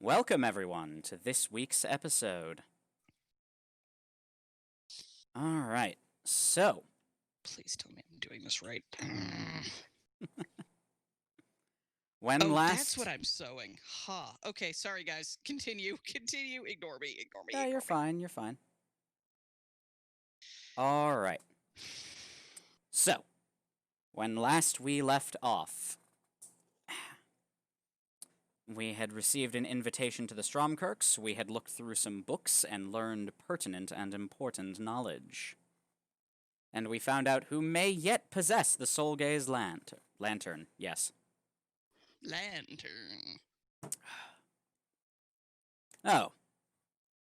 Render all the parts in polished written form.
Welcome, everyone, to this week's episode. Alright, so. Please tell me I'm doing this right. That's what I'm sewing. Okay, sorry guys. Continue. Ignore me. Yeah, you're fine, you're fine. Alright. So, when last we left off, we had received an invitation to the Stromkirks, we had looked through some books and learned pertinent and important knowledge. And we found out who may yet possess the Soul Gaze lantern, yes. Lantern. Oh.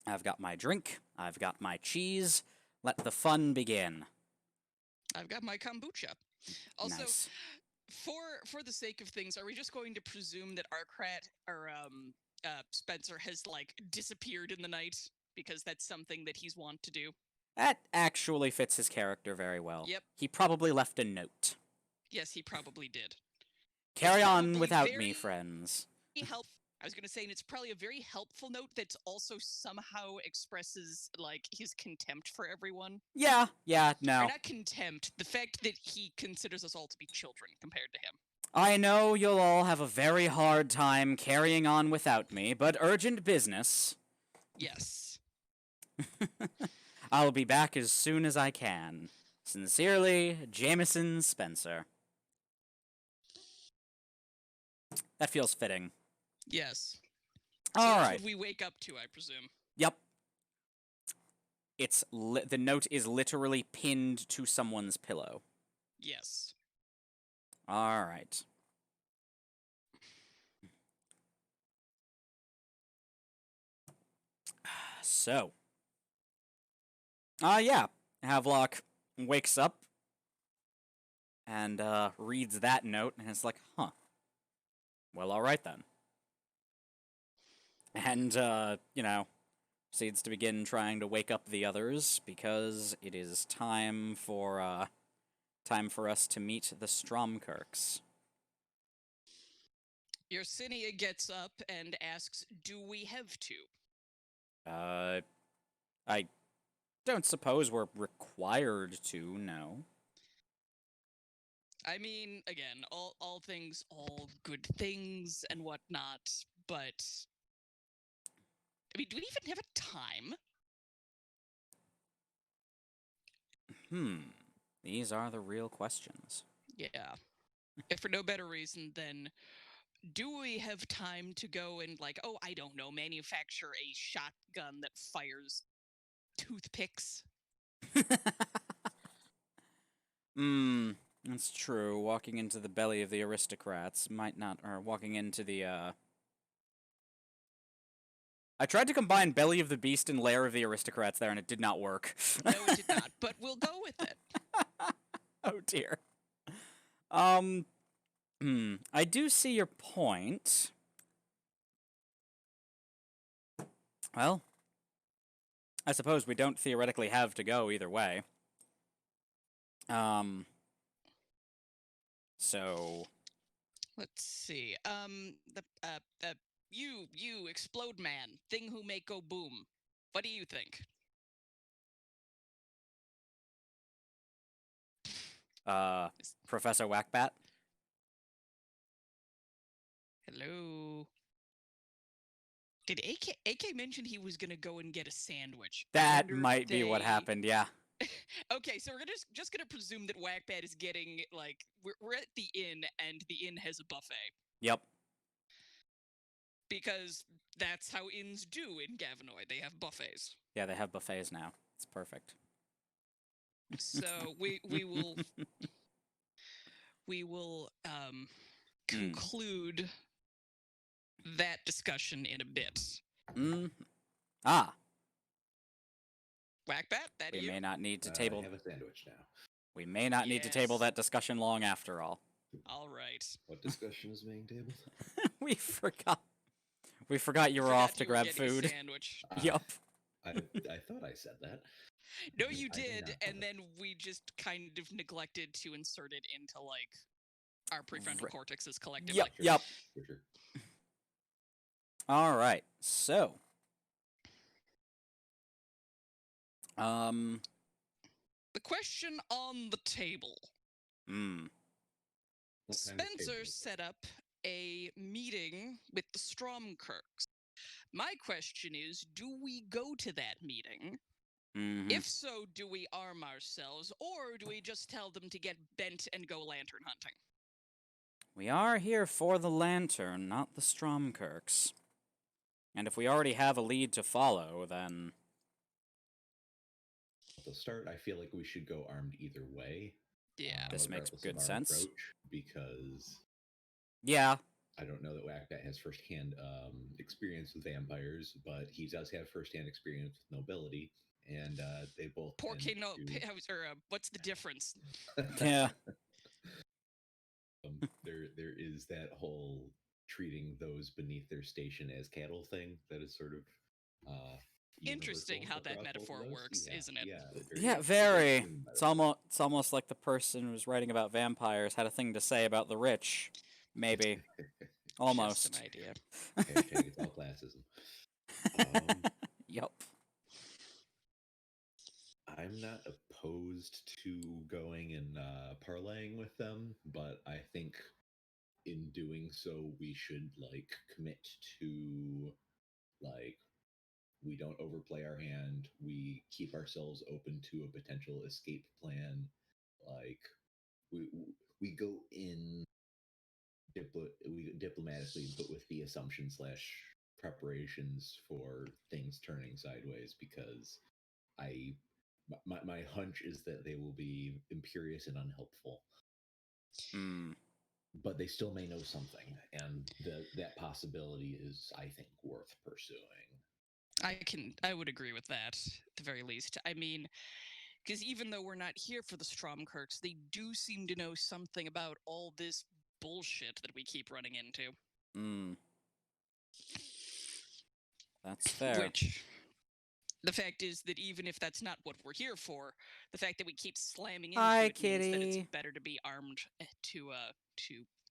I've got my drink, I've got my cheese, let the fun begin. I've got my kombucha. Also, nice. for the sake of things, are we just going to presume that Spencer has, disappeared in the night? Because that's something that he's wont to do. That actually fits his character very well. Yep. He probably left a note. Yes, he probably did. Carry on without me, friends. I was going to say, and it's probably a very helpful note that also somehow expresses, his contempt for everyone. Yeah, no. Or not contempt, the fact that he considers us all to be children compared to him. I know you'll all have a very hard time carrying on without me, but urgent business. Yes. I'll be back as soon as I can. Sincerely, Jameson Spencer. That feels fitting. Yes. All right. That's what we wake up to, I presume. Yep. It's the note is literally pinned to someone's pillow. Yes. All right. So. Yeah. Havelock wakes up and reads that note, and it's like, huh. Well, all right then. And, proceeds to begin trying to wake up the others, because it is time for us to meet the Stromkirks. Yersinia gets up and asks, do we have to? I don't suppose we're required to, no. I mean, again, all good things and whatnot, but... I mean, do we even have a time? These are the real questions. Yeah. If for no better reason than, do we have time to go and, I don't know, manufacture a shotgun that fires toothpicks? That's true. Walking into the belly of the aristocrats might not, or walking into the, I tried to combine Belly of the Beast and Lair of the Aristocrats there, and it did not work. No, it did not, but we'll go with it. Oh, dear. I do see your point. Well, I suppose we don't theoretically have to go either way. So... Let's see. You, Explode Man, thing who make go boom. What do you think? Professor Whackbat? Hello? Did AK mention he was gonna go and get a sandwich? That might be what happened, yeah. Okay, so we're just gonna presume that Whackbat is getting, we're at the inn, and the inn has a buffet. Yep. Because that's how inns do in Gavinoy. They have buffets. Yeah, they have buffets now. It's perfect. So we will conclude that discussion in a bit. Ah. Whackbat, that we you? may not need to table. I have a sandwich now. We may not need to table that discussion long after all. All right. What discussion is being tabled? We forgot. We forgot you were off to grab food. A sandwich. Yup. I thought I said that. No, you did, and then we just kind of neglected to insert it into, our prefrontal cortexes collectively. Yep. For sure. All right. So, um, The question on the table. hmm. What kind of table Spencer is it? set up a meeting with the Stromkirks. My question is, do we go to that meeting? Mhm. If so, do we arm ourselves, or do we just tell them to get bent and go lantern hunting? We are here for the lantern, not the Stromkirks. And if we already have a lead to follow, then To start, I feel like we should go armed either way. Yeah. This makes regardless good of our sense. approach, because yeah, I don't know that Whackbat has firsthand experience with vampires, but he does have firsthand experience with nobility, and they both Porque tend no, to. or what's the difference? yeah, There is that whole treating those beneath their station as cattle thing that is sort of Interesting universal how that across both metaphor of those. works, Yeah, isn't it? yeah, yeah, a very. clean It's metaphor. almost like the person who was writing about vampires had a thing to say about the rich. Maybe, Just almost. an idea. Hashtag it's all classism. Yup. I'm not opposed to going and parlaying with them, but I think in doing so, we should commit to like we don't overplay our hand. We keep ourselves open to a potential escape plan. Like we we go in diplomatically, but with the assumption slash preparations for things turning sideways. Because I my hunch is that they will be imperious and unhelpful, Mm. but they still may know something, and that possibility is, I think, worth pursuing. I would agree with that at the very least. I mean, because even though we're not here for the Stromkirks, they do seem to know something about all this bullshit that we keep running into. Mm. That's fair. Which, the fact is that even if that's not what we're here for, the fact that we keep slamming into Hi, it means that it's kitty. better to be armed to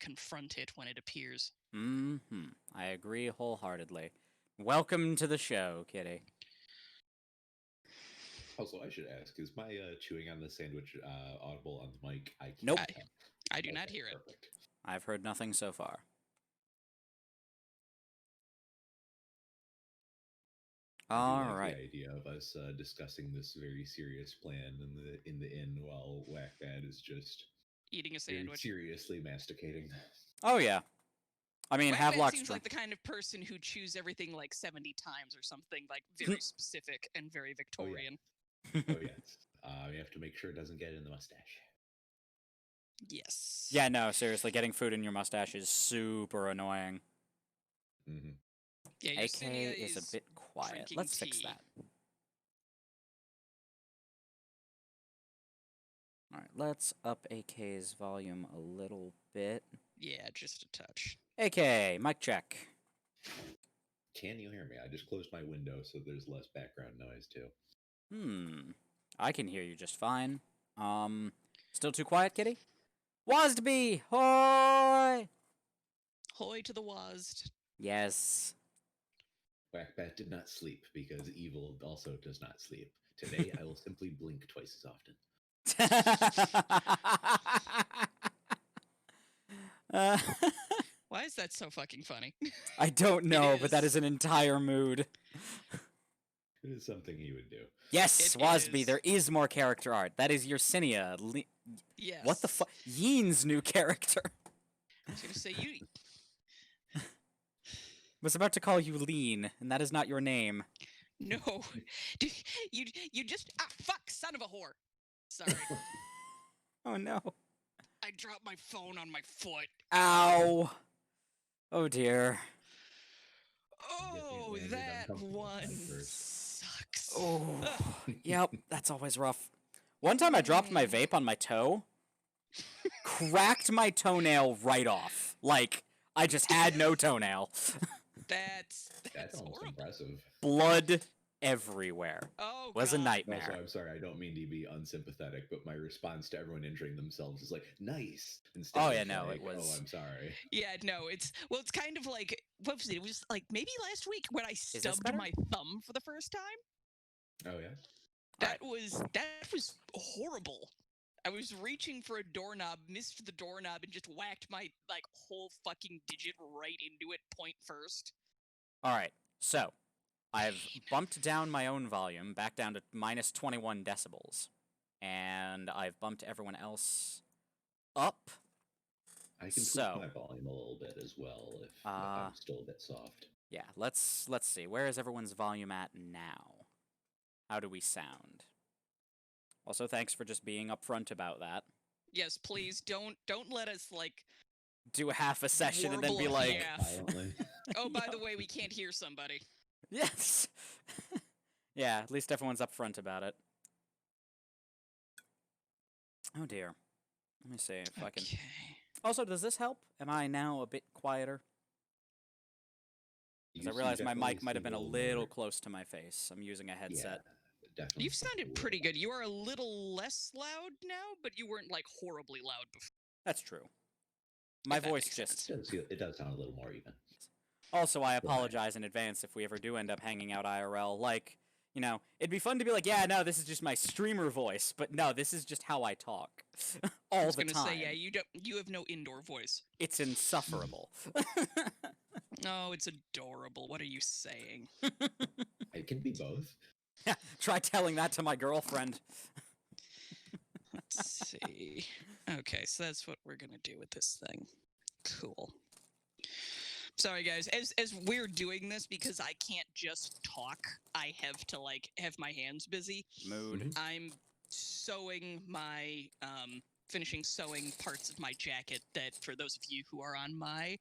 confront it when it appears. Mm-hmm. I agree wholeheartedly. Welcome to the show, kitty. Also, I should ask: is my chewing on the sandwich audible on the mic? I can't Nope. tell. I do not Okay, hear it. perfect. I've heard nothing so far. I do All like right. the idea of us discussing this very serious plan in the inn while Whackbad is just Eating a very sandwich. seriously masticating. Oh yeah. I mean, Whackbat Havelock seems like the kind of person who chews everything like 70 times or something, like very specific and very Victorian. Oh yes, we have to make sure it doesn't get in the mustache. Yes. Yeah, no, seriously, getting food in your mustache is super annoying. Mm-hmm. Yeah, AK Yersinia is a bit quiet. drinking Let's fix tea. that. All right, let's up AK's volume a little bit. Yeah, just a touch. AK, mic check. Can you hear me? I just closed my window, so there's less background noise too. I can hear you just fine. Still too quiet, kitty? Wasdby, hoy! Hoy to the WASD. Yes. Whackbat did not sleep because evil also does not sleep. Today, I will simply blink twice as often. uh, Why is that so fucking funny? I don't know, but that is. is an entire mood. It is something he would do. Yes, It Wasby, is. there is more character art. That is Yersinia. Yes. What the fuck? Yeen's new character. I was gonna say you. Was about to call you Lean, and that is not your name. No, you just fuck, son of a whore. Sorry, Oh no. I dropped my phone on my foot. Ow. Oh dear. Oh, landed that uncomfortable one at first. sucks. Oh. Ugh. Yep, that's always rough. One time I dropped my vape on my toe, cracked my toenail right off. Like, I just had no toenail. That's That's almost horrible. impressive. Blood everywhere. Oh, Was a God. nightmare. Also, I'm sorry, I don't mean to be unsympathetic, but my response to everyone injuring themselves is like, nice. Instead Oh, of yeah, no, like, it was- oh, I'm sorry. Yeah, no, it's kind of like, what was it? It was like maybe last week when I this stubbed better? my thumb for the first time. Oh, yeah? That was horrible. I was reaching for a doorknob, missed the doorknob, and just whacked my like whole fucking digit right into it point first. All right, so I've bumped down my own volume back down to minus 21 decibels, and I've bumped everyone else up. I can tweak So- my volume a little bit as well if Uh, I'm still a bit soft. Yeah, let's see. Where is everyone's volume at now? How do we sound? Also, thanks for just being upfront about that. Yes, please don't let us like. Do half a session and then be Warble, like, yeah. Violently. Oh, by the way, we can't hear somebody. yes. Yeah, at least everyone's upfront about it. Oh dear. Let me see if I can. Okay. Also, does this help? Am I now a bit quieter? Because I You realized my definitely mic might have seem been a more- little close to my face. I'm using a headset. Yeah, definitely. You've seem sounded a pretty little- good. You are a little less loud now, but you weren't like horribly loud before. That's true. My If that voice makes just. It does sound a little more even. Also, I apologize in advance if we ever do end up hanging out IRL. Like, you know, it'd be fun to be like, yeah, no, this is just my streamer voice, but no, this is just how I talk all I was the gonna time. say, yeah, you have no indoor voice. It's insufferable. Oh, it's adorable. What are you saying? It can be both. Try telling that to my girlfriend. Let's see. Okay, so that's what we're gonna do with this thing. Cool. Sorry guys, as we're doing this, because I can't just talk, I have to like have my hands busy. Mood. Mhm. I'm sewing my finishing sewing parts of my jacket that for those of you who are on my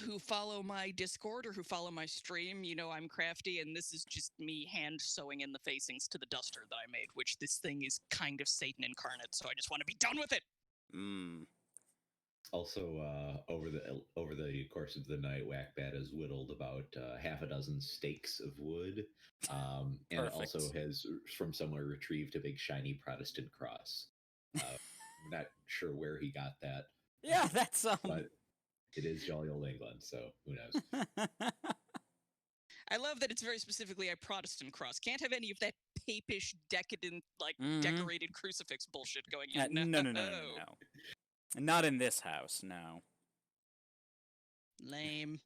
who follow my Discord or who follow my stream, you know I'm crafty, and this is just me hand sewing in the facings to the duster that I made, which this thing is kind of Satan incarnate, so I just want to be done with it. Mm. Also, over the course of the night, Whackbat has whittled about half a dozen stakes of wood, and also Perfect. has from somewhere retrieved a big shiny Protestant cross. Not sure where he got that, Yeah, that's but it is jolly old England, so who knows? I love that it's very specifically a Protestant cross. Can't have any of that papish, decadent, like Mhm. decorated crucifix bullshit going No, in. no. Not in this house, no. Lame.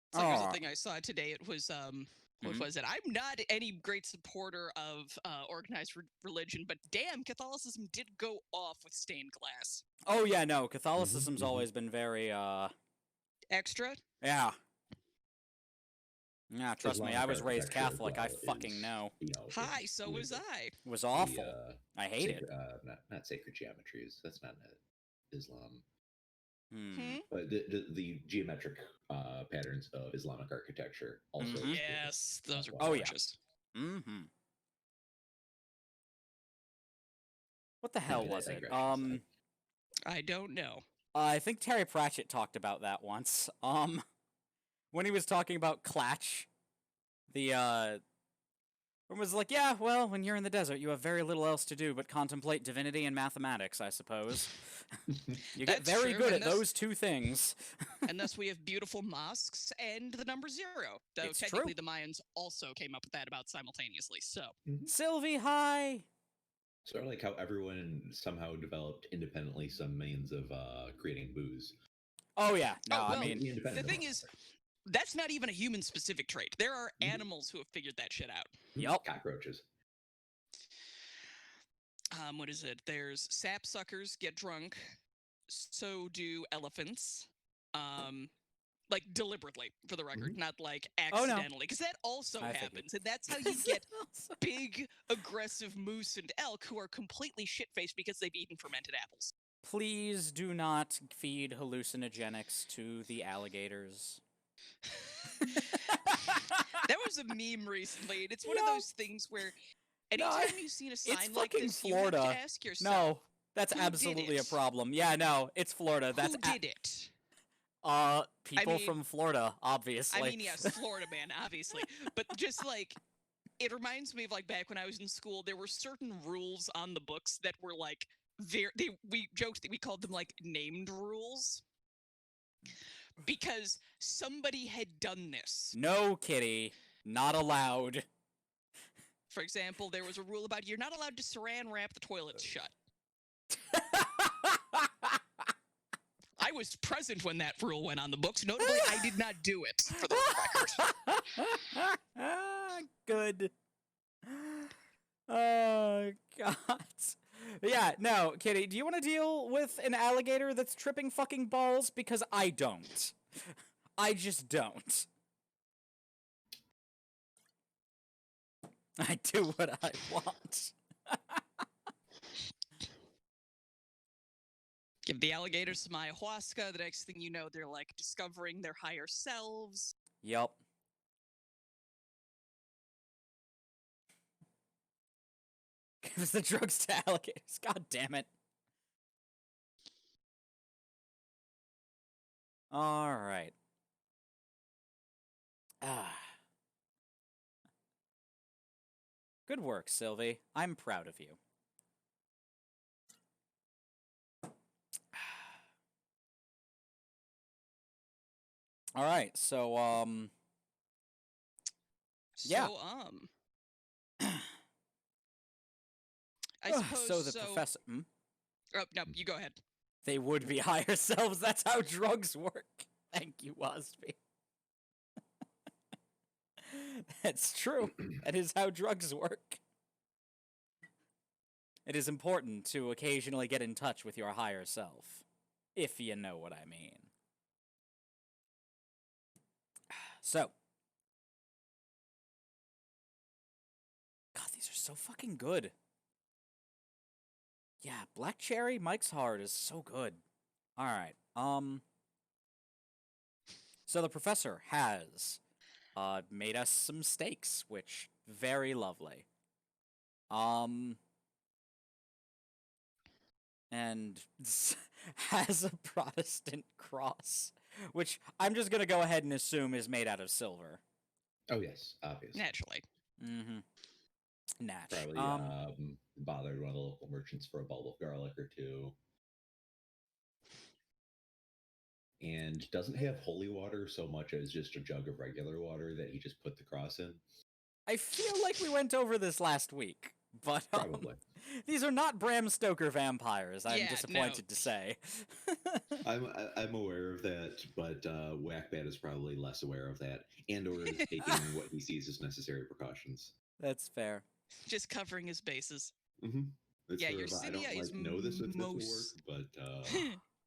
It's like there's a Aw. thing I saw today. It was what Mhm. was it? I'm not any great supporter of organized religion, but damn, Catholicism did go off with stained glass. Oh yeah, no. Catholicism's mhm. always been very Extra. yeah. Yeah, trust me, I Islamic was raised architecture as Catholic. I well fucking is, know. Hi, it's so was really I. It was the, awful. I hate it. Not sacred geometries. That's not Islam. Hmm. But the geometric patterns of Islamic architecture also. Mhm. really Yes, those are Oh, yeah. gorgeous. Mm-hmm. What the hell Minor was it? digression aside. I don't know. I think Terry Pratchett talked about that once. When he was talking about Clatch, it was like, yeah, well, when you're in the desert, you have very little else to do but contemplate divinity and mathematics, I suppose. You get That's very true, good and at those two things. And thus we have beautiful mosques and the number 0. Though It's technically true. the Mayans also came up with that about simultaneously. So Sylvie, hi! Sort of like how everyone somehow developed independently some means of creating booze. Oh, yeah. No, Oh, well, I mean, Completely the independent thing of is, us. that's not even a human specific trait. There are Mhm. animals who have figured that shit out. Yup. Cockroaches. What is it? There's sapsuckers get drunk. So do elephants. Like deliberately, for the record, not like Oh, no. accidentally, because that also I figured. happens, and that's how you get big, aggressive moose and elk who are completely shit-faced because they've eaten fermented apples. Please do not feed hallucinogenics to the alligators. There was a meme recently, and it's one of No. those things where No, anytime you've seen a sign like fucking this, you have Florida. to ask yourself, No, that's Who did absolutely a it? problem. Yeah, no, it's Florida. That's who did it? People mean- from Florida, obviously. I mean, yes, Florida man, obviously. But just like, it reminds me of like back when I was in school, there were certain rules on the books that were like we joked that we called them like named rules because somebody had done this. No, Kitty, not allowed. For example, there was a rule about you're not allowed to saran wrap the toilets shut. I was present when that rule went on the books. Notably, I did not do it, for the record. Good. Oh, God. Yeah, no, Kitty, do you want to deal with an alligator that's tripping fucking balls? Because I don't. I just don't. I do what I want. Give the alligators some ayahuasca. The next thing you know, they're like discovering their higher selves. Yup. Gives the drugs to alligators. God damn it. All right. Good work, Sylvie. I'm proud of you. All right, so yeah. So, I suppose so the professor. Oh, no, you go ahead. They would be higher selves. That's how drugs work. Thank you, Wasby. That's true. That is how drugs work. It is important to occasionally get in touch with your higher self, if you know what I mean. So. God, these are so fucking good. Yeah, Black Cherry Mike's Hard is so good. All right. So the professor has made us some steaks, which very lovely. And has a Protestant cross, which I'm just gonna go ahead and assume is made out of silver. Oh yes, obviously. Naturally. Mm-hmm. Natch. Probably bothered one of the local merchants for a bulb of garlic or two. And doesn't have holy water so much as just a jug of regular water that he just put the cross in. I feel like we went over this last week, but Probably. These are not Bram Stoker vampires, I'm Yeah, disappointed no. to say. I'm aware of that, but Whackbat is probably less aware of that, and or is taking what he sees as necessary precautions. That's fair. Just covering his bases. Mm-hmm. Yeah, sort of, I don't Yersinia is know this if this will work, most- but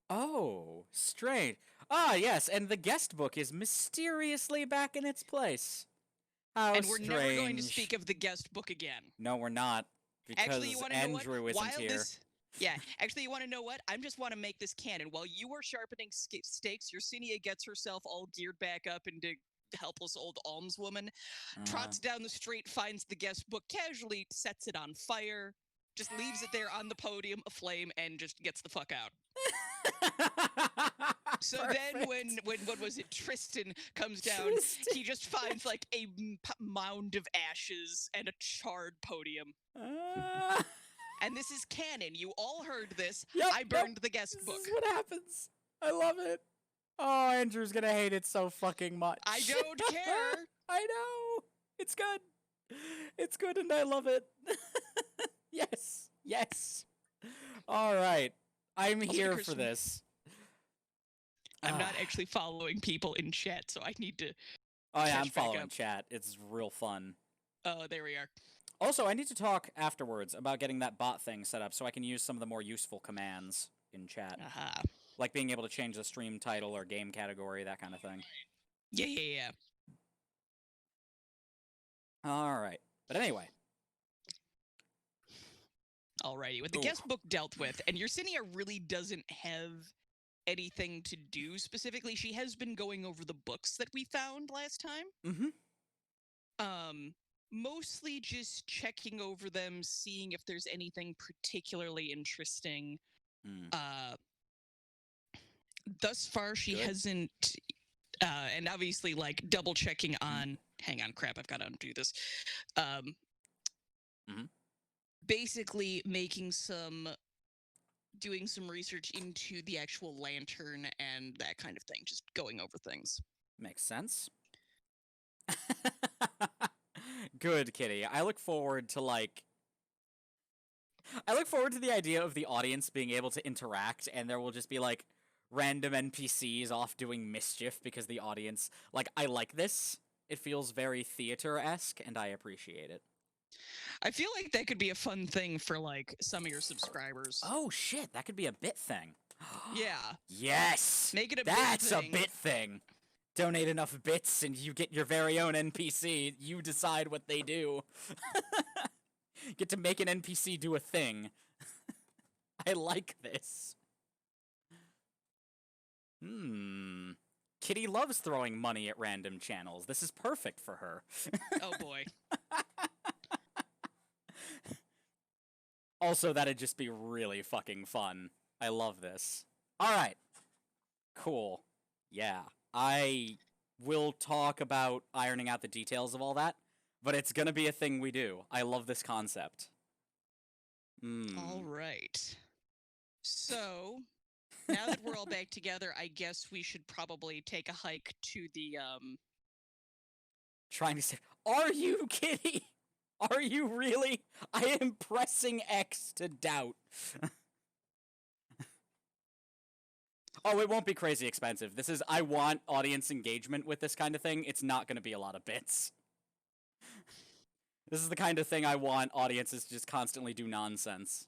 Oh, strange. Ah, yes, and the guest book is mysteriously back in its place. How and we're strange. never going to speak of the guest book again. No, we're not. Because Actually, you want to know what? Andrew isn't While here. this, yeah, actually, you want to know what? I just want to make this canon. While you are sharpening stakes, Yersinia gets herself all geared back up into helpless old almswoman, trots down the street, finds the guest book, casually sets it on fire, just leaves it there on the podium aflame, and just gets the fuck out. So then when what was it, Tristan comes down, he just finds like a mound of ashes and a charred podium. And this is canon. You all heard this. Yep, I burned the guest book. This is what happens. I love it. Oh, Andrew's gonna hate it so fucking much. I don't care. I know. It's good. It's good and I love it. Yes. Yes. All right. I'm here for this. I'm not actually following people in chat, so I need to. Oh yeah, I'm catch back following up. chat. It's real fun. Oh, there we are. Also, I need to talk afterwards about getting that bot thing set up so I can use some of the more useful commands in chat. Aha. Like being able to change the stream title or game category, that kind of thing. Yeah. Alright. But anyway. Alrighty. What the guest book dealt with, and Yersinia really doesn't have anything to do specifically. She has been going over the books that we found last time. Mm-hmm. Mostly just checking over them, seeing if there's anything particularly interesting. thus far she Good. hasn't. And obviously, like double checking on. Hang on, crap! I've got to undo this. Mhm. Basically, doing some research into the actual lantern and that kind of thing. Just going over things. Makes sense. Good, Kitty. I look forward to the idea of the audience being able to interact, and there will just be like random NPCs off doing mischief because the audience, like, I like this. It feels very theater-esque, and I appreciate it. I feel like that could be a fun thing for like some of your subscribers. Oh shit, that could be a bit thing. Yeah. Yes. Make it a That's bit a thing. bit thing. Donate enough bits and you get your very own NPC. You decide what they do. Get to make an NPC do a thing. I like this. Kitty loves throwing money at random channels. This is perfect for her. Oh boy. Also, that'd just be really fucking fun. I love this. Alright. Cool. Yeah. I will talk about ironing out the details of all that, but it's gonna be a thing we do. I love this concept. All right. So, now that we're all back together, I guess we should probably take a hike to the Trying to say, are you, Kitty? Are you really? I am pressing X to doubt. Oh, it won't be crazy expensive. I want audience engagement with this kind of thing. It's not going to be a lot of bits. This is the kind of thing I want audiences to just constantly do nonsense.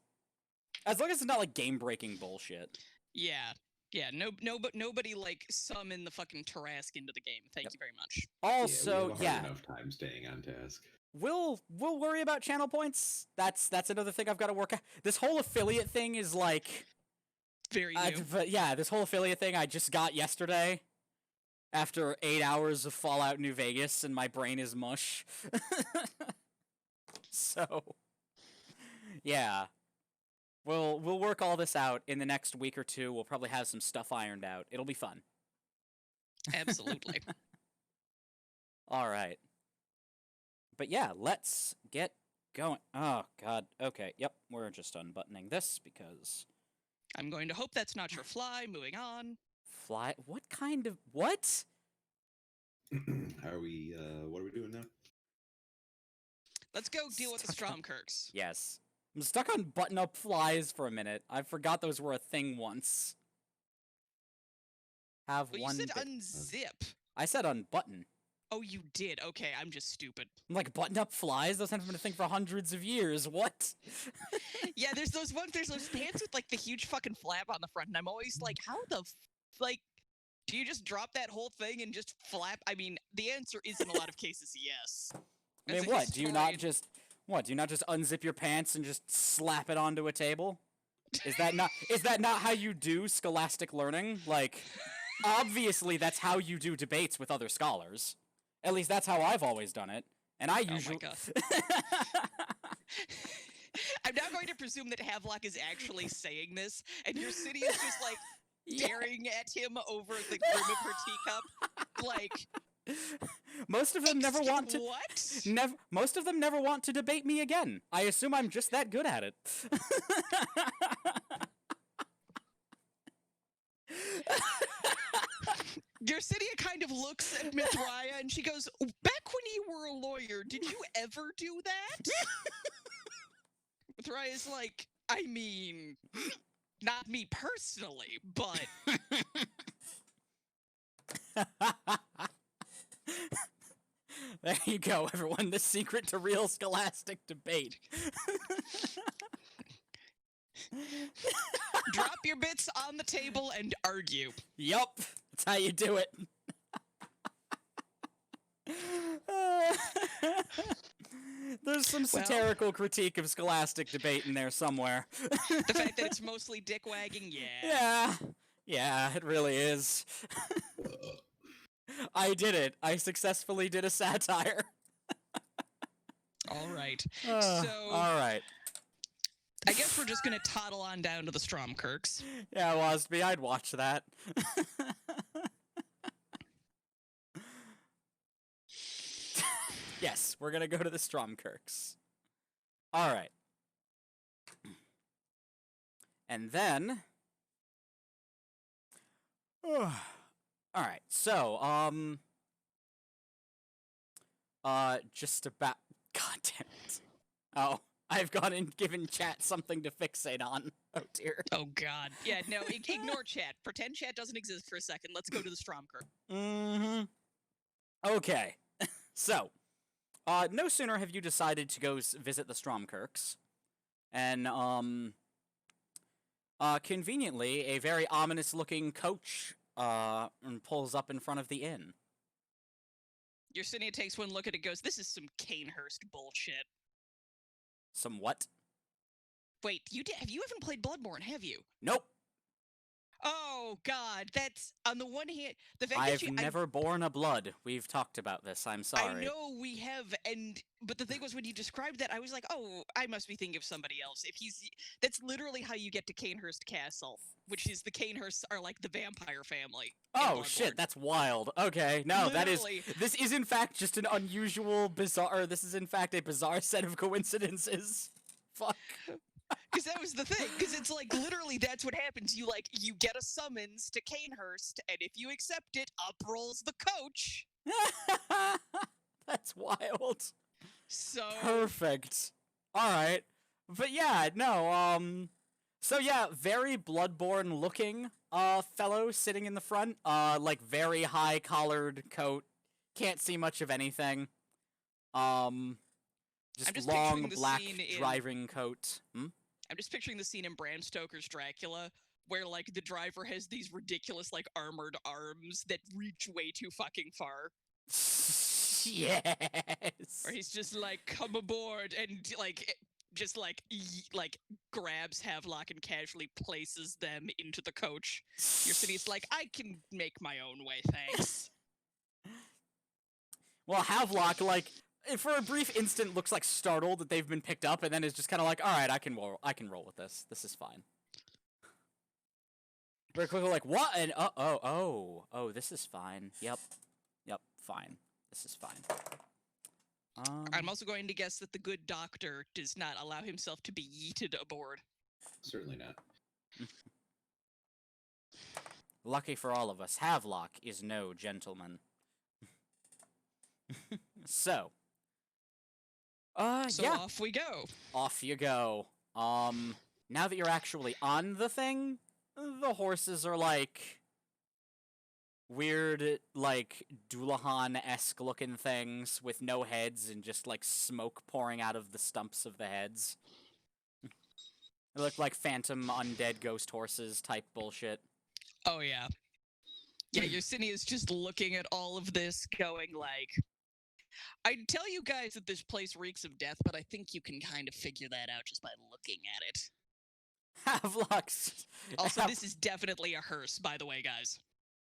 As long as it's not like game-breaking bullshit. Yeah. Yeah, nobody like summon the fucking Tarask into the game. Thank you very much. Also, we have a hard enough time staying on task. We'll worry about channel points. That's another thing I've got to work out. This whole affiliate thing is like very new. But yeah, this whole affiliate thing I just got yesterday after 8 hours of Fallout New Vegas, and my brain is mush. So, yeah. We'll work all this out in the next week or two. We'll probably have some stuff ironed out. It'll be fun. Absolutely. All right. But yeah, let's get going. Oh, God. Okay, yep. We're just unbuttoning this because... I'm going to hope that's not your fly. Moving on. Fly? What kind of... What? What are we doing now? Let's go deal with the Stromkirks. Yes. I'm stuck on button-up flies for a minute. I forgot those were a thing once. Well, you said unzip. I said unbutton. Oh, you did? Okay, I'm just stupid. I'm like, button-up flies? Those haven't been a thing for hundreds of years. What? Yeah, there's those pants with, like, the huge fucking flap on the front, and I'm always like, how the do you just drop that whole thing and just flap? I mean, the answer is in a lot of cases yes. I mean, what? Do you not just unzip your pants and just slap it onto a table? Is that not how you do scholastic learning? Like, obviously that's how you do debates with other scholars. At least that's how I've always done it. And I usually... Oh my God. I'm now going to presume that Havelock is actually saying this, and your city is just, like, staring at him over the brim of her teacup. Like... Most of them never want to... What? Most of them never want to debate me again. I assume I'm just that good at it. Yersinia kind of looks at Mithraya and she goes, back when you were a lawyer, did you ever do that? Mithraya's like, I mean, not me personally, but... There you go, everyone. The secret to real scholastic debate. Drop your bits on the table and argue. Yup, that's how you do it. There's some satirical critique of scholastic debate in there somewhere. The fact that it's mostly dick wagging, yeah. Yeah, it really is. I did it. I successfully did a satire. All right. All right. I guess we're just gonna toddle on down to the Stromkirks. Yeah, well, as to be, I'd watch that. Yes, we're gonna go to the Stromkirks. All right. And then... all right, so, just about... God damn it. Oh, I've gone and given chat something to fixate on. Oh, dear. Oh god. Yeah, no, ignore chat. Pretend chat doesn't exist for a second. Let's go to the Stromkirk. Mm-hmm. Okay. So, no sooner have you decided to go visit the Stromkirks, and, conveniently, a very ominous-looking coach, pulls up in front of the inn. Yersinia takes one look at it, goes, "This is some Canehurst bullshit." Some what? Wait, you haven't played Bloodborne, have you? Nope. Oh god, that's on the one hand. The fact I've that never borne a blood. We've talked about this. I'm sorry. I know we have, but the thing was when you described that, I was like, oh, I must be thinking of somebody else. That's literally how you get to Canehurst Castle, which is the Canehursts are like the vampire family. Oh shit, that's wild. Okay, no, Literally. this is in fact just an unusual, bizarre. This is in fact a bizarre set of coincidences. Fuck. Because that was the thing. Because it's like literally that's what happens. You get a summons to Canehurst, and if you accept it, up rolls the coach. That's wild. So perfect. All right, but yeah, no. So yeah, very Bloodborne looking fellow sitting in the front. Like very high collared coat. Can't see much of anything. Just long black driving coat. I'm just picturing the scene in Bram Stoker's Dracula where like the driver has these ridiculous like armored arms that reach way too fucking far. Yes. Or he's just like, "Come aboard," and just grabs Havelock and casually places them into the coach. Yersidia's like, "I can make my own way, thanks." Well, Havelock, like, for a brief instant looks like startled that they've been picked up, and then is just kind of like, all right, I can roll with this. This is fine. Very quickly, like, what? And oh, this is fine. Yep, fine. This is fine. I'm also going to guess that the good doctor does not allow himself to be yeeted aboard. Certainly not. Lucky for all of us, Havelock is no gentleman. So yeah. Off we go. Off you go. Now that you're actually on the thing, the horses are like weird, like Doulahan-esque looking things with no heads and just like smoke pouring out of the stumps of the heads. They look like phantom undead ghost horses type bullshit. Oh yeah. Yeah, Yersinia is just looking at all of this going like, I'd tell you guys that this place reeks of death, but I think you can kind of figure that out just by looking at it. Havelock's... Also, this is definitely a hearse, by the way, guys.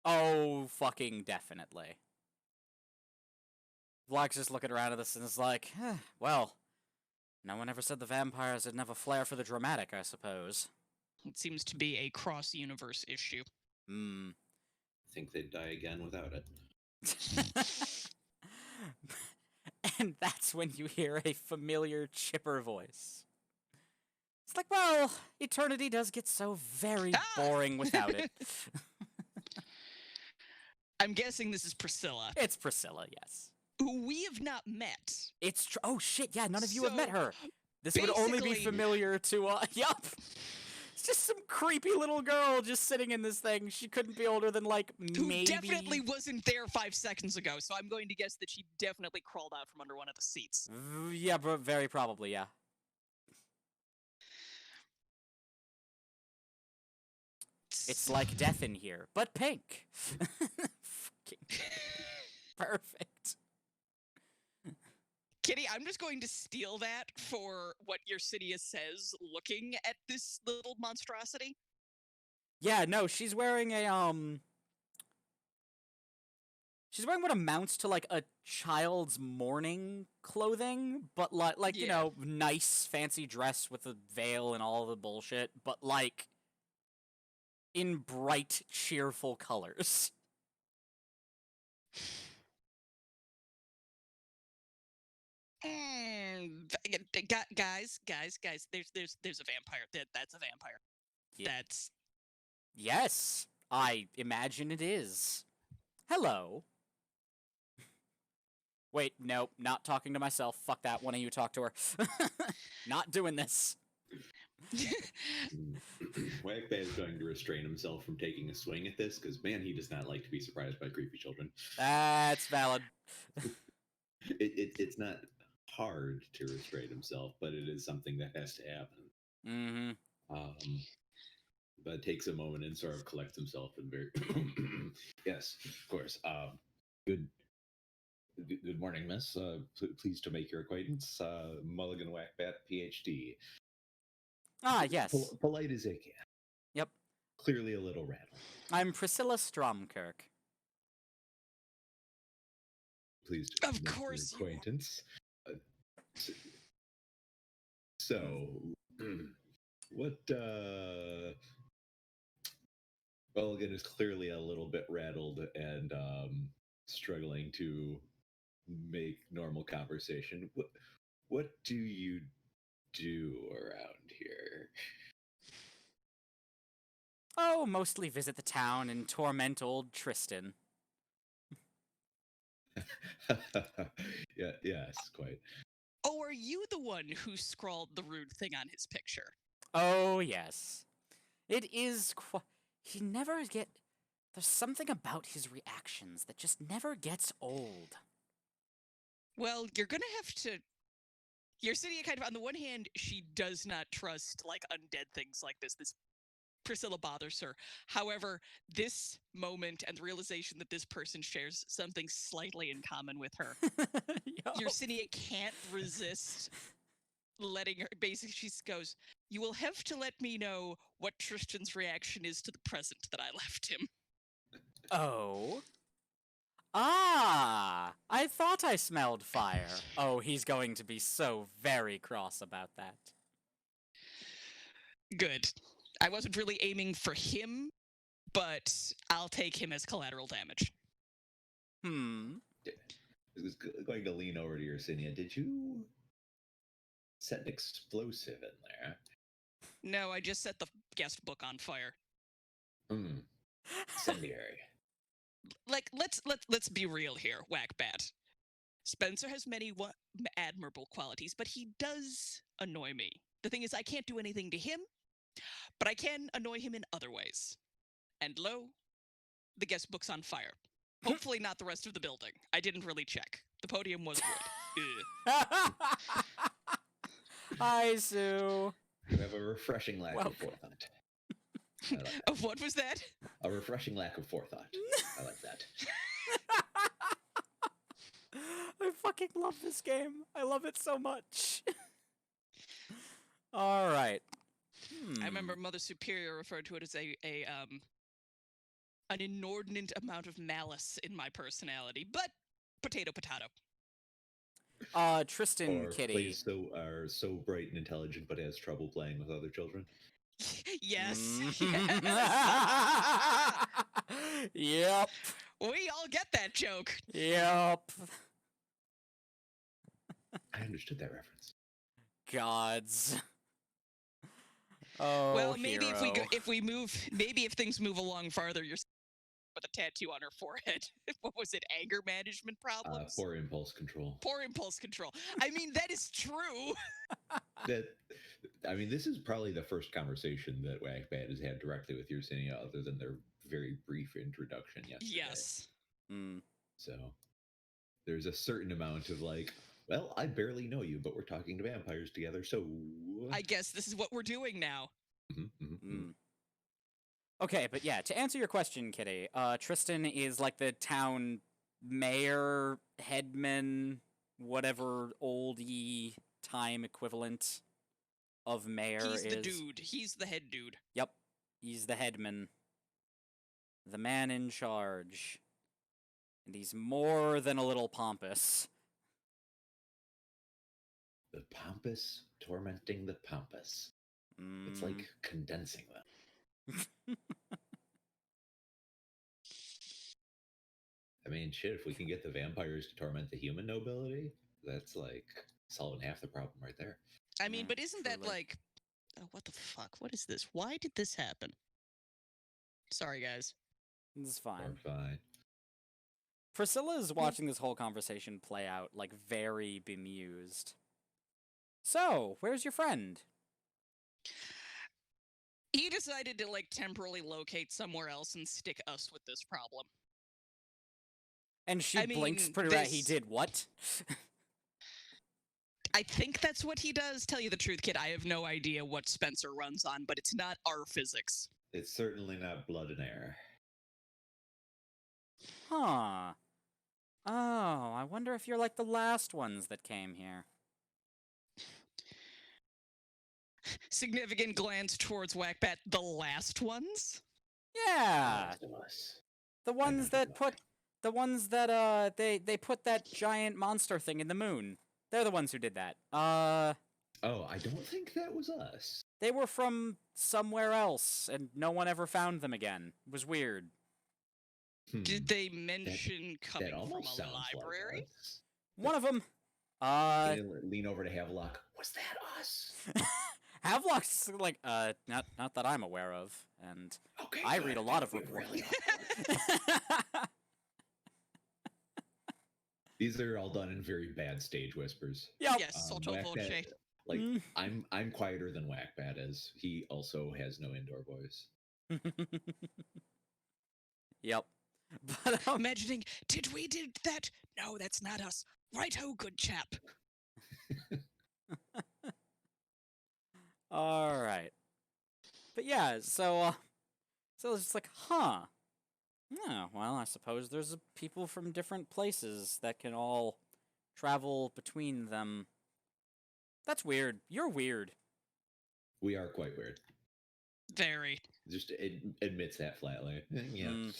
Oh, fucking definitely. Havelock's just looking around at this and is like, well, no one ever said the vampires didn't have a flair for the dramatic, I suppose. It seems to be a cross-universe issue. I think they'd die again without it. And that's when you hear a familiar chipper voice. It's like, well, eternity does get so very boring without it. I'm guessing this is Priscilla. It's Priscilla, yes. Who we have not met. It's oh shit, yeah, none of you have met her. This would only be familiar to, yup. It's just some creepy little girl just sitting in this thing. She couldn't be older than, like, maybe... Who definitely wasn't there 5 seconds ago, so I'm going to guess that she definitely crawled out from under one of the seats. Yeah, but very probably, yeah. It's like death in here, but pink. Fucking perfect. Kitty, I'm just going to steal that for what Yersinia says, looking at this little monstrosity. Yeah, no, she's wearing a, She's wearing what amounts to like a child's mourning clothing, but like you Yeah. know, nice fancy dress with a veil and all the bullshit, but like in bright, cheerful colors. Guys, there's a vampire. That's a vampire. Ye- That's Yes, I imagine it is. Hello. Wait, nope, not talking to myself. Fuck that. One of you talk to her. Not doing this. Wagbat is going to restrain himself from taking a swing at this because, man, he does not like to be surprised by creepy children. That's valid. It's not hard to restrain himself, but it is something that has to happen. Mm-hmm. But it takes a moment and sort of collects himself and very yes, of course. Good morning, miss. Pleased to make your acquaintance. Mulligan Whackbat, PhD. Ah, yes. Polite as I can. Yep. Clearly a little rattled. I'm Priscilla Stromkirk. Pleased to Of make your course you are. acquaintance. So, what? Mulligan is clearly a little bit rattled and struggling to make normal conversation. What do you do around here? Oh, mostly visit the town and torment old Tristan. Yeah, yes, quite. Oh, are you the one who scrawled the rude thing on his picture? Oh, yes. It is he never there's something about his reactions that just never gets old. Well, you're gonna have to. You're sitting kind of on the one hand, she does not trust like undead things like this. This Priscilla bothers her. However, this moment and the realization that this person shares something slightly in common with her, Yersinia can't resist letting her. Basically, she goes, "You will have to let me know what Tristan's reaction is to the present that I left him." Oh. Ah, I thought I smelled fire. Oh, he's going to be so very cross about that. Good. I wasn't really aiming for him, but I'll take him as collateral damage. I was going to lean over to Yersinia. Did you set an explosive in there? No, I just set the guest book on fire. Incendiary. Like, let's be real here, Whackbat. Spencer has many admirable qualities, but he does annoy me. The thing is, I can't do anything to him, but I can annoy him in other ways. And lo, the guest book's on fire. Hopefully not the rest of the building. I didn't really check. The podium was wood. Hi, Sue. You have a refreshing lack of forethought. I like that. Of what was that? A refreshing lack of forethought. I like that. I fucking love this game. I love it so much. All right. I remember Mother Superior referred to it as an inordinate amount of malice in my personality, but potato. Tristan Or Kitty. plays are so bright and intelligent, but has trouble playing with other children. Yes. Yep. We all get that joke. Yep. I understood that reference. Gods. Oh, well, maybe hero. if things move along farther, you're with a tattoo on her forehead. What was it? Anger management problems? Poor impulse control. Poor impulse control. I mean, that is true. This is probably the first conversation that Wagbat has had directly with Yersinia, other than their very brief introduction yesterday. Yes. So there's a certain amount of like, well, I barely know you, but we're talking to vampires together, so I guess this is what we're doing now. Okay, but yeah, to answer your question, Kitty, Tristan is like the town mayor, headman, whatever oldie time equivalent of mayor is. He's the dude. He's the head dude. Yep, he's the headman. The man in charge. And he's more than a little pompous. The pompous tormenting the pompous. It's like condensing them. I mean, shit, if we can get the vampires to torment the human nobility, that's like solving half the problem right there. I mean, but isn't that truly. like... Oh, what the fuck? What is this? Why did this happen? Sorry, guys. This is Or fine. fine. Priscilla is watching this whole conversation play out, like, very bemused. So, where's your friend? He decided to, like, temporarily locate somewhere else and stick us with this problem. And she I blinks mean, pretty right. He this- did what? I think that's what he does. Tell you the truth, kid, I have no idea what Spencer runs on, but it's not our physics. It's certainly not blood and air. Huh. Oh, I wonder if you're like the last ones that came here. Significant glance towards Whackbat. The last ones? Yeah. Most of us. The ones know that why. put... The ones that, they put that giant monster thing in the moon. They're the ones who did that. Oh, I don't think that was us. They were from somewhere else, and no one ever found them again. It was weird. Did they mention coming That from almost a sounds library? like us. One of them, Lean over to Havelock. Was that us? Havelock's like, not that I'm aware of, and Okay, I good. read a lot of We reports. really These are all done in very bad stage whispers. Yep. Yes, sotto Whackbat- voce. Like Mm. I'm quieter than Whackbat is. He also has no indoor voice. Yep. But Imagining, did we did that? No, that's not us. Righto, good chap. all right. But yeah, so it's just like, huh. Yeah, well, I suppose there's people from different places that can all travel between them. That's weird. You're weird. We are quite weird. Very. Just admits that flatly. Yeah. Mm.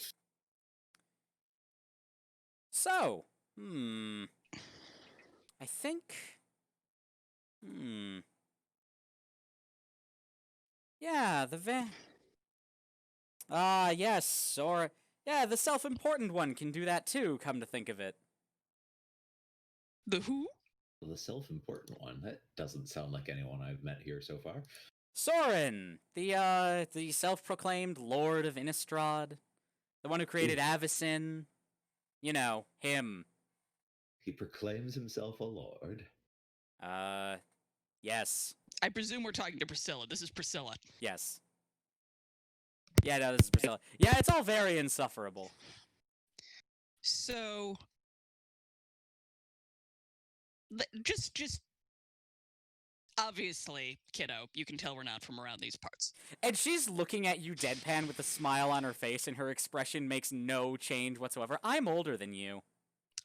So, I think, yeah, yes, or, yeah, the self-important one can do that too, come to think of it. The who? The self-important one. That doesn't sound like anyone I've met here so far. Soren, the self-proclaimed Lord of Innistrad, the one who created Avacyn, you know, him. He proclaims himself a lord. Yes. I presume we're talking to Priscilla. This is Priscilla. Yes. Yeah, no, this is Priscilla. Yeah, it's all very insufferable. So, just obviously, kiddo, you can tell we're not from around these parts. And she's looking at you deadpan with a smile on her face, and her expression makes no change whatsoever. I'm older than you.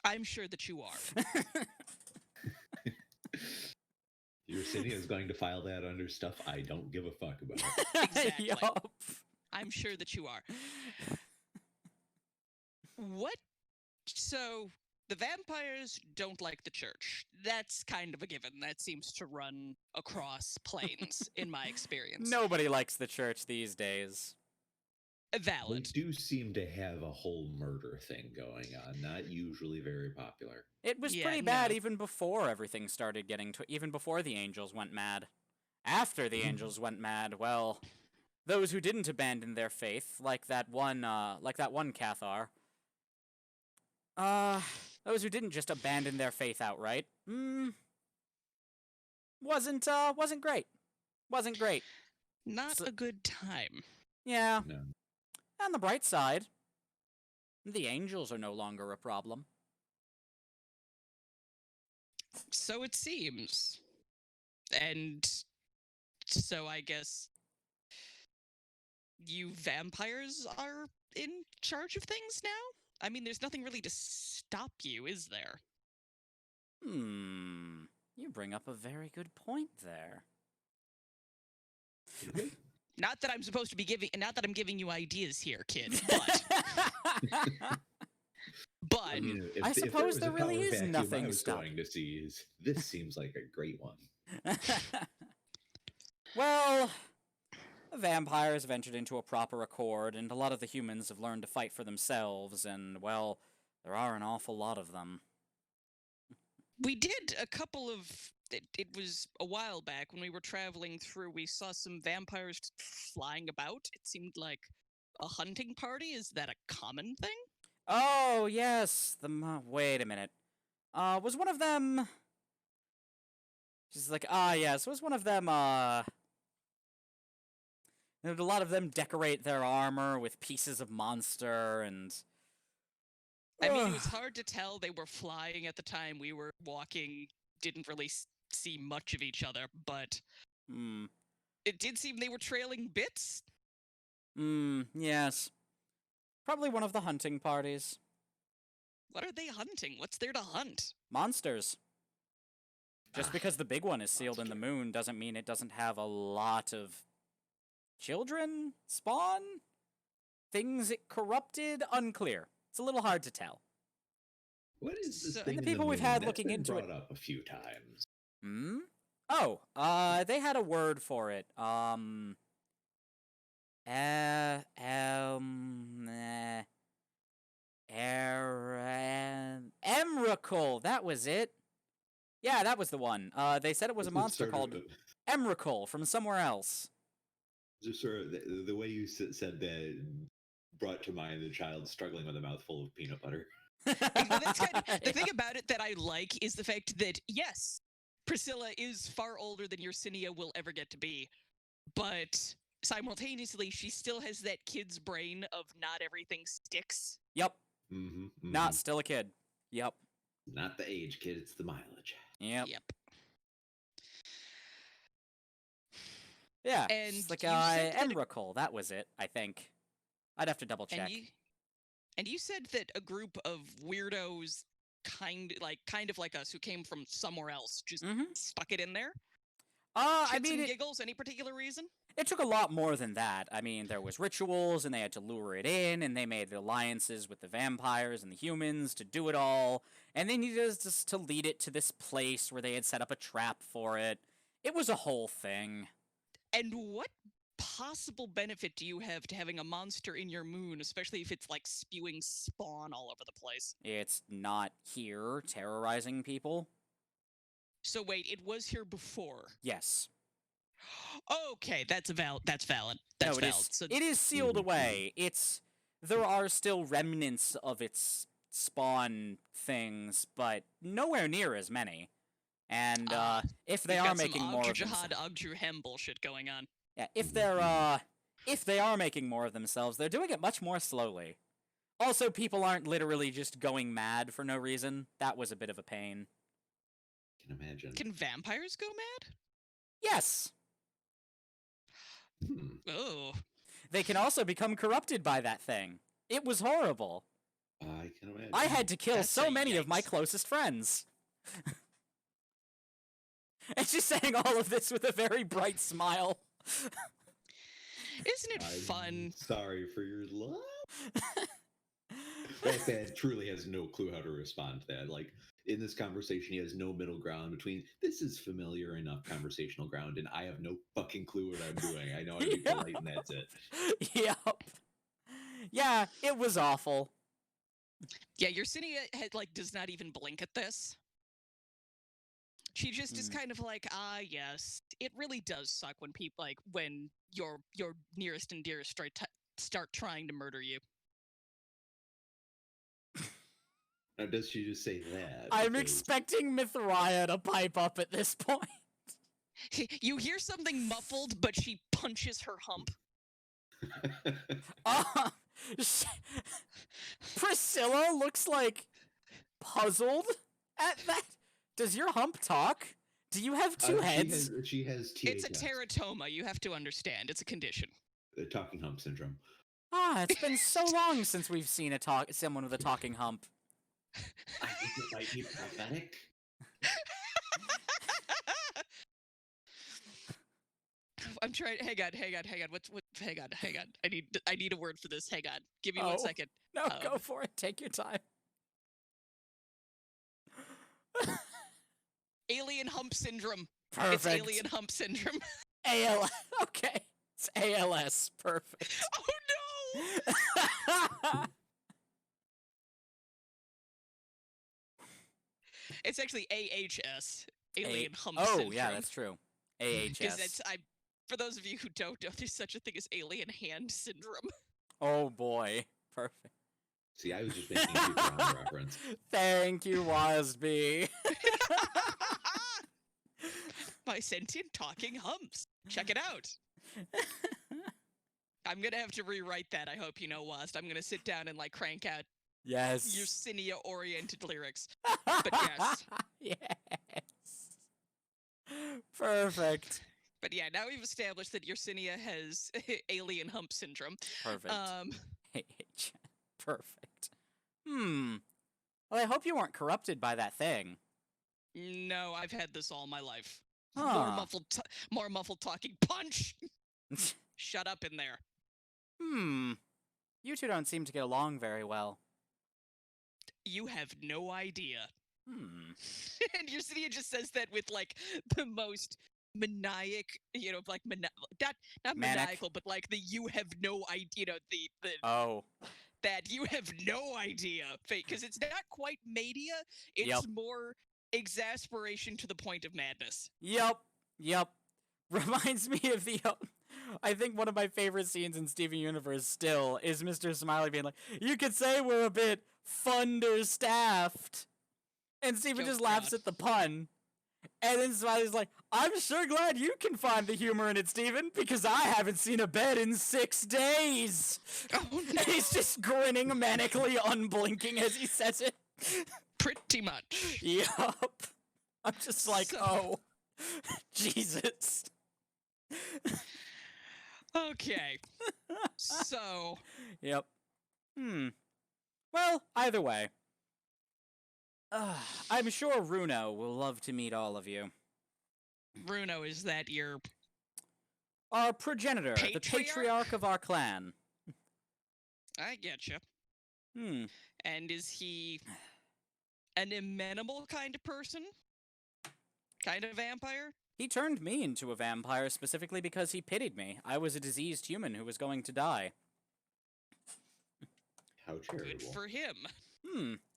I'm sure that you are. Yersinia is going to file that under stuff I don't give a fuck about. Exactly. Yup. I'm sure that you are. What? So, the vampires don't like the church. That's kind of a given. That seems to run across planes, in my experience. Nobody likes the church these days. They Valid. do seem to have a whole murder thing going on, not usually very popular. It was Yeah, pretty bad no. even before everything started getting even before the angels went mad. After the angels went mad, well, those who didn't abandon their faith, like that one Cathar, those who didn't just abandon their faith outright, wasn't great. Wasn't great. Not So- a good time. Yeah. No. On the bright side, the angels are no longer a problem. So it seems. And so I guess you vampires are in charge of things now? I mean, there's nothing really to stop you, is there? You bring up a very good point there. Not that I'm supposed to be not that I'm giving you ideas here, kid, but But I mean, I if there suppose was there a really power is vacuum nothing I was stopping. going to seize, this seems like a great one. Well, the vampires have entered into a proper accord, and a lot of the humans have learned to fight for themselves, and, well, there are an awful lot of them. we did a couple of. It was a while back when we were traveling through. We saw some vampires flying about. It seemed like a hunting party. Is that a common thing? Oh, yes, wait a minute. Was one of them... She's like, yes, was one of them, a lot of them decorate their armor with pieces of monster, and... I mean, it was hard to tell. They were flying at the time. We were walking. Didn't really see much of each other, but it did seem they were trailing bits. Yes. Probably one of the hunting parties. What are they hunting? What's there to hunt? Monsters. Just because the big one is sealed in the moon doesn't mean it doesn't have a lot of children spawn? Things it corrupted? Unclear. It's a little hard to tell. What is this So- thing? And the in people we've moon? had That's looking been into it- brought up a few times. Oh, they had a word for it. Emrakul, that was it. Yeah, that was the one. They said it was a This is monster sort called of- Emrakul from somewhere else. Just sort of the way you said that brought to mind the child struggling with a mouthful of peanut butter. That's kind of, the thing about it that I like is the fact that, yes, Priscilla is far older than Yersinia will ever get to be, but simultaneously, she still has that kid's brain of not everything sticks. Yep, Mm-hmm, not still a kid. Yep, Not the age, kid. It's the mileage. yep. Yep. Yeah, And it's like you said that Emrakul, that was it, I think. I'd have to double check. And you said that a group of weirdos, kind of like us, who came from somewhere else, just stuck it in there. I Shits mean, and giggles. Any particular reason? it took a lot more than that. I mean, there was rituals, and they had to lure it in, and they made alliances with the vampires and the humans to do it all, and they needed us just to lead it to this place where they had set up a trap for it. It was a whole thing. And what possible benefit do you have to having a monster in your moon, especially if it's like spewing spawn all over the place? It's not here terrorizing people. So wait, it was here before. Yes. Okay, that's valid. That's valid. No, That's it valid. is. So It is sealed away. There are still remnants of its spawn things, but nowhere near as many. And if they we've are got making some more of Jihad, themselves, Hem bullshit going on. yeah, if they are making more of themselves, they're doing it much more slowly. Also, people aren't literally just going mad for no reason. That was a bit of a pain. Can imagine. Can vampires go mad? Yes, Oh, they can also become corrupted by that thing. It was horrible. I can imagine. I had to kill That's so a many of my yikes. closest friends. And she's saying all of this with a very bright smile. isn't it I'm fun? Sorry for your love. That truly has no clue how to respond to that. Like, in this conversation, he has no middle ground between this is familiar enough conversational ground, and I have no fucking clue what I'm doing. I know how to be Yeah. polite, and that's it. Yep. Yeah, it was awful. Yeah, Yersinia does not even blink at this. She just is kind of like, yes, it really does suck when people when your nearest and dearest start trying to murder you. Now, does she just say that? I'm Because- expecting Mithraya to pipe up at this point. You hear something muffled, but she punches her hump. Priscilla looks like puzzled at that. Does your hump talk? Do you have two heads? She has THS, It's a teratoma, you have to understand. It's a condition. the talking hump syndrome. It's been so long since we've seen someone with a talking hump. I think it might be prophetic. I'm trying. Hang on. Hang on. I need a word for this. Hang on. Give me Oh. 1 second. No, go for it. Take your time. Alien hump syndrome. Perfect. It's alien hump syndrome. AL. Okay. It's ALS. Perfect. Oh no! It's actually AHS. Alien hump syndrome. Oh, yeah, that's true. Because AHS. for those of you who don't know, there's such a thing as alien hand syndrome. Oh, boy. Perfect. See, I was just making a Futurama reference. Thank you, Wasby. My sentient talking humps. Check it out. I'm gonna have to rewrite that. I hope you know, Wast. I'm gonna sit down and crank out Yes. your Cinia-oriented lyrics. But yes. Yes. Perfect. But yeah, now we've established that Yersinia has alien hump syndrome. Perfect. Perfect. Well, I hope you weren't corrupted by that thing. No, I've had this all my life. Huh. More muffled talking. Punch! Shut up in there. You two don't seem to get along very well. You have no idea. And Yersinia just says that with the most maniac, not maniacal, but the you have no idea, that you have no idea fake, because it's not quite mania, it's more exasperation to the point of madness. Yep. Reminds me of I think one of my favorite scenes in Steven Universe still is Mr. Smiley being like, you could say we're a bit understaffed. And Steven just laughs at the pun. And then Smiley's like, I'm sure glad you can find the humor in it, Steven, because I haven't seen a bed in 6 days. Oh, no. And he's just grinning manically, unblinking as he says it. Pretty much. Yup. I'm just like, oh, Jesus. Okay. So. Yep. Well, either way. I'm sure Runo will love to meet all of you. Runo, is that your... Our progenitor, the patriarch of our clan. I getcha. And is he an amenable kind of person? Kind of vampire? He turned me into a vampire specifically because he pitied me. I was a diseased human who was going to die. How charitable. Good for him.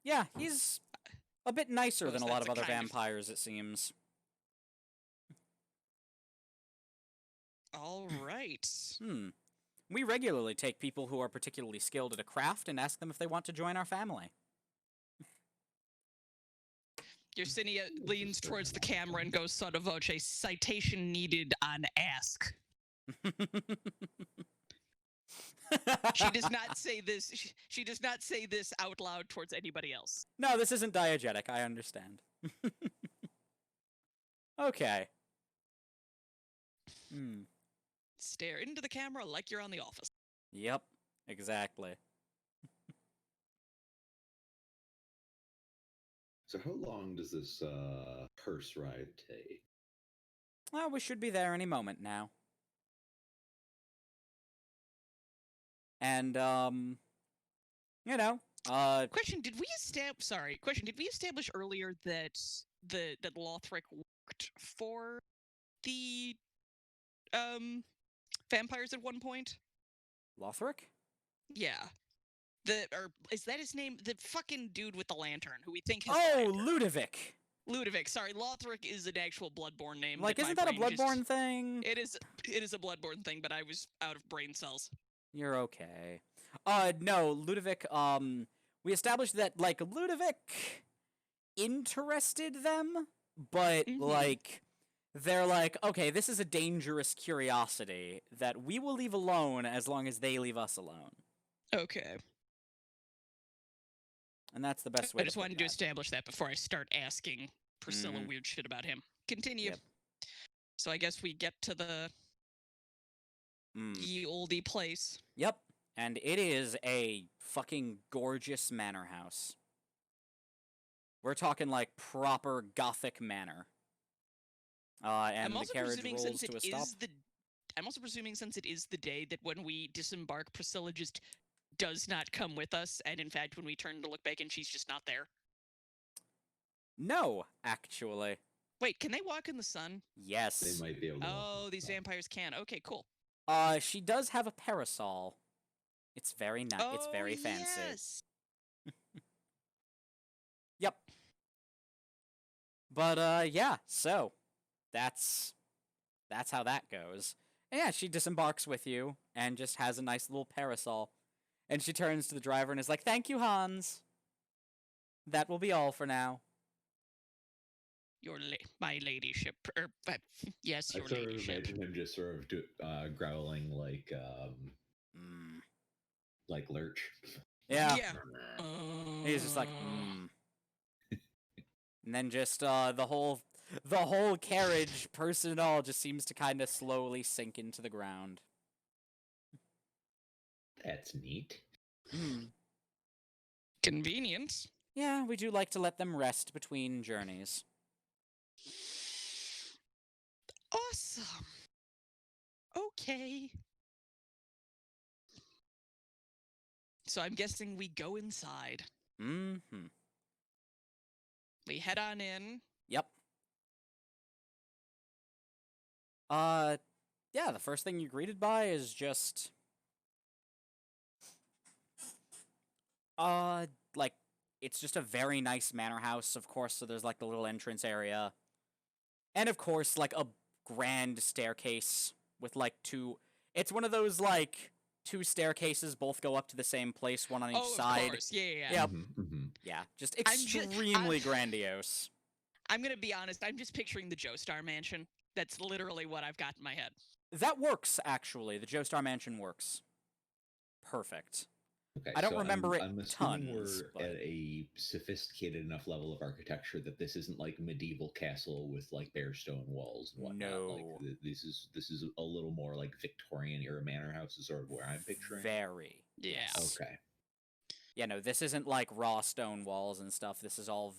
Yeah, he's a bit nicer than a lot of other vampires, it seems. All right. We regularly take people who are particularly skilled at a craft and ask them if they want to join our family. Yersinia leans towards the camera and goes sotto voce, citation needed on ask. She does not say this. She does not say this out loud towards anybody else. No, this isn't diegetic. I understand. Okay. Stare into the camera like you're on The Office. Yep, exactly. So how long does this hearse ride take? Well, we should be there any moment now. And, Question, did we establish earlier that that Lothric worked for the vampires at one point? Lothric? Yeah. Is that his name? The fucking dude with the lantern who we think has Ludovic. Ludovic. Sorry, Lothric is an actual Bloodborne name. Isn't that a Bloodborne thing? It is a Bloodborne thing, but I was out of brain cells. You're okay. No, Ludovic, we established that, Ludovic interested them, but, they're like, okay, this is a dangerous curiosity that we will leave alone as long as they leave us alone. Okay. And that's the best way I just wanted to establish that before I start asking Priscilla weird shit about him. Continue. Yep. So I guess we get to the ye olde place. Yep. And it is a fucking gorgeous manor house. We're talking proper Gothic manor. And the carriage rolls to a stop. I'm also presuming since it is the day that when we disembark, Priscilla just does not come with us, and in fact, when we turn to look back and she's just not there. No, actually. Wait, can they walk in the sun? They Yes. might be able to. walk Oh, on these the sun. vampires can. Okay, cool. She does have a parasol. It's very nice. Oh, It's very fancy. yes. Yep. But yeah, so that's how that goes. And yeah, she disembarks with you and just has a nice little parasol. And she turns to the driver and is like, "Thank you, Hans. That will be all for now." My ladyship. Yes, I your sort of ladyship. imagine him just sort of growling Mm. like Lurch. Yeah. Yeah. He's just like, And then just the whole carriage, person and all, just seems to kind of slowly sink into the ground. That's neat. Convenient. Yeah, we do like to let them rest between journeys. Awesome. Okay. So I'm guessing we go inside. Mm-hmm. We head on in. Yep. Yeah, the first thing you're greeted by is just like it's just a very nice manor house, of course, so there's like the little entrance area. And of course, like a grand staircase with like it's one of those like two staircases both go up to the same place, one on each side. Of course. Yeah. Yep. Mm-hmm. Yeah, just extremely grandiose. I'm gonna be honest. I'm just picturing the Joestar Mansion. That's literally what I've got in my head. That works, actually. The Joestar Mansion works. Perfect. Okay, I don't so remember it I'm assuming tons, we're at a sophisticated enough level of architecture that this isn't like medieval castle with like bare stone walls and whatnot. No. Like this is a little more like Victorian era manor house is sort of where I'm picturing. Very. Yeah. Yes. Okay. Yeah, no, this isn't like raw stone walls and stuff. This is all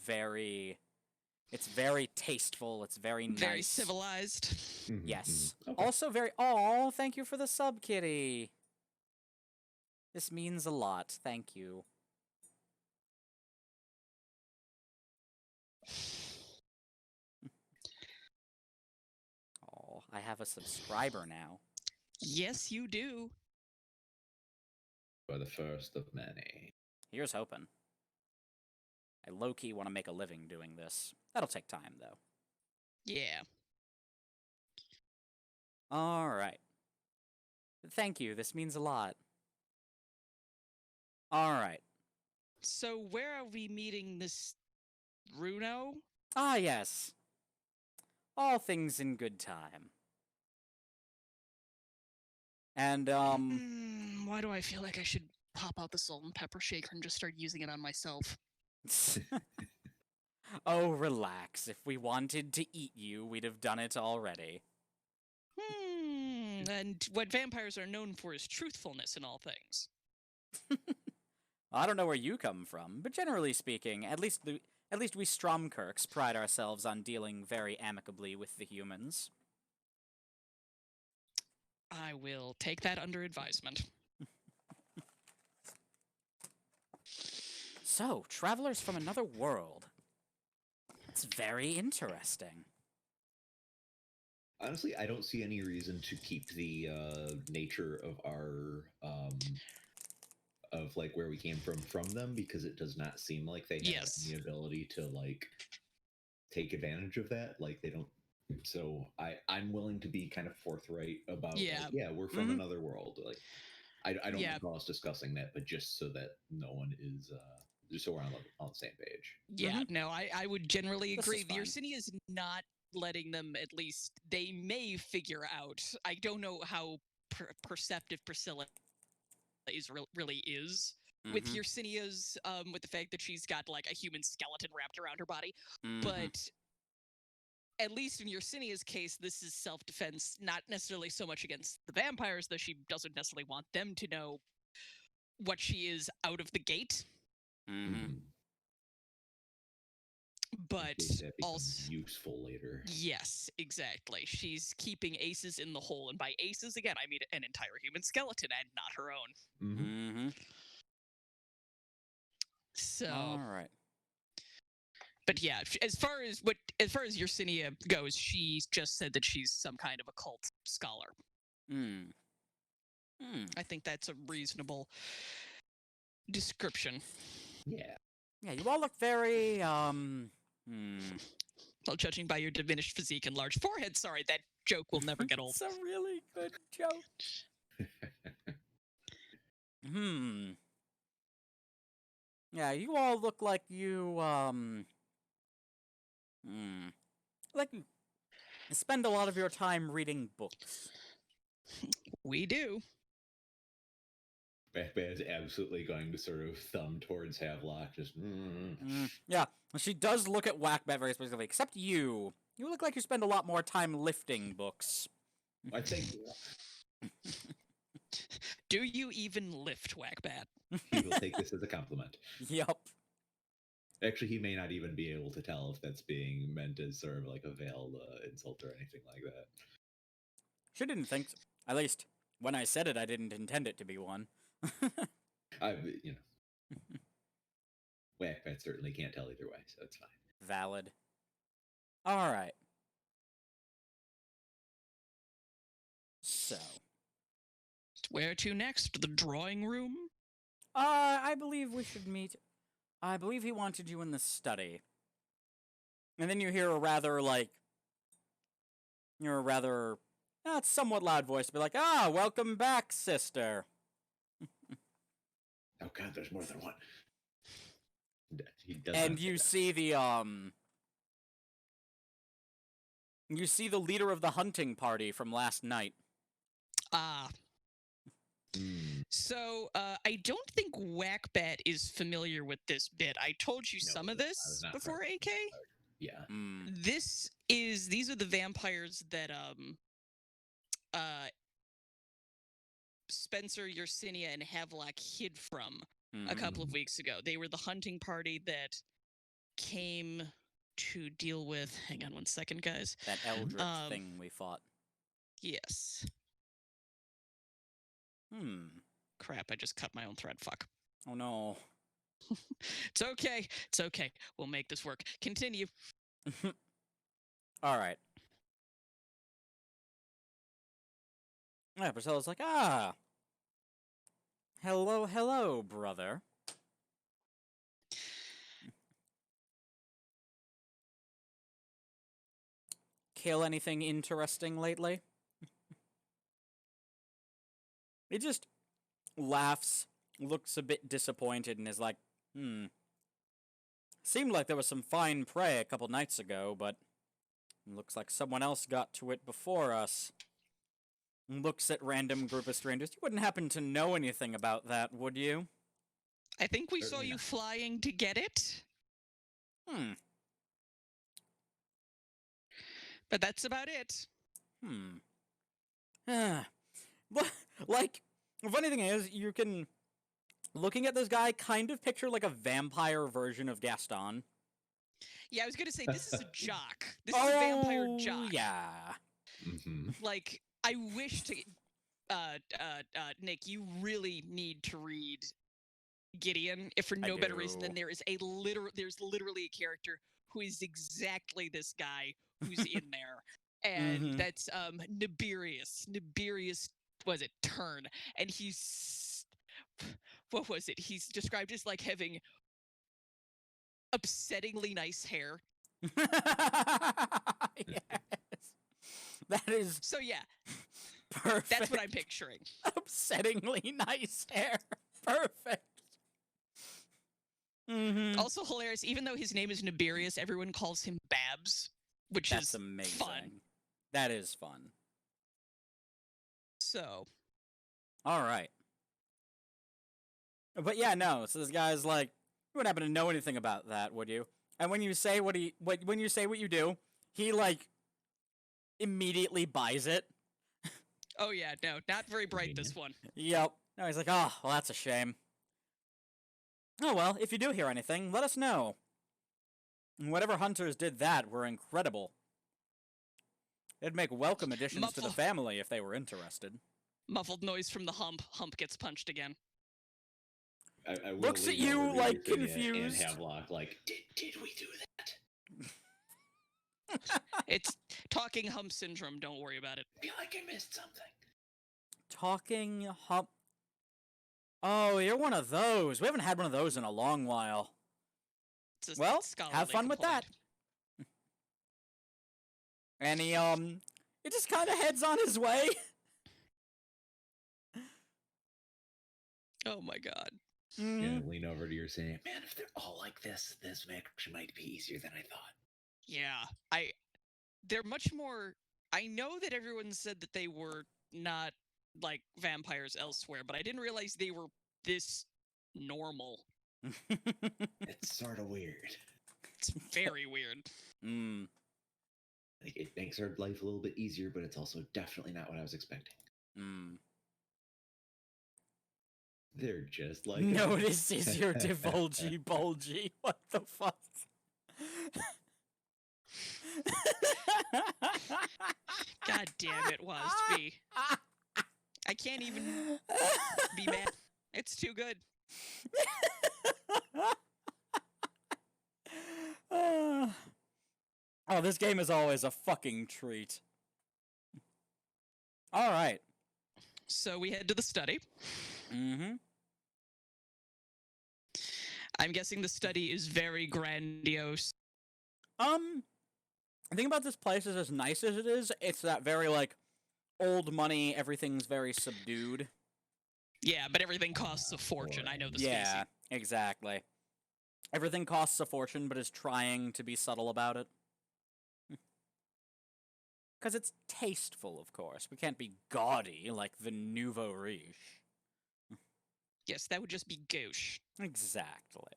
it's very tasteful. It's very nice. Very civilized. Mm-hmm, Yes. mm-hmm. Okay. Also very. Oh, thank you for the sub, kitty. This means a lot. Thank you. Oh, I have a subscriber now. Yes, you do. For the first of many. Here's hoping. I low-key want to make a living doing this. That'll take time, though. Yeah. All right. Thank you. This means a lot. All right. So where are we meeting this Runo? Ah, yes. All things in good time. And, Why do I feel like I should pop out the salt and pepper shaker and just start using it on myself? Oh, relax. If we wanted to eat you, we'd have done it already. And what vampires are known for is truthfulness in all things. I don't know where you come from, but generally speaking, at least we Stromkirks pride ourselves on dealing very amicably with the humans. I will take that under advisement. So, travelers from another world. That's very interesting. Honestly, I don't see any reason to keep the nature of our of like where we came from them, because it does not seem like they have any ability to like take advantage of that. Like they don't. So I'm willing to be kind of forthright about we're from another world. Like I don't recall us discussing that, but just so that no one is just so we're on the same page. Yeah, no, I would generally agree. The fine. Yersinia is not letting them, at least they may figure out. I don't know how perceptive Priscilla really is with Yersinia's, with the fact that she's got like a human skeleton wrapped around her body. But at least in Yersinia's case, this is self-defense, not necessarily so much against the vampires, though she doesn't necessarily want them to know what she is out of the gate. But also useful later. Yes, exactly. She's keeping aces in the hole, and by aces, again, I mean an entire human skeleton and not her own. So, all right. But yeah, as far as Yersinia goes, she just said that she's some kind of occult scholar. Hmm. I think that's a reasonable description. Yeah. Yeah, you all look very, Well, judging by your diminished physique and large forehead, sorry, that joke will never get old. It's a really good joke. Yeah, you all look like you, like you spend a lot of your time reading books. We do. Backbat is absolutely going to sort of thumb towards Havelock, just. Yeah, she does look at Whackbat very specifically, except you. You look like you spend a lot more time lifting books. I think Do you even lift, Whackbat? he will take this as a compliment. Yup. Actually, he may not even be able to tell if that's being meant as sort of like a veiled insult or anything like that. She didn't think so. At least, when I said it, I didn't intend it to be one. You know, Whackbat certainly can't tell either way, so it's fine. Valid. Alright. So. Where to next? The drawing room? I believe we should meet. I believe he wanted you in the study. And then you hear a rather, it's somewhat loud voice be like, welcome back, sister. Oh god, there's more than one. He does And not say you that. see you see the leader of the hunting party from last night. Ah. So, I don't think Whackbat is familiar with this bit. I told you No, some of I this was not before, privy AK. to that. Yeah. These are the vampires that Spencer, Yersinia, and Havelock hid from a couple of weeks ago. They were the hunting party that came to deal with. Hang on one second, guys. That eldritch thing we fought. Yes. Crap, I just cut my own thread. Fuck. Oh no. It's okay. It's okay. We'll make this work. Continue. Alright. Yeah, Priscilla's like, hello, brother. Kill anything interesting lately? He just laughs, looks a bit disappointed, and is like, Seemed like there was some fine prey a couple nights ago, but looks like someone else got to it before us. Looks at random group of strangers. You wouldn't happen to know anything about that, would you? I think we saw Certainly you not. flying to get it. But that's about it. Like, the funny thing is, you can, looking at this guy, kind of picture like a vampire version of Gaston. Yeah, I was gonna say, this is a jock. This is a vampire jock. Yeah. Like, I wish to... Nick, you really need to read Gideon, if for no better reason than there's literally a character who is exactly this guy who's in there. And that's Nebulous. Nebulous, was it, Turn. And he's... What was it? He's described as, like, having upsettingly nice hair. Yes. That is... So, yeah. Perfect. That's what I'm picturing. Upsettingly nice hair. Perfect. Also hilarious, even though his name is Nebulous, everyone calls him Babs, which That's is amazing. fun. That is fun. So. Alright. But yeah, no, so this guy's like, you wouldn't happen to know anything about that, would you? And when you say what you do, he, like, immediately buys it. Oh yeah, no, not very bright, this one. Yep. No, he's like, oh, well, that's a shame. Oh, well, if you do hear anything, let us know. Whatever hunters did that were incredible. They'd make welcome additions to the family if they were interested. Muffled noise from the hump. Hump gets punched again. I will Looks at lean over you, to like, Yersinia confused. And Havelock, like, did we do that? It's talking hump syndrome. Don't worry about it. I feel like I missed something. Talking hump. Oh, you're one of those. We haven't had one of those in a long while. It's a Well, scholarly have fun with that. complaint. And he just kind of heads on his way. Oh my god. Mhm. Gonna lean over to you saying, man, if they're all like this match might be easier than I thought. Yeah, they're much more. I know that everyone said that they were not like vampires elsewhere, but I didn't realize they were this normal. It's sort of weird. It's very weird. Mm. Like, it makes our life a little bit easier, but it's also definitely not what I was expecting. Mm. They're just like Notice is your divulgy bulgy. What the fuck? God damn it, Wasby. I can't even be mad. It's too good. Oh, this game is always a fucking treat. All right. So we head to the study. Mm-hmm. I'm guessing the study is very grandiose. The thing about this place is, as nice as it is, it's that very, like, old money, everything's very subdued. Yeah, but everything costs a fortune. I know the Yeah, species. exactly. Everything costs a fortune, but is trying to be subtle about it. Because it's tasteful, of course. We can't be gaudy like the nouveau riche. Yes, that would just be gauche. Exactly.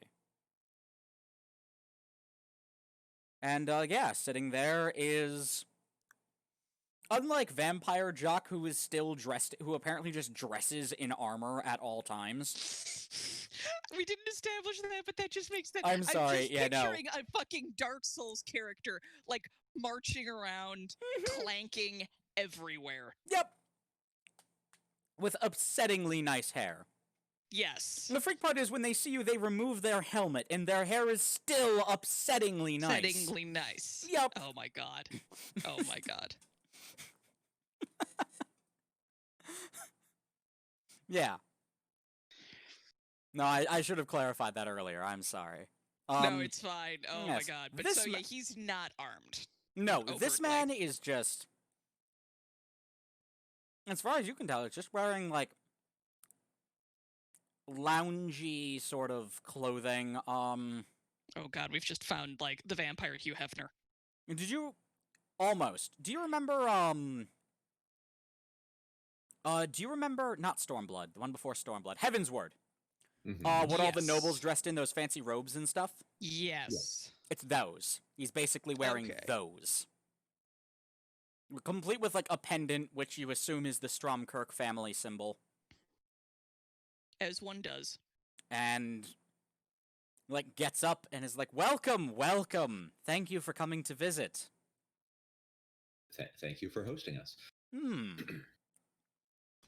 And, yeah, sitting there is... Unlike Vampire Jock, who is still dressed... Who apparently just dresses in armor at all times. We didn't establish that, but that just makes sense. I'm sorry, just yeah, no. picturing a fucking Dark Souls character, like, marching around, clanking everywhere. Yep! With upsettingly nice hair. Yes. And the freak part is when they see you, they remove their helmet, and their hair is still upsettingly nice. Upsettingly nice. Yep. Oh my god. Oh my god. Yeah. No, I should have clarified that earlier. I'm sorry. No, it's fine. Oh my yes, god. But this so yeah, he's not armed. No, this overtly. man is just... As far as you can tell, it's just wearing, like, loungy sort of clothing. Oh god, we've just found, like, the vampire Hugh Hefner. Did you... Almost. Do you remember, do you remember... Not Stormblood, the one before Stormblood. Heaven's Word. Mhm. What all the Yes. nobles dressed in, those fancy robes and stuff? Yes. It's those. He's basically wearing Okay. those. Complete with, like, a pendant, which you assume is the Stromkirk family symbol. As one does. And, like, gets up and is like, welcome, welcome. Thank you for coming to visit. Thank you for hosting us.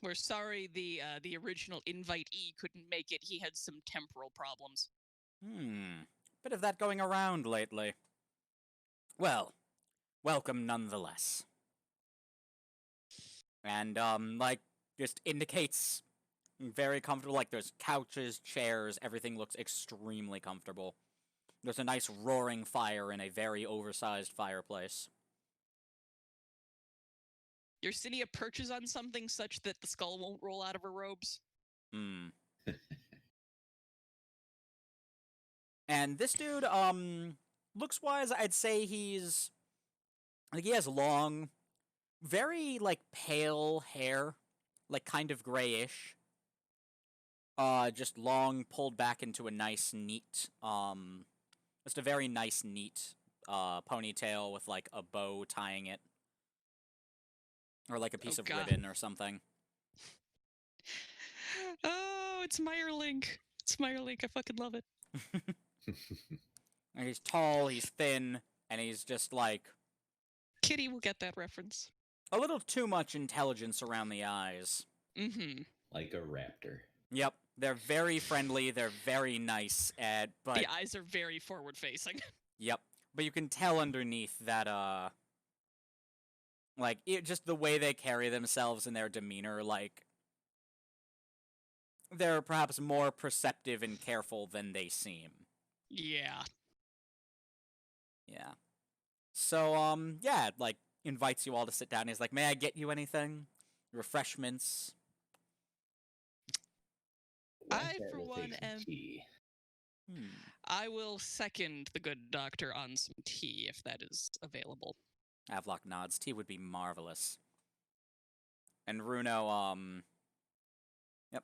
We're sorry the original invitee couldn't make it. He had some temporal problems. Bit of that going around lately. Well, welcome nonetheless. And, like, just indicates very comfortable. Like, there's couches, chairs, everything looks extremely comfortable. There's a nice roaring fire in a very oversized fireplace. Yersinia perches on something such that the skull won't roll out of her robes. And this dude, looks-wise, I'd say he's... Like, he has long, very, like, pale hair. Like, kind of grayish. Just long, pulled back into a nice, neat, just a very nice, neat, ponytail with, like, a bow tying it. Or, like, a piece of God. ribbon or something. Oh, it's Meyerlink. It's Meyerlink. I fucking love it. And he's tall, he's thin, and he's just, like... Kitty will get that reference. A little too much intelligence around the eyes. Mm-hmm. Like a raptor. Yep. They're very friendly, they're very nice, but... The eyes are very forward-facing. Yep. but you can tell underneath that, like, just the way they carry themselves and their demeanor, like, they're perhaps more perceptive and careful than they seem. Yeah. Yeah. So, yeah, like, invites you all to sit down. He's like, may I get you anything? Refreshments? Why I, that for will one, take some am. tea. I will second the good doctor on some tea if that is available. Avlok nods. Tea would be marvelous. And Runo, yep.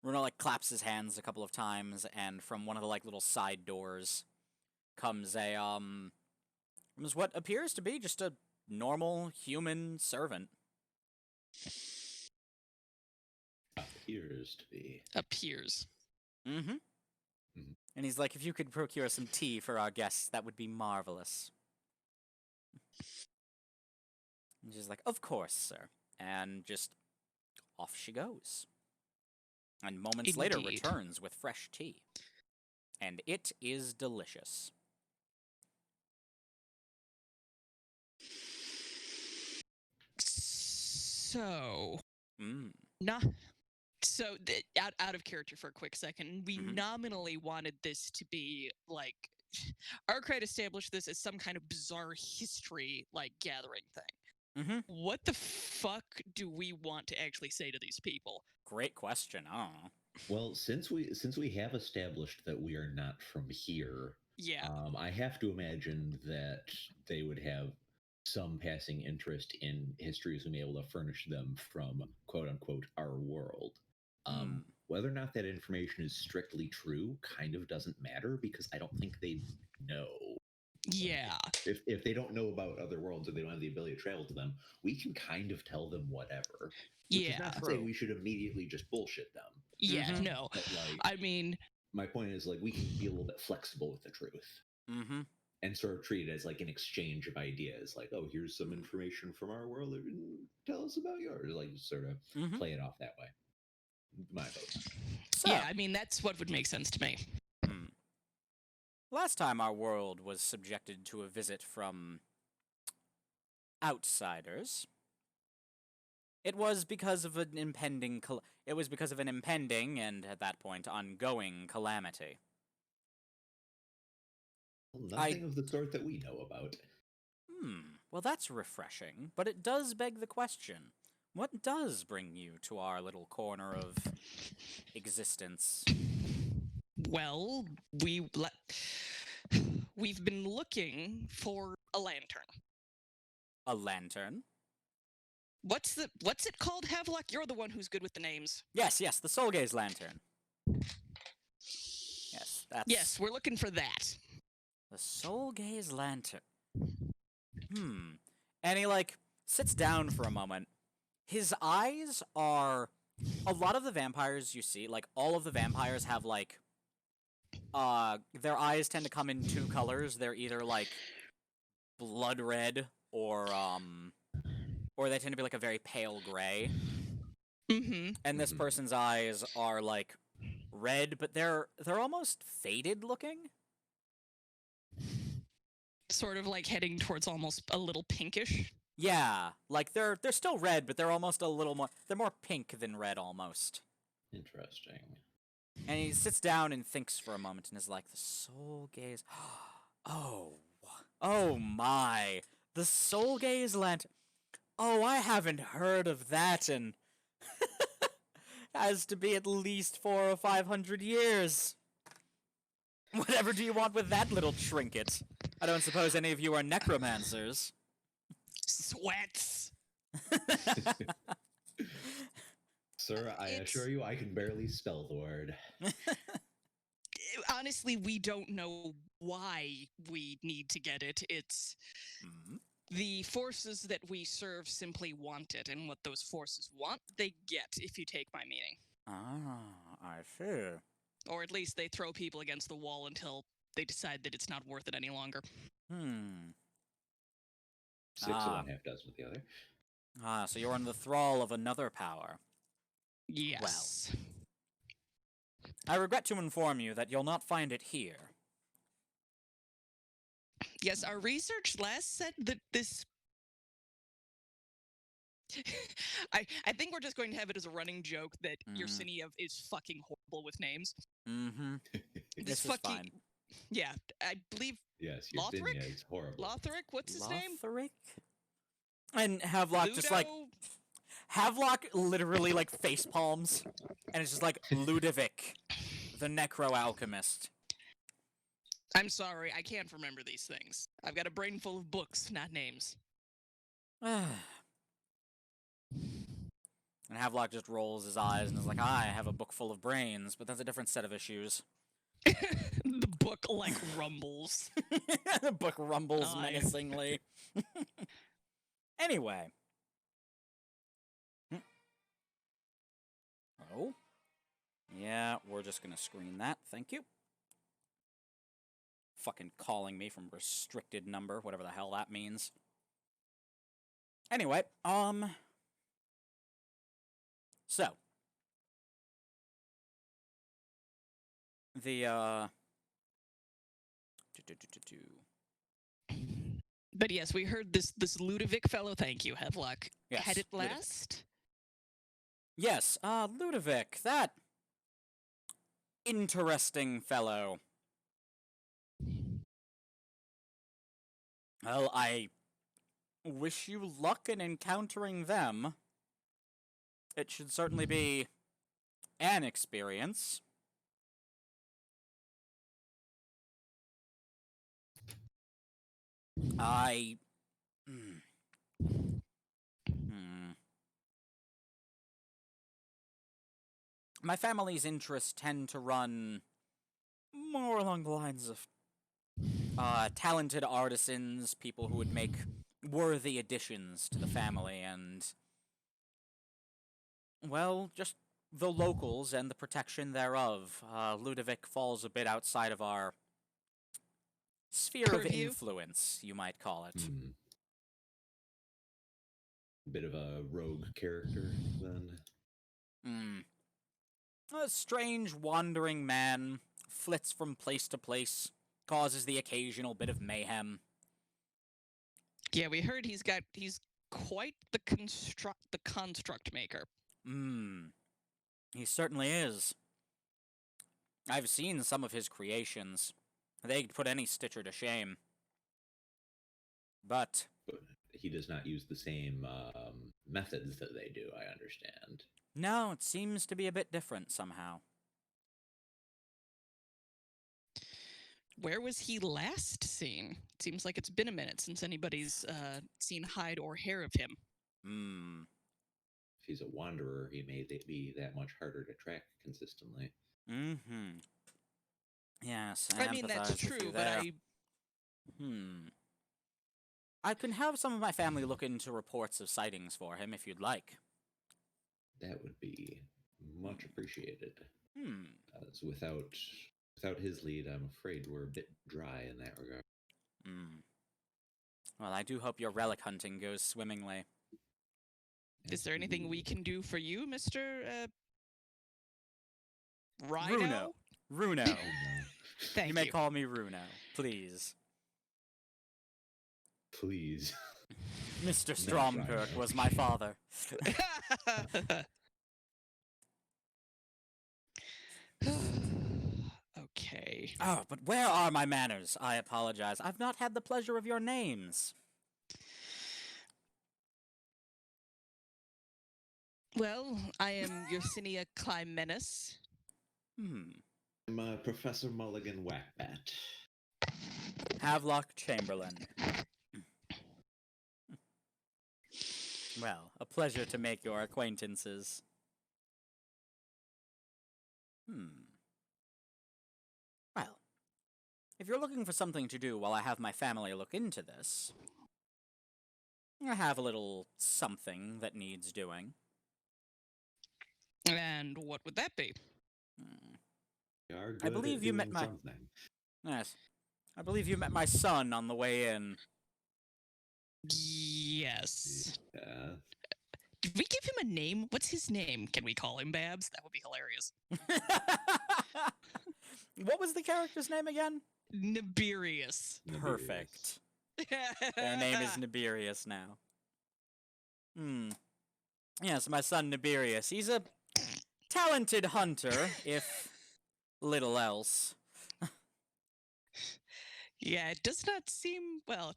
Runo, like, claps his hands a couple of times, and from one of the, like, little side doors comes comes what appears to be just a normal human servant. Appears to be. Appears. Mm-hmm. And he's like, if you could procure some tea for our guests, that would be marvelous. And she's like, of course, sir. And just off she goes. And moments later Indeed. returns with fresh tea. And it is delicious. So, Mm. not so out of character for a quick second. We Mhm. nominally wanted this to be like Arkwright established this as some kind of bizarre history like gathering thing. Mm-hmm. What the fuck do we want to actually say to these people? Great question. Oh. Well, since we have established that we are not from here, Yeah. I have to imagine that they would have some passing interest in histories and be able to furnish them from quote unquote our world. Whether or not that information is strictly true kind of doesn't matter because I don't think they know. Yeah. If they don't know about other worlds or they don't have the ability to travel to them, we can kind of tell them whatever. Which is not to say True. we should immediately just bullshit them. Yeah, Mhm. no. But like, I mean, my point is like we can be a little bit flexible with the truth Mm-hmm. and sort of treat it as like an exchange of ideas. Like, oh, here's some information from our world. Tell us about yours. Like, sort of Mhm. play it off that way. My vote. So, yeah, I mean, that's what would make sense to me. last time our world was subjected to a visit from outsiders, it was because of an impending and at that point ongoing calamity. Well, nothing of the sort that we know about. Well, that's refreshing, but it does beg the question. What does bring you to our little corner of existence? Well, we've been looking for a lantern. A lantern? What's it called, Havelock? You're the one who's good with the names. Yes, the Soul Gaze lantern. Yes, that's... Yes, we're looking for that. The Soul Gaze lantern. And he, like, sits down for a moment. His eyes are... A lot of the vampires you see, like, all of the vampires have, like... their eyes tend to come in two colors. They're either, like, blood red or they tend to be, like, a very pale gray. Mm-hmm. And this person's eyes are, like, red, but they're almost faded looking. Sort of like heading towards almost a little pinkish. Yeah, like they're still red, but they're almost a little more. They're more pink than red, almost. Interesting. And he sits down and thinks for a moment, and is like, "The Soul Gaze. Oh my, the Soul Gaze lantern. Oh, I haven't heard of that in has to be at least 400 or 500 years. Whatever do you want with that little trinket? I don't suppose any of you are necromancers." Sweats. Sir, I assure you I can barely spell the word. Honestly, we don't know why we need to get it. It's the forces that we serve simply want it, and what those forces want, they get, if you take my meaning. Ah, I see. Or at least they throw people against the wall until they decide that it's not worth it any longer. 6 of one, half dozen of the other. So you're under the thrall of another power. Yes. I regret to inform you that you'll not find it here. Yes, our research last said that this. I think we're just going to have it as a running joke that Yersinia is fucking horrible with names. Mm-hmm. This This is fucking fine. yeah, I believe Yes, Lothric? Yersinia is horrible. Lothric, what's his name? Lothric? And Havelock Ludo? just like Havelock literally like face palms, and it's just like Ludovic, the Necro Alchemist. I'm sorry, I can't remember these things. I've got a brain full of books, not names. And Havelock just rolls his eyes and is like, I have a book full of brains, but that's a different set of issues. The book like rumbles. The book rumbles Aye. menacingly. Anyway. Oh. Yeah, we're just gonna screen that. Thank you. Fucking calling me from restricted number, whatever the hell that means. Anyway, so. The, But yes, we heard this Ludovic fellow, thank you, Havelock. Yes, Had it Ludovic. last? Yes, Ludovic, that interesting fellow. Well, I wish you luck in encountering them. It should certainly be an experience. My family's interests tend to run more along the lines of talented artisans, people who would make worthy additions to the family, and, well, just the locals and the protection thereof. Ludovic falls a bit outside of our sphere of Purview? influence, you might call it. Bit of a rogue character, then. A strange, wandering man, flits from place to place, causes the occasional bit of mayhem. Yeah, we heard he's quite the construct maker. He certainly is. I've seen some of his creations. They'd put any Stitcher to shame. But he does not use the same methods that they do, I understand. No, it seems to be a bit different somehow. Where was he last seen? It seems like it's been a minute since anybody's seen hide or hair of him. If he's a wanderer, he may be that much harder to track consistently. Yes, I mean, that's true, but I can have some of my family look into reports of sightings for him if you'd like. That would be much appreciated. As without his lead, I'm afraid we're a bit dry in that regard. Well, I do hope your relic hunting goes swimmingly. Is there anything we can do for you, Mr. Rhino? Runo. Thank you. You may call me Runo, please. Please. Mr. Stromkirk was my father. Okay. Oh, but where are my manners? I apologize. I've not had the pleasure of your names. Well, I am Yersinia Clymenus. I'm Professor Mulligan Whackbat. Havelock Chamberlain. Well, a pleasure to make your acquaintances. Well, if you're looking for something to do while I have my family look into this, I have a little something that needs doing. And what would that be? I believe you met my... Yes. I believe you met my son on the way in. Yes. Yeah. Did we give him a name? What's his name? Can we call him Babs? That would be hilarious. What was the character's name again? Nebulous. Perfect. Their name is Nebulous now. Yes, my son Nebulous. He's a talented hunter, if little else. Yeah, it does not seem well.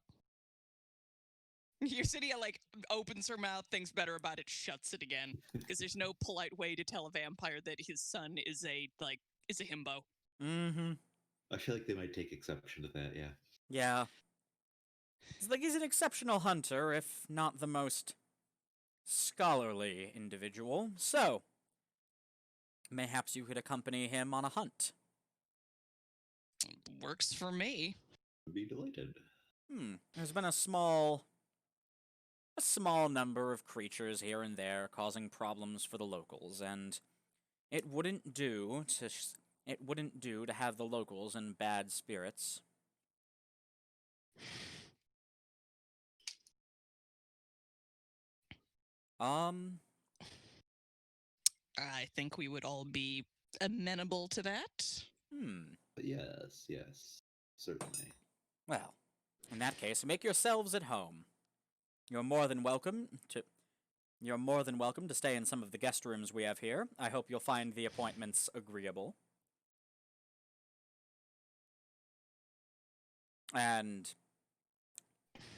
Yersinia like opens her mouth, thinks better about it, shuts it again. Because there's no polite way to tell a vampire that his son is a himbo. Mm-hmm. I feel like they might take exception to that, yeah. Yeah. He's an exceptional hunter, if not the most scholarly individual. So, mayhaps you could accompany him on a hunt. Works for me. Would be delighted. There's been a small number of creatures here and there causing problems for the locals, and it wouldn't do to have the locals in bad spirits. I think we would all be amenable to that. But yes, certainly. Well, in that case, make yourselves at home. You're more than welcome to stay in some of the guest rooms we have here. I hope you'll find the appointments agreeable. And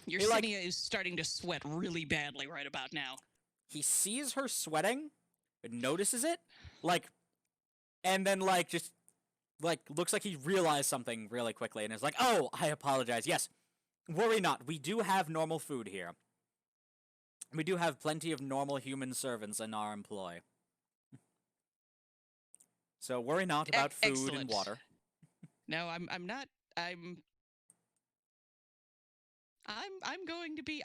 Yersinia is starting to sweat really badly right about now. he sees her sweating, notices it, and then just looks like he realized something really quickly and is like, "Oh, I apologize. Yes, worry not. We do have normal food here. We do have plenty of normal human servants in our employ. So worry not about food Excellent. and water." No, I'm going to be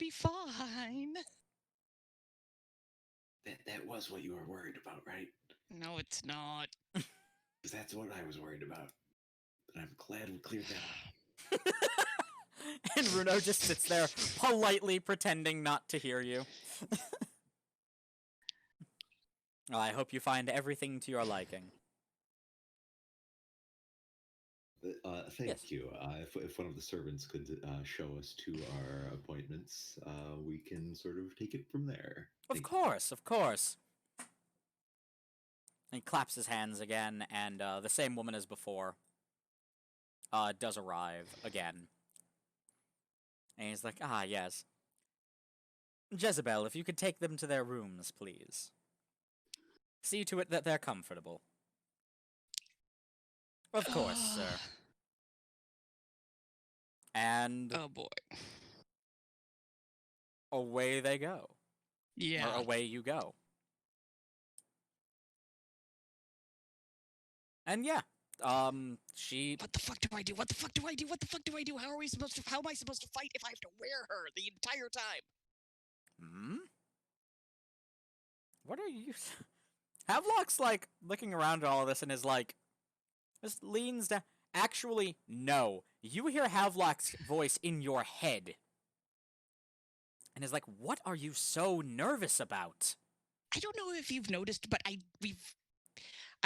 fine. That was what you were worried about, right? No, it's not. Because that's what I was worried about. But I'm glad we cleared that up. And Runo just sits there, politely pretending not to hear you. Well, I hope you find everything to your liking. Thank Yes. you. If one of the servants could show us to our appointments, we can sort of take it from there. Of course. He claps his hands again, and the same woman as before does arrive again. And he's like, "Ah, yes. Jezebel, if you could take them to their rooms, please. See to it that they're comfortable." "Of course, sir." And Oh boy. away they go. Yeah. Or away you go. And yeah, she... What the fuck do I do? What the fuck do I do? What the fuck do I do? How am I supposed to fight if I have to wear her the entire time? What are you... Havelock's, looking around at all of this and is just leans down. Actually, no. You hear Havelock's voice in your head. And is like, "What are you so nervous about?" I don't know if you've noticed, but I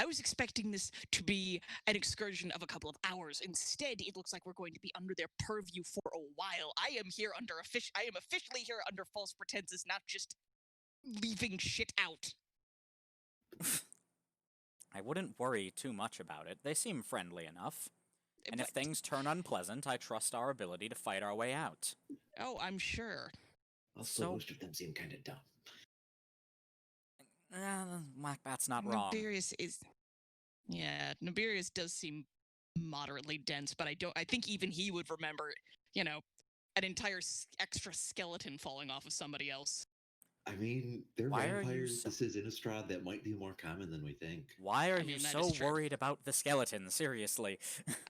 was expecting this to be an excursion of a couple of hours. Instead, it looks like we're going to be under their purview for a while. I am officially here under false pretenses, not just leaving shit out. I wouldn't worry too much about it. They seem friendly enough. And if But- things turn unpleasant, I trust our ability to fight our way out. Oh, I'm sure. Also, So- most of them seem kind of dumb. That's not wrong. Nebulous does seem moderately dense, but I think even he would remember, an entire extra skeleton falling off of somebody else. I mean, they're Why are you vampires. so- This is Innistrad. That might be more common than we think. Why are I you mean, that so is true. worried about the skeleton? Seriously.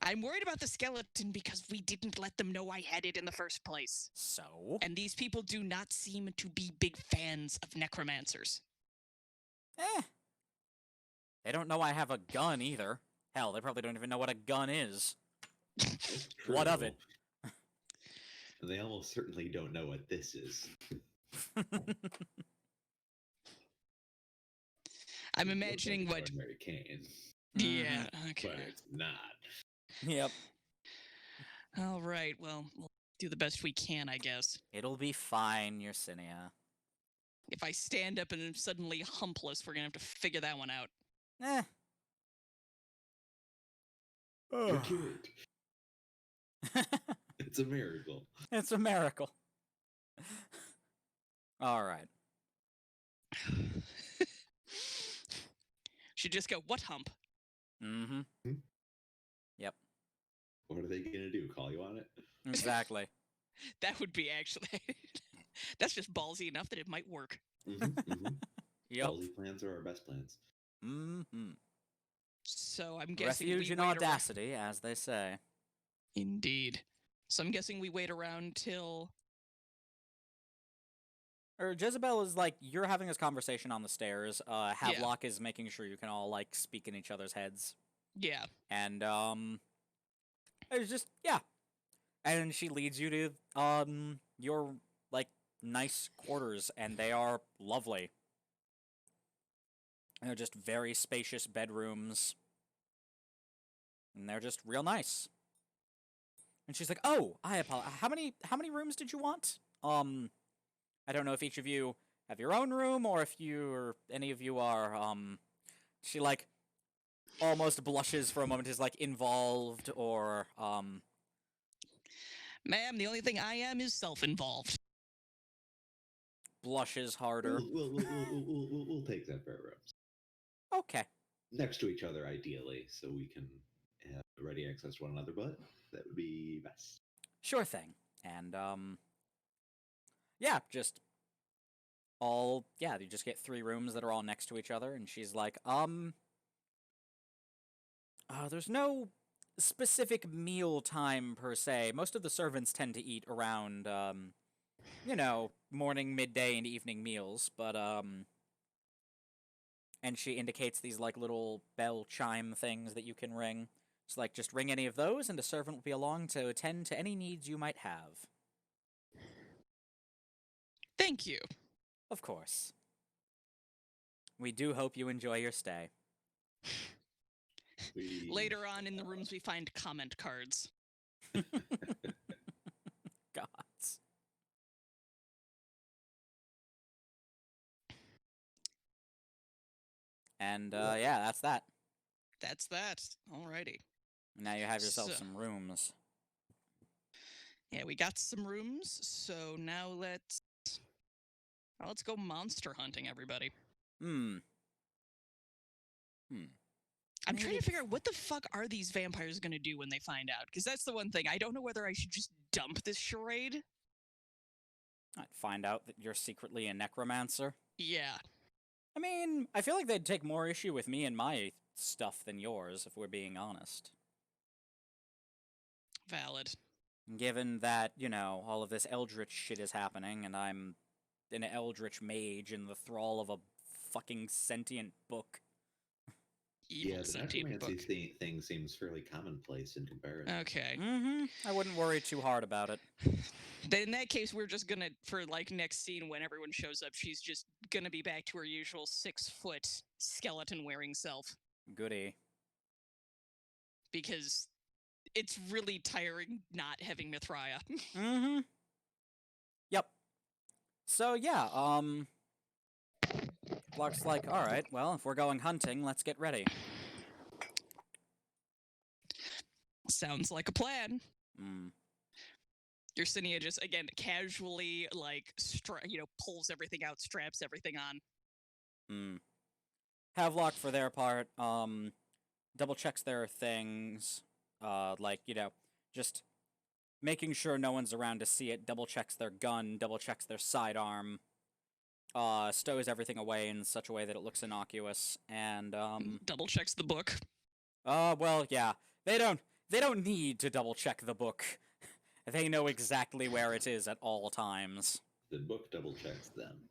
I'm worried about the skeleton because we didn't let them know I had it in the first place. So? And these people do not seem to be big fans of necromancers. They don't know I have a gun either. Hell, they probably don't even know what a gun is. What of it? They almost certainly don't know what this is. I'm It looks imagining like what... an ordinary cane, Yeah, okay. but it's not. Yep. All right, well, we'll do the best we can, I guess. It'll be fine, Yersinia. If I stand up and am suddenly humpless, we're gonna have to figure that one out. Eh. You're cute. It's a miracle. It's a miracle. All right. Should just go, what hump? Mm-hmm. Hmm? Yep. What are they gonna do? Call you on it? Exactly. That would be actually... That's just ballsy enough that it might work. Yep. Ballsy plans are our best plans. Mm-hmm. So I'm guessing Refuge we in wait audacity, as they say. Indeed. So I'm guessing we wait around till... Or Jezebel is like, you're having this conversation on the stairs. Havelock is making sure you can all, like, speak in each other's heads. Yeah. And, it's just, yeah. And she leads you to, your, like, nice quarters, and they are lovely. They're just very spacious bedrooms. And they're just real nice. And she's like, "Oh, I apologize. How many rooms did you want? I don't know if each of you have your own room or if you or any of you are she like almost blushes for a moment, is like involved or Ma'am, the only thing I am is self-involved. blushes harder. We'll take separate rooms Okay. next to each other, ideally, so we can have ready access to one another. But that would be best. Sure thing. And yeah, just all you just get 3 rooms that are all next to each other, and she's like, there's no specific meal time per se. Most of the servants tend to eat around you know, morning, midday, and evening meals, but and she indicates these like little bell chime things that you can ring. It's like, just ring any of those and a servant will be along to attend to any needs you might have. Thank you. Of course. We do hope you enjoy your stay. Later on in the rooms, we find comment cards. Gods. And yeah, that's that. That's that. Alrighty. Now you have yourself So- some rooms. Yeah, we got some rooms, so now let's go monster hunting, everybody. Hmm. I'm trying Maybe- to figure out what the fuck are these vampires going to do when they find out, because that's the one thing. I don't know whether I should just dump this charade. I'd find out that you're secretly a necromancer. Yeah. I mean, I feel like they'd take more issue with me and my stuff than yours, if we're being honest. Valid. Given that, you know, all of this eldritch shit is happening, and I'm an eldritch mage in the thrall of a fucking sentient book. Evil Yeah, the sentient necromancy book. thing seems fairly commonplace in comparison. Okay. Mm-hmm. I wouldn't worry too hard about it. Then in that case, we're just gonna, for like next scene when everyone shows up, she's just gonna be back to her usual 6-foot skeleton-wearing self. Goody. Because it's really tiring not having Mithraia. Mm-hmm. Yep. So yeah, Block's like, alright, well, if we're going hunting, let's get ready. Sounds like a plan. Mm. Yersinia just, again, casually, like, pulls everything out, straps everything on. Mm. Havelock, for their part, double checks their things, like, you know, just making sure no one's around to see it, double checks their gun, double checks their sidearm, stows everything away in such a way that it looks innocuous, and, Double checks the book. well, yeah, they don't need to double check the book. They know exactly where it is at all times. The book double checks them.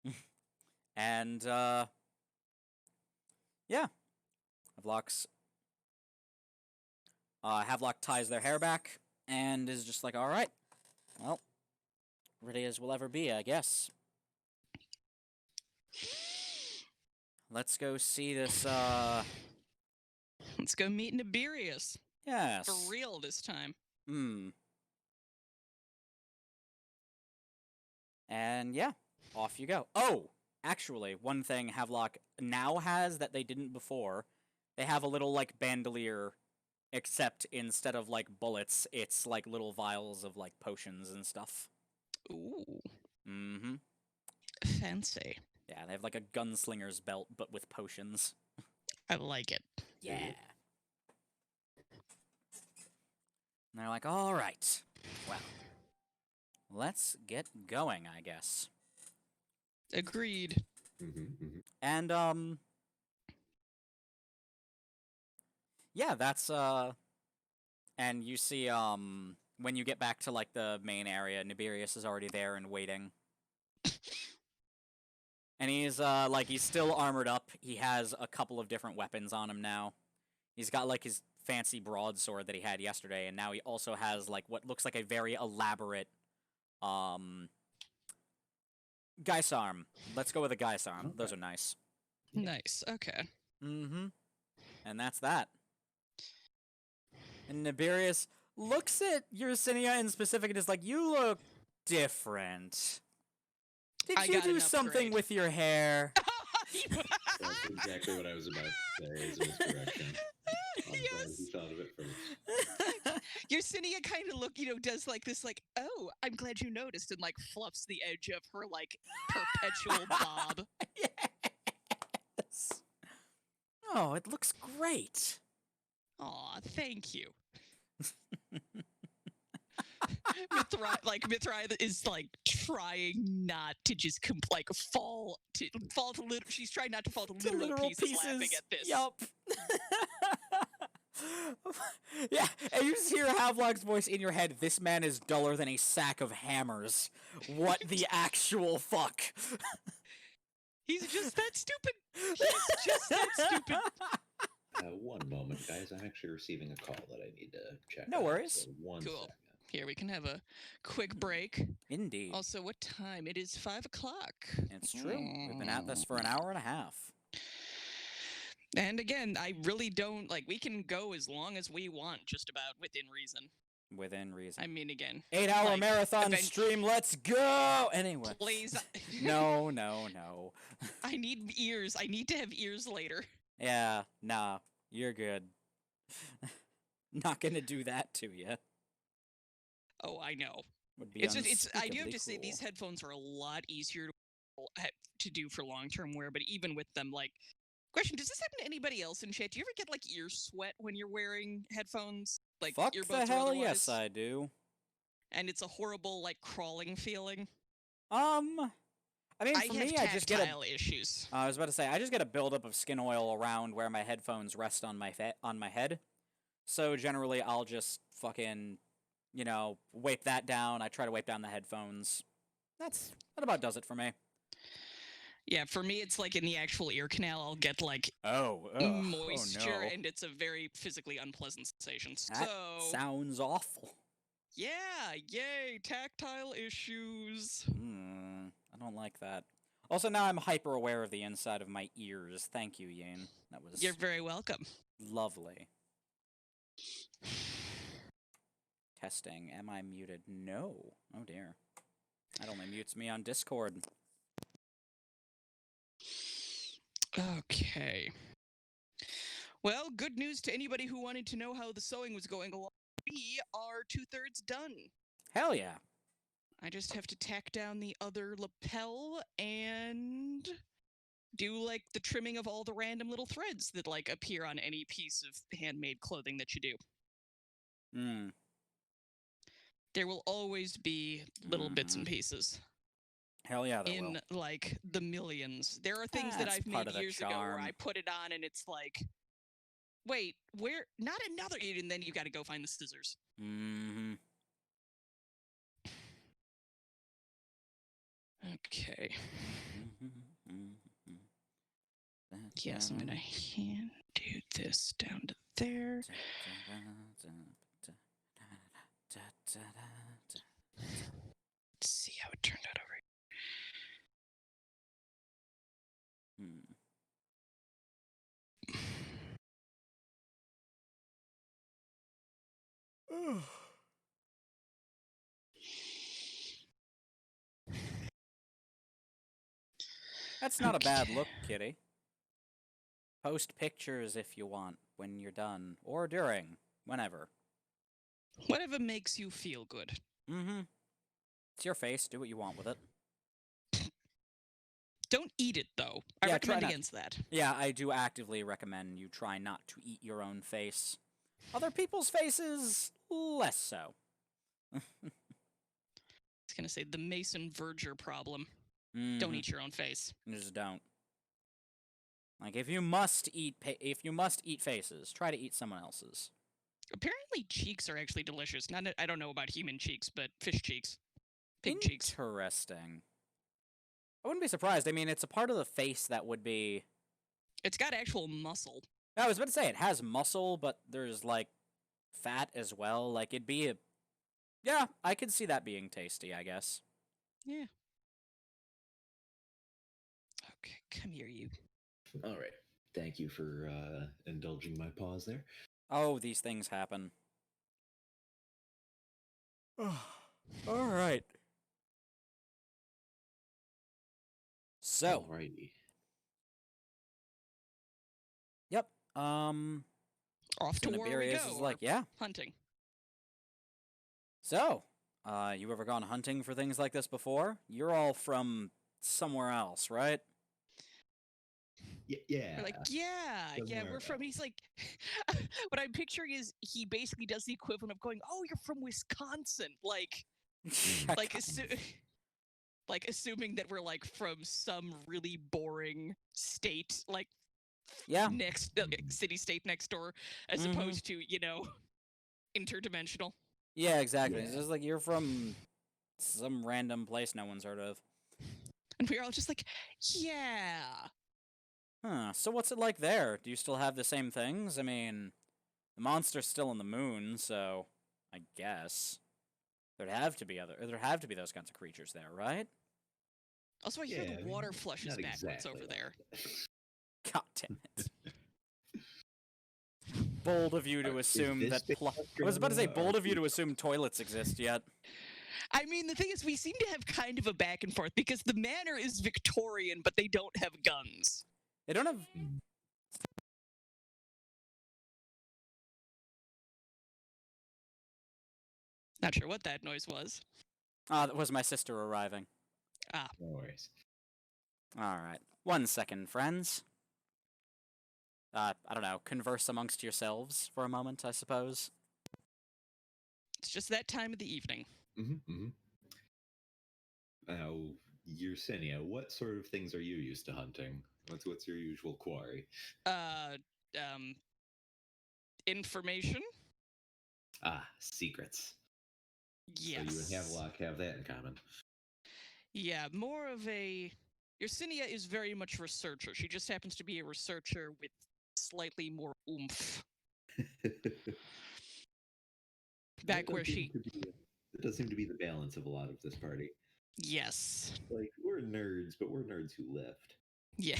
Mm-hmm. And, yeah. Havelock ties their hair back, and is just like, alright, well, ready as we'll ever be, I guess. Let's go see this, Let's go meet Nebulous. Yes. For real this time. Hmm. And yeah, off you go. Oh, actually, one thing Havelock now has that they didn't before, they have a little like bandolier, except instead of like bullets, it's like little vials of like potions and stuff. Ooh, Mm-hmm. fancy. Yeah, they have like a gunslinger's belt, but with potions. I like it. Yeah. And they're like, all right, well, let's get going, I guess. Agreed. And yeah, that's and you see when you get back to like the main area, Nibirius is already there and waiting. And he's like he's still armored up. He has a couple of different weapons on him now. He's got like his fancy broadsword that he had yesterday, and now he also has like what looks like a very elaborate Geis arm. Let's go with a Geis arm. Okay. Those are nice. Nice. Okay. Mm-hmm. And that's that. And Nibirius looks at Yersinia in specific and is like, you look different. Did I you got do an something upgrade. with your hair? That's exactly what I was about to say as a misdirection. I'm glad Yes. he thought of it first. Yersinia kind of does like this, like, oh, I'm glad you noticed, and like fluffs the edge of her like perpetual bob. Yes. Oh, it looks great. Aw, thank you. Mithrai is like trying not to just fall to little. She's trying not to fall to literal pieces laughing at this. Yup. Yeah, and you just hear Havelock's voice in your head. This man is duller than a sack of hammers. What the actual fuck? He's just that stupid. He's just that stupid. One moment, guys. I'm actually receiving a call that I need to check. No out, worries. So one Cool. second. Here, we can have a quick break. Indeed. Also, what time? It is 5 o'clock. It's true. We've been at this for an hour and a half. And again, I really don't like. We can go as long as we want, just about within reason. Within reason. I mean, again, 8-hour like, marathon stream. Let's go. Anyway. please. No. I need ears. I need to have ears later. Yeah. Nah. You're good. Not gonna do that to you. Oh, I know. Would be It's just. I do have unspeakably to say these cruel. headphones are a lot easier to do for long-term wear. But even with them, like, question: does this happen to anybody else in chat? Do you ever get like ear sweat when you're wearing headphones? Like Fuck earbuds the or hell, otherwise? yes I do. And it's a horrible like crawling feeling. I mean, I for have me, I just get a. tactile issues. I was about to say, I just get a buildup of skin oil around where my headphones rest on my head. So generally, I'll just fucking, wipe that down. I try to wipe down the headphones. That about does it for me. Yeah, for me, it's like in the actual ear canal, I'll get like Oh moisture, no. and it's a very physically unpleasant sensation. That So, sounds awful. yeah, yay, tactile issues. I don't like that. Also, now I'm hyper aware of the inside of my ears. Thank you, Yane. That was You're very welcome. lovely. Testing. Am I muted? No. Oh dear. That only mutes me on Discord. Okay. Well, good news to anybody who wanted to know how the sewing was going along. We are 2/3 done. Hell yeah. I just have to tack down the other lapel and do like the trimming of all the random little threads that like appear on any piece of handmade clothing that you do. There will always be little bits and pieces. Hell yeah, there in will. like the millions. There are things that That's I've part made of the years ago where I charm. put it on and it's like, wait, where? Not another, and then you got to go find the scissors. Mm-hmm. Okay. Yes, I'm gonna hand do this down to there. Let's see how it turned out over here. That's not a bad Okay. look, kitty. Post pictures if you want when you're done, or during, whenever. Whatever makes you feel good. Mm-hmm. It's your face. Do what you want with it. Don't eat it, though. I Yeah, try recommend not- against that. Yeah, I do actively recommend you try not to eat your own face. Other people's faces, less so. I was gonna say the Mason Verger problem. Mhm. Don't eat your own face. Just don't. Like if you must eat faces, try to eat someone else's. Apparently, cheeks are actually delicious. I don't know about human cheeks, but fish cheeks, pig cheeks. Interesting. I wouldn't be surprised. I mean, it's a part of the face that would be. It's got actual muscle. I was about to say it has muscle, but there's like fat as well. Like it'd be a. Yeah, I could see that being tasty. I guess. Yeah. Okay, come here, you. All right. Thank you for indulging my pause there. Oh, these things happen. All right. So, Alrighty. yep. Off to war we Tiberius go. is or like, yeah. hunting. So, you ever gone hunting for things like this before? You're all from somewhere else, right? Yeah. We're like, yeah, somewhere we're from. He's like, what I'm picturing is he basically does the equivalent of going, "Oh, you're from Wisconsin," like assuming that we're like from some really boring state, like yeah. next city state next door, as Mhm. opposed to interdimensional. Yeah, exactly. Yeah. It's just like you're from some random place no one's heard of. And we're all just like, yeah. Huh. So what's it like there? Do you still have the same things? I mean, the monster's still on the moon, so I guess there'd have to be those kinds of creatures there, right? Also, I hear Yeah, I the mean, water flushes not backwards exactly over like there. that. God damn it. Bold of you to Is assume this that. big I was about to say, Australia, bold or of you to assume toilets exist yet. I mean, the thing is, we seem to have kind of a back and forth because the manor is Victorian, but they don't have guns. They don't have. Mm. Not sure what that noise was. That was my sister arriving. No worries. All right. 1 second, friends. I don't know. Converse amongst yourselves for a moment, I suppose. It's just that time of the evening. Now, Yersinia, what sort of things are you used to hunting? What's your usual quarry? Information? Secrets. Yes. So you and Havelock have that in common. Yeah, more of a. Yersinia is very much a researcher. She just happens to be a researcher with slightly more oomph. Back where she. It does seem to be the balance of a lot of this party. Yes. Like, we're nerds, but we're nerds who lift. Yeah.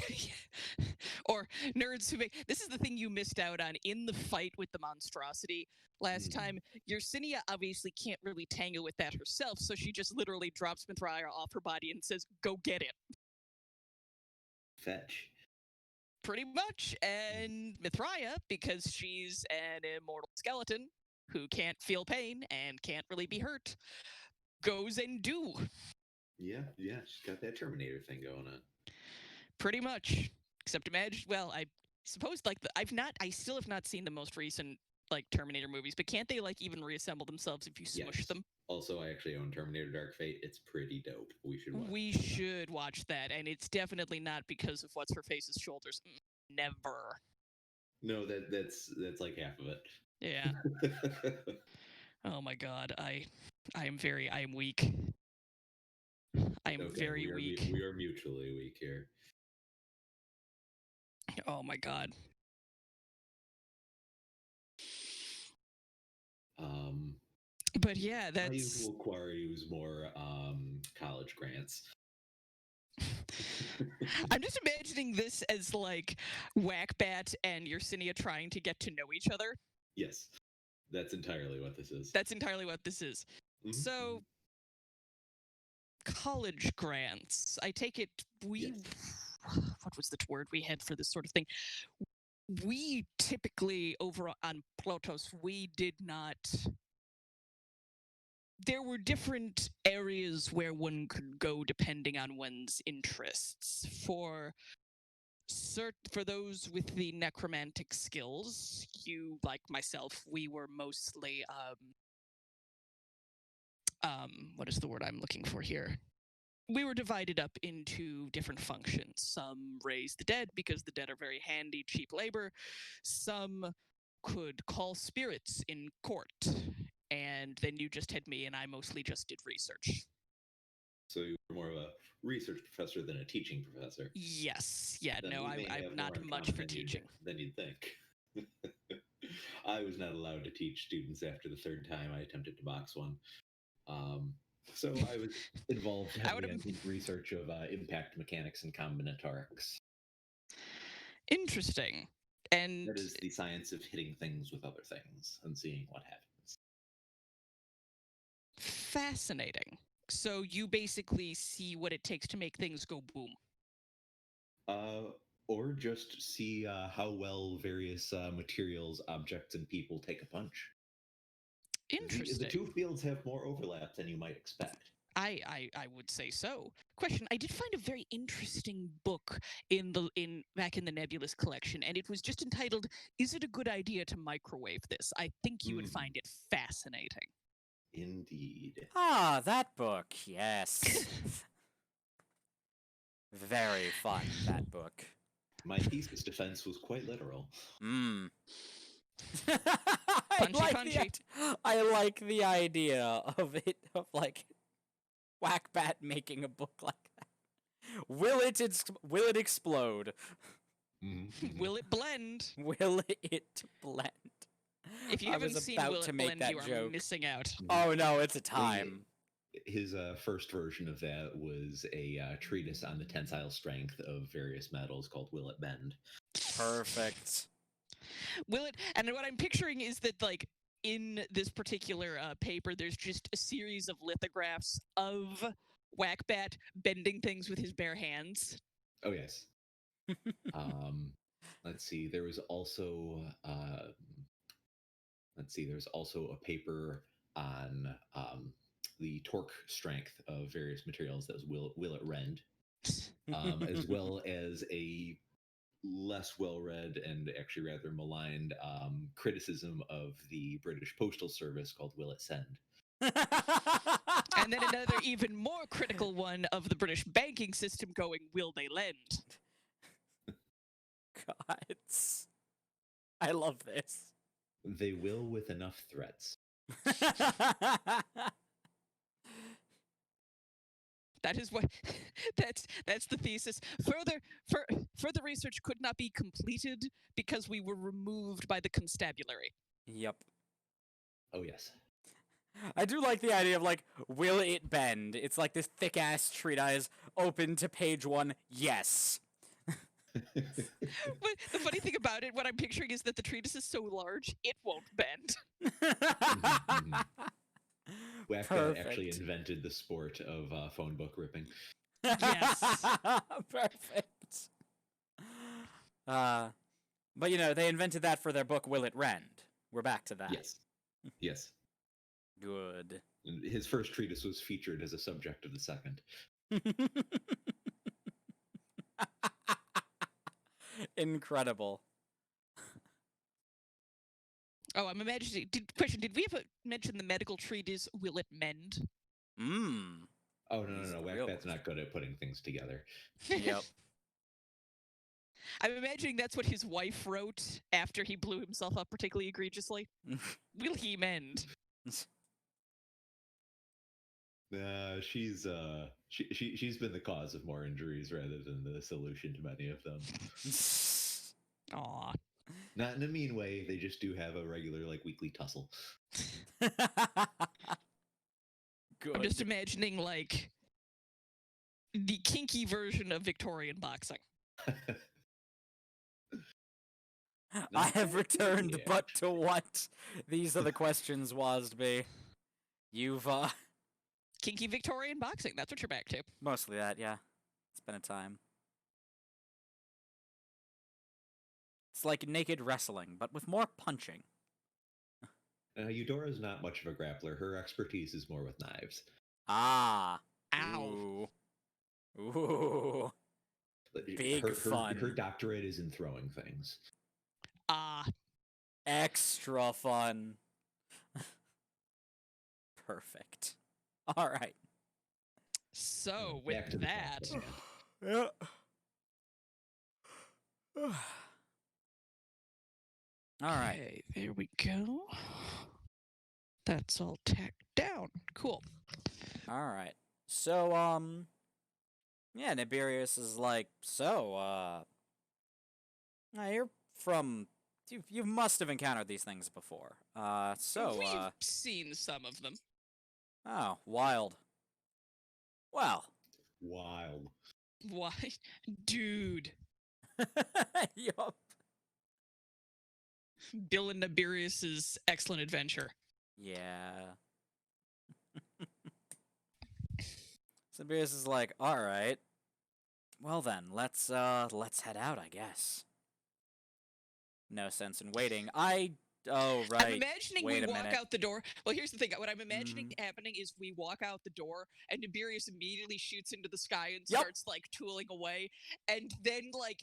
Or nerds who make. This is the thing you missed out on in the fight with the monstrosity last time. Yersinia obviously can't really tangle with that herself, so she just literally drops Mithraia off her body and says, "Go get it." Fetch. Pretty much. And Mithraia, because she's an immortal skeleton who can't feel pain and can't really be hurt, goes and do. Yeah, she's got that Terminator thing going on. Pretty much. Except imagine, well, I suppose like I still have not seen the most recent like Terminator movies, but can't they like even reassemble themselves if you smush Yes. them? Also, I actually own Terminator Dark Fate. It's pretty dope. We should watch. We should watch that, and it's definitely not because of what's her face's shoulders. Never. No, that's like half of it. Yeah. Oh my god, I am weak. I am very weak. We are mutually weak here. Oh my god. But yeah, My that's usual quarry was more college grants. I'm just imagining this as like Whackbat and Yersinia trying to get to know each other. Yes. That's entirely what this is. That's entirely what this is. Mhm, So, college grants. I take it we. Yes. What was the word we had for this sort of thing? We typically, over on Plotos, we did not. There were different areas where one could go depending on one's interests. For those with the necromantic skills, you, like myself, we were mostly what is the word I'm looking for here? We were divided up into different functions. Some raise the dead because the dead are very handy, cheap labor. Some could call spirits in court. And then you just had me, and I mostly just did research. So you're more of a research professor than a teaching professor. Yes. Yeah, Then no, we may I'm have not more in much common for teaching. than you'd think. I was not allowed to teach students after the third time I attempted to box one. So I was involved heavily in research of impact mechanics and combinatorics. Interesting. And That is the science of hitting things with other things and seeing what happens. fascinating. So you basically see what it takes to make things go boom. Or just see how well various materials, objects, and people take a punch. Interesting. The two fields have more overlap than you might expect. I would say so. Question: I did find a very interesting book back in the Nebulous collection, and it was just entitled "Is it a good idea to microwave this?" I think you would find it fascinating. Indeed. Ah, that book, yes. Very fun, that book. My thesis defense was quite literal. Mmm. Punchy. I like the idea of like Whackbat making a book like that. Will it explode? Will it blend? Will it blend? If you haven't seen Will It Blend, you are missing out. Oh no, it's a time. His first version of that was a treatise on the tensile strength of various metals called Will It Bend. Perfect. Will it? And what I'm picturing is that, like, in this particular paper, there's just a series of lithographs of Whackbat bending things with his bare hands. Oh yes. Let's see. There was also a paper on the torque strength of various materials that was Will It Rend, as well as a less well-read and actually rather maligned criticism of the British Postal Service called Will It Send. And then another even more critical one of the British banking system going, will they lend? God, I love this. They will with enough threats. That is what that's the thesis. Further research could not be completed because we were removed by the constabulary. Yep. Oh yes. I do like the idea of, like, will it bend? It's like this thick-ass treatise, open to page 1, yes. But the funny thing about it, what I'm picturing is that the treatise is so large, it won't bend. Whackbat actually invented the sport of phone book ripping. Yes. Perfect. But, you know, they invented that for their book, Will It Rend? We're back to that. Yes. Yes. Good. His first treatise was featured as a subject of the second. Incredible. Oh, I'm imagining. Did we ever mention the medical treatise, Will It Mend? Oh, no. Whackbat's not good at putting things together. Yep. I'm imagining that's what his wife wrote after he blew himself up particularly egregiously. Will he mend? She's been the cause of more injuries rather than the solution to many of them. Aw. Not in a mean way. They just do have a regular, like, weekly tussle. Good. I'm just imagining, like, the kinky version of Victorian boxing. I have returned, yet. but to what? These are the questions, Wasby. You've, Kinky Victorian boxing. That's what you're back to. mostly that, yeah. It's been a time. It's like naked wrestling, but with more punching. Eudora's not much of a grappler. Her expertise is more with knives. Ah. Ow. Ooh. Big fun. Her doctorate is in throwing things. Extra fun. Perfect. All right. So, Back to with the that, topic. Yeah. All right. okay, there we go. That's all tacked down. Cool. All right. So, yeah, Nebulous is like, so, you're from, you must have encountered these things before. We've seen some of them. Oh, wild. Well. Wild. Why? Dude. Yup. Bill and Nebulous' excellent adventure. Yeah. So Beerus is like, all right. Well then, let's head out, I guess. No sense in waiting. Oh, right. I'm imagining Wait we a walk minute. out the door. Well, here's the thing. What I'm imagining happening is we walk out the door, and Nebulous immediately shoots into the sky and Yep. starts, like, tooling away. And then, like,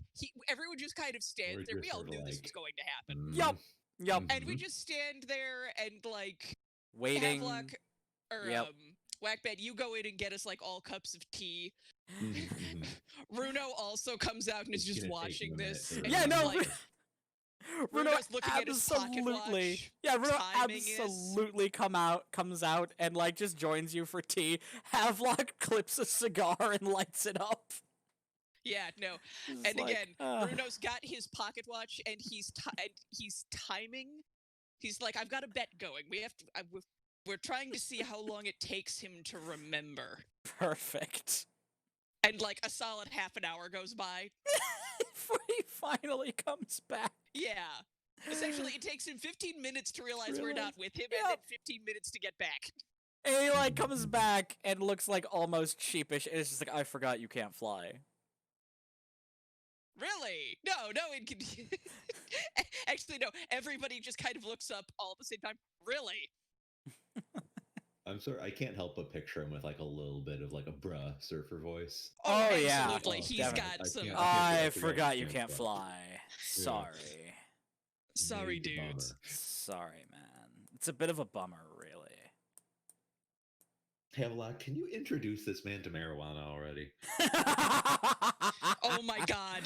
everyone just kind of stands Or there. you're We all sorta knew this like, was going to happen. Yup. Yup. And we just stand there and, like, Waiting. Havelock, or, Yep. Whackbed, you go in and get us, like, all cups of tea. Mhm. Runo also comes out and is It's just gonna take watching him a this. minute and to Yeah, he's no. like, Runo Runo's looking at his pocket absolutely. watch. Yeah, Runo Timing is- absolutely comes out and like just joins you for tea. Havelock clips a cigar and lights it up. Yeah, no. It's And like, again, Bruno's got his pocket watch and he's timing. He's like, I've got a bet going. We have to. We're trying to see how long it takes him to remember. perfect. And like a solid half an hour goes by. Before he finally comes back. Yeah. Essentially, it takes him 15 minutes to realize we're not with him, and Yep. then 15 minutes to get back. And he like comes back and looks like almost sheepish. And it's just like, I forgot you can't fly. Really? No. It can... Actually, no. Everybody just kind of looks up all at the same time. Really? I'm sorry, I can't help but picture him with like a little bit of like a bruh surfer voice. Oh, yeah. Absolutely. Oh, He's definitely. got some. I forgot you can't fly. Yeah. Sorry. Sorry, Major bummer. dudes. Sorry, man. It's a bit of a bummer, really. Havelock, can you introduce this man to marijuana already? Oh my god.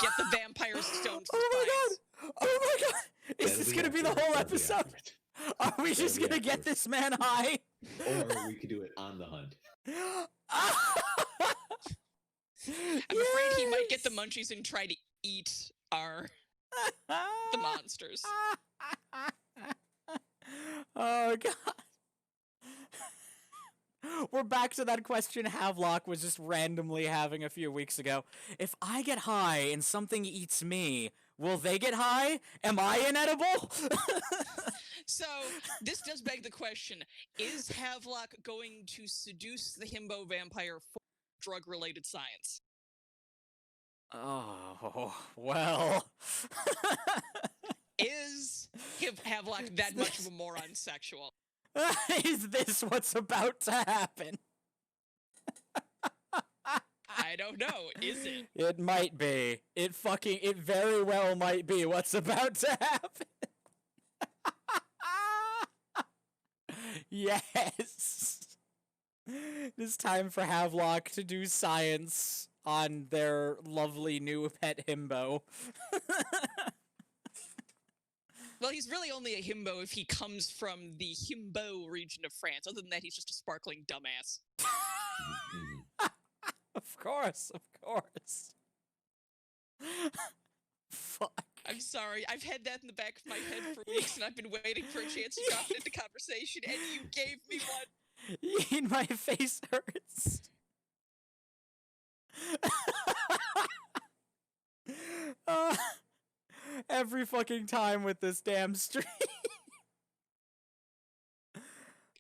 Get the vampire stone for Oh spice. my god! Oh my god! Is That'll this gonna be the after it. whole That'll be episode? after it. Are we That'll just be gonna get after it. this man high? Or we could do it on the hunt. I'm afraid he might get the munchies and try to eat the monsters. Oh god. We're back to that question Havelock was just randomly having a few weeks ago. If I get high and something eats me, will they get high? Am I inedible? So, this does beg the question, is Havelock going to seduce the himbo vampire for drug-related science? Oh, well. Is Havelock that much of a moron sexual? Is this what's about to happen? I don't know. Is it? It might be. It very well might be what's about to happen. Yes. It's time for Havelock to do science on their lovely new pet himbo. Well, he's really only a himbo if he comes from the himbo region of France. Other than that, he's just a sparkling dumbass. Mhm. Of course. Fuck. I'm sorry. I've had that in the back of my head for weeks, and I've been waiting for a chance to drop it into conversation, and you gave me one. My face hurts. Every fucking time with this damn stream.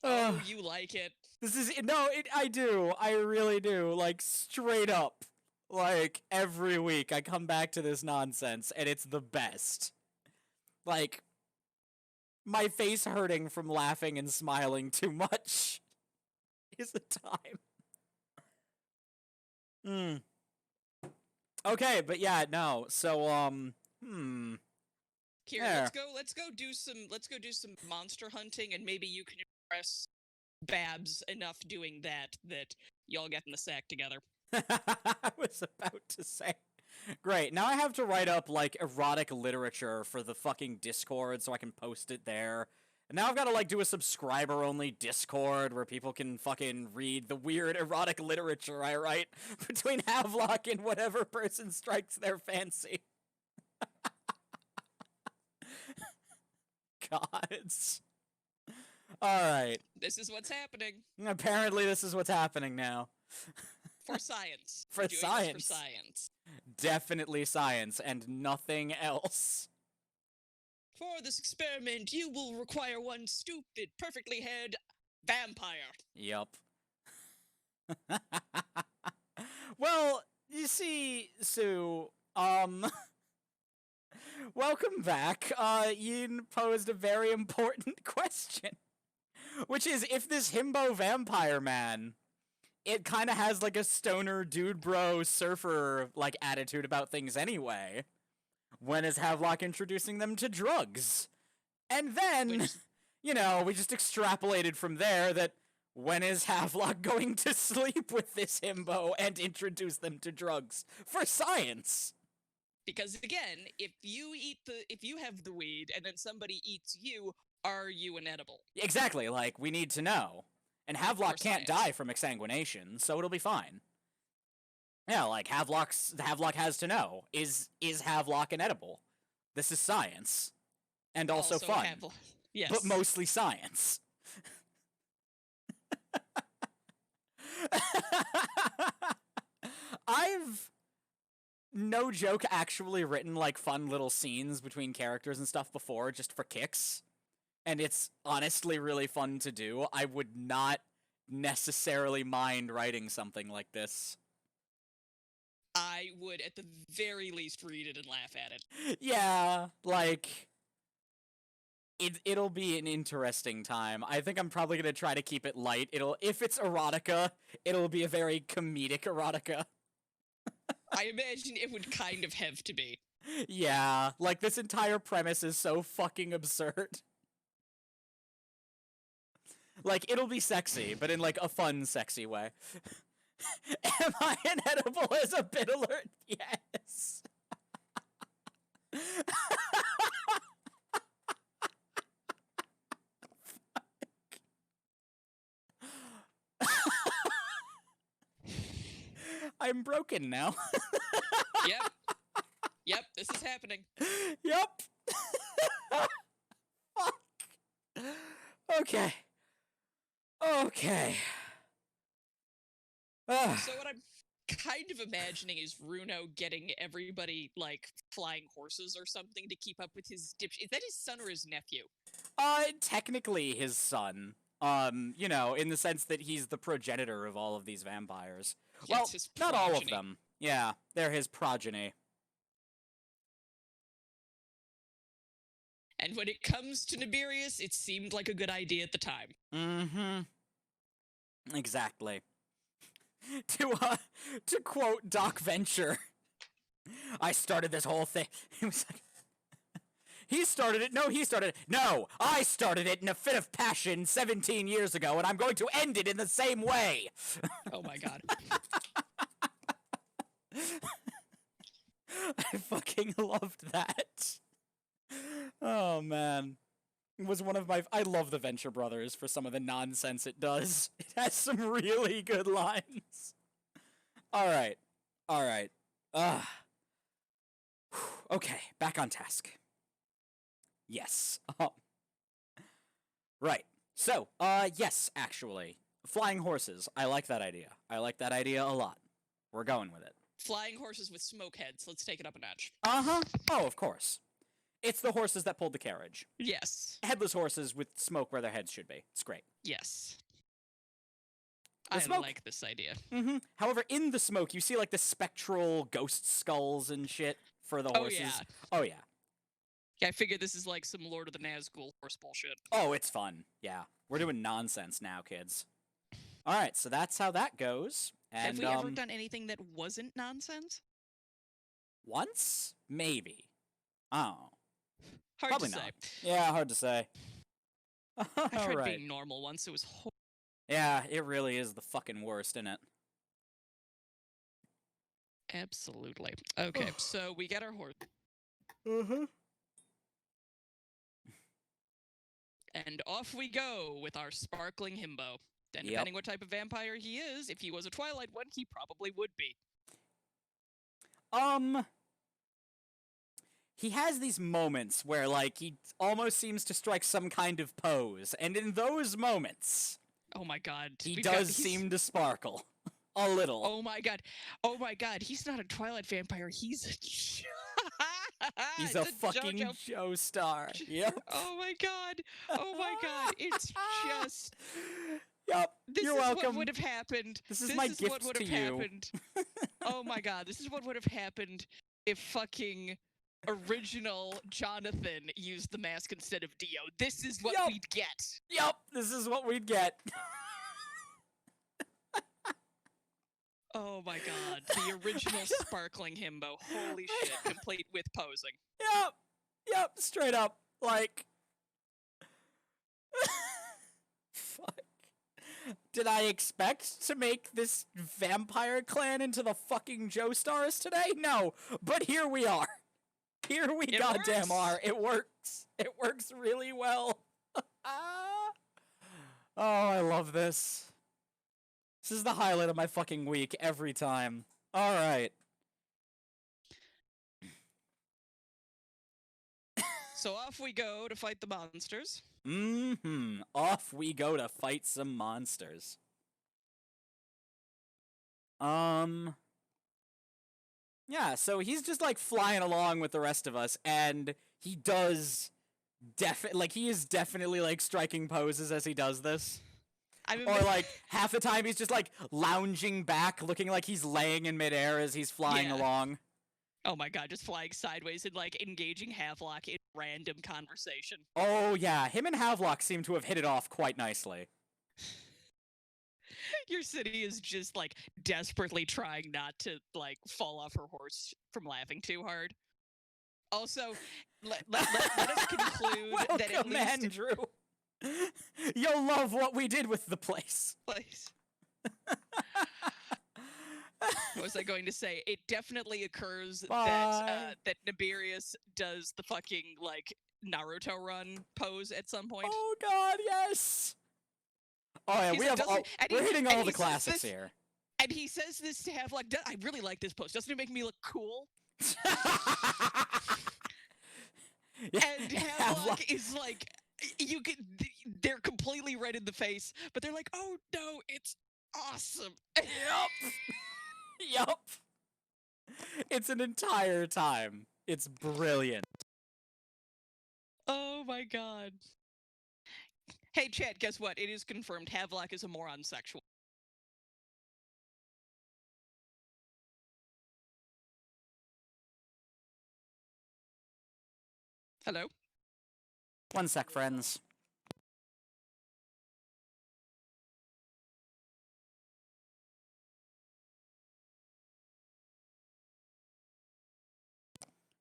Oh, you like it. This is no, I do. I really do. Like straight up. Like every week I come back to this nonsense and it's the best. Like my face hurting from laughing and smiling too much is the time. Okay, but yeah, no. So Here, There. let's go do some monster hunting, and maybe you can impress Babs enough doing that y'all get in the sack together. I was about to say. Great. Now I have to write up like erotic literature for the fucking Discord so I can post it there. And now I've got to like do a subscriber only Discord where people can fucking read the weird erotic literature I write between Havelock and whatever person strikes their fancy. Gods. Alright. This is what's happening. Apparently this is what's happening now. For science. For We're doing this science. For science. Definitely science and nothing else. For this experiment, you will require one stupid, perfectly haired vampire. Yup. Well, you see, Sue, welcome back. Yin posed a very important question, which is if this himbo vampire man, it kind of has like a stoner dude bro surfer like attitude about things anyway. When is Havelock introducing them to drugs? And then, Which- you know, we just extrapolated from there that when is Havelock going to sleep with this himbo and introduce them to drugs for science? Because again, if you have the weed and then somebody eats you, are you an edible? Exactly, like, we need to know. And Havelock For can't science. die from exsanguination, so it'll be fine. Yeah, like, Havelock has to know. Is Havelock an edible? This is science. And also fun. Yes. But mostly science. I've, no joke, actually written, like, fun little scenes between characters and stuff before, just for kicks. And it's honestly really fun to do. I would not necessarily mind writing something like this. I would, at the very least, read it and laugh at it. Yeah, like, it'll be an interesting time. I think I'm probably gonna try to keep it light. If it's erotica, it'll be a very comedic erotica. I imagine it would kind of have to be. Yeah, like, this entire premise is so fucking absurd. Like, it'll be sexy, but in, like, a fun, sexy way. Am I inedible as a bit alert? Yes. I'm broken now. Yep. Yep, this is happening. Yup. Fuck. Okay. Okay. So what I'm kind of imagining is Runo getting everybody, like, flying horses or something to keep up with his dipshit. Is that his son or his nephew? Technically his son. You know, in the sense that he's the progenitor of all of these vampires. Yes, Well, his not all of progeny. them. Yeah, they're his progeny. And when it comes to Nebulous, it seemed like a good idea at the time. Mm-hmm. Exactly. To quote Doc Venture, I started this whole thing. He was like, he started it. No, he started it. No, I started it in a fit of passion 17 years ago, and I'm going to end it in the same way. Oh my god. I fucking loved that. Oh, man. It was one of my... I love the Venture Brothers for some of the nonsense it does. It has some really good lines. Alright. Alright. Okay, back on task. Yes. Right. So, yes, actually. Flying horses. I like that idea. I like that idea a lot. We're going with it. Flying horses with smoke heads. Let's take it up a notch. Uh-huh. Oh, of course. It's the horses that pulled the carriage. Yes. Headless horses with smoke where their heads should be. It's great. Yes. The I smoke. like this idea. However, in the smoke, you see like the spectral ghost skulls and shit for the horses. Yeah. Oh, yeah. Yeah, I figured this is like some Lord of the Nazgul horse bullshit. Oh, it's fun. Yeah. We're doing nonsense now, kids. All right, so that's how that goes. And, Have we ever done anything that wasn't nonsense? Once? Maybe. Oh. Hard Probably to not. say. Yeah, hard to say. I tried All right. being normal once. It was Yeah, it really is the fucking worst, isn't it? absolutely. Okay, so we get our horse. And off we go with our sparkling himbo. And Yep. depending what type of vampire he is, if he was a Twilight one, he probably would be. He has these moments where, like, he almost seems to strike some kind of pose, and in those moments, Oh my god. he we've does got- seem to sparkle. A little. Oh my god. Oh my god. He's not a Twilight vampire. He's a... He's It's a fucking JoJo. Joe star. Yep. Oh my god. Oh my god. It's just... Yep. This You're is welcome. what would have happened. This is my what gift would to have you. happened. Oh my god. This is what would have happened if fucking original Jonathan used the mask instead of Dio. This is what Yup. we'd get. Yep. This is what we'd get. Oh my god. The original sparkling himbo. Holy shit. Complete with posing. Yep. Yep. Straight up. Like. Fuck. Did I expect to make this vampire clan into the fucking Joe stars today? No. But here we are. Here we It goddamn works. are. It works. It works really well. Oh, I love this. This is the highlight of my fucking week every time. All right. So off we go to fight the monsters. Off we go to fight some monsters. Yeah, so he's just like flying along with the rest of us, and he does he is definitely like striking poses as he does this. I mean, Or like half the time he's just like lounging back, looking like he's laying in midair as he's flying Yeah. along. oh my god, just flying sideways and like engaging Havelock in random conversation. Oh yeah, him and Havelock seem to have hit it off quite nicely. Your city is just like desperately trying not to like fall off her horse from laughing too hard. Also, let us conclude that at Welcome, least Andrew. You'll love what we did with the place. place. What was I going to say? It definitely occurs Bye. that Nebulous does the fucking like Naruto run pose at some point. Oh god, yes. Oh yeah, He's we like, have doesn't- and we're he- hitting and all he the says classics this- here. And he says this to have like, I really like this pose. Doesn't it make me look cool? And Havelock is like, you can, they're completely red in the face, but they're like, oh no, it's awesome. Yup. Yup. It's an entire time. It's brilliant. Oh my god. Hey, Chad, guess what? It is confirmed Havelock is a moron sexual. Hello? One sec, friends.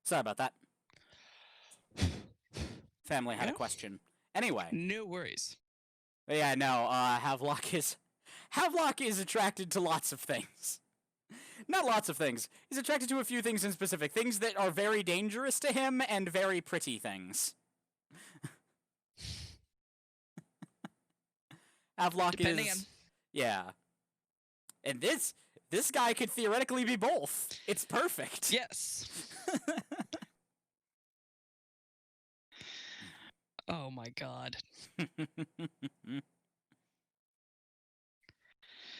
Sorry about that. Family had a Yeah? question. Anyway, No worries. yeah, no, Havelock is attracted to lots of things. Not lots of things. He's attracted to a few things in specific. Things that are very dangerous to him and very pretty things. Havelock Depending is on- yeah. And this guy could theoretically be both. It's perfect. Yes. Oh my god.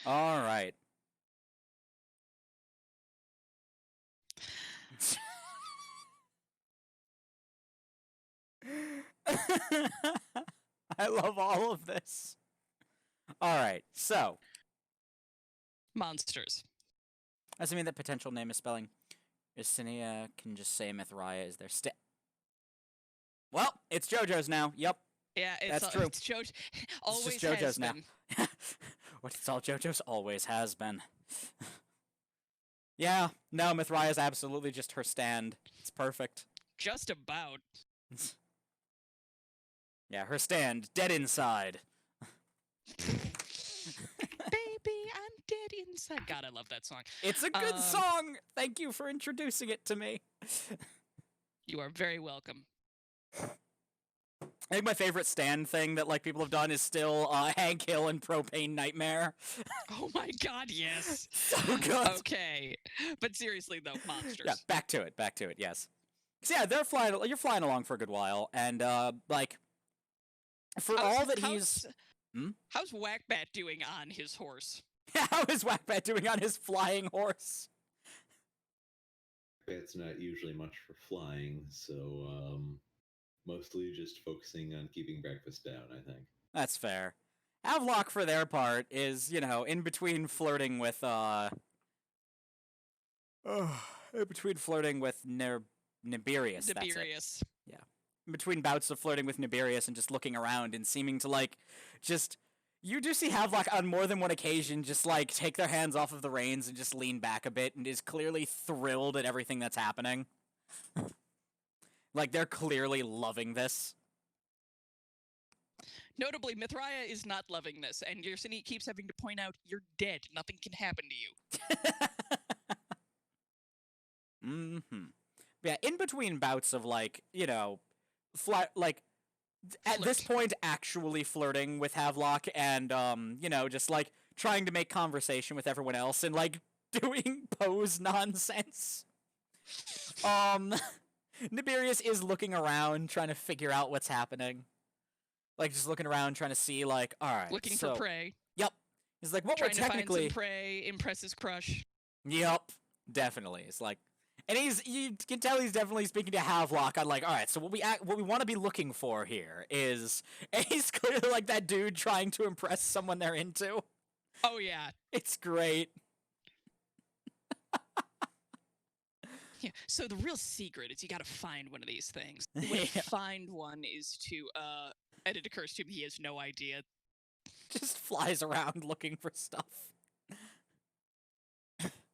All right. I love all of this. All right, so Monsters. assuming that potential name is spelling, Yesenia can just say Mithraia is their Well, it's JoJo's now. Yep, Yeah, That's true. It's JoJo. it's Always just JoJo's has now. been. What it's all JoJo's always has been. Yeah, no, Mithraia's absolutely just her stand. It's perfect. Just about. Yeah, her stand, dead inside. Baby, I'm dead inside. God, I love that song. It's a good song. Thank you for introducing it to me. You are very welcome. I think my favorite stand thing that like people have done is still Hank Hill and Propane Nightmare. Oh my God, yes. So good. Okay, but seriously though, monsters. Yeah, back to it. Yes. So yeah, they're flying. You're flying along for a good while, and like for all that he's. How's Whackbat doing on his horse? How is Whackbat doing on his flying horse? It's not usually much for flying, so mostly just focusing on keeping breakfast down, I think. That's fair. Havelock, for their part, is, in between flirting with, in between flirting with Nibirius. That's it. Tiberius. Yeah. In between bouts of flirting with Nibirius and just looking around and seeming to, you do see Havelock on more than one occasion just, take their hands off of the reins and just lean back a bit and is clearly thrilled at everything that's happening. They're clearly loving this. Notably, Mithraia is not loving this, and Yersinia keeps having to point out, you're dead. Nothing can happen to you. Yeah, in between bouts of, at this point, actually flirting with Havelock and, just, trying to make conversation with everyone else and, doing pose nonsense. Nibirius is looking around, trying to figure out what's happening. Just looking around, trying to see, alright, Looking for prey. Yep. He's like, what we're Trying technically... to find some prey, impress his crush. Yep. Definitely. It's and you can tell he's definitely speaking to Havelock on alright, so what we want to be looking for here is, and he's clearly that dude trying to impress someone they're into. Oh yeah. It's great. Yeah. So the real secret is you gotta find one of these things. The way to find one is to, and it occurs to him he has no idea. Just flies around looking for stuff.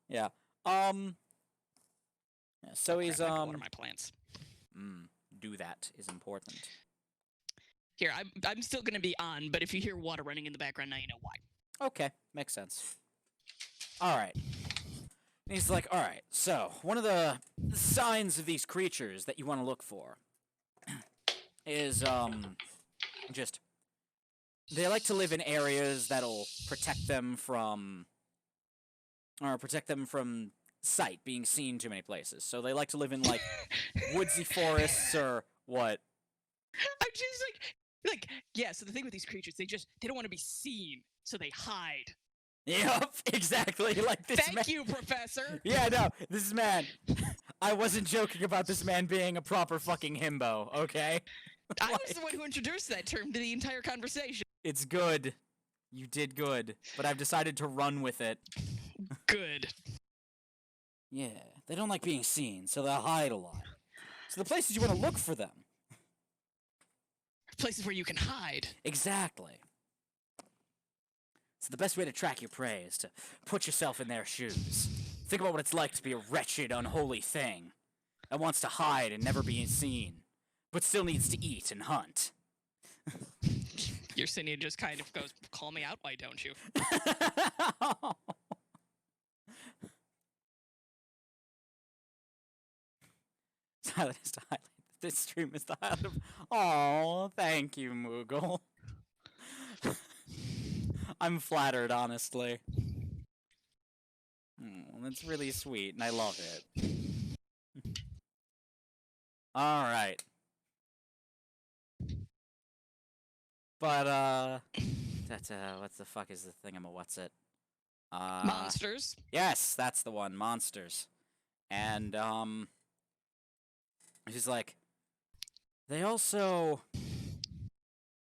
Yeah. So he's Crap, I can water my plants. Do that is important. Here, I'm still gonna be on, but if you hear water running in the background now, you know why. Okay, makes sense. Alright. And he's like, alright, so one of the signs of these creatures that you want to look for is, just, they like to live in areas that'll protect them from sight, being seen too many places. So they like to live in, woodsy forests or what? I'm just yeah, so the thing with these creatures, they don't want to be seen, so they hide. Yep, exactly, this man. Thank you, Professor! Yeah, no, this man, I wasn't joking about this man being a proper fucking himbo, okay? I was the one who introduced that term to the entire conversation. It's good. You did good, but I've decided to run with it. Good. Yeah, they don't like being seen, so they'll hide a lot. So the places you want to look for them. Places where you can hide. Exactly. So the best way to track your prey is to put yourself in their shoes. Think about what it's like to be a wretched, unholy thing that wants to hide and never be seen, but still needs to eat and hunt. Yersinia just kind of goes, call me out, why don't you? Silent is the highlight. This stream is the highlight of... Aw, thank you, Moogle. I'm flattered, honestly. That's really sweet, and I love it. Alright. But, what the fuck is the thing? What's it? Monsters? Yes, that's the one. Monsters. And, she's like, they also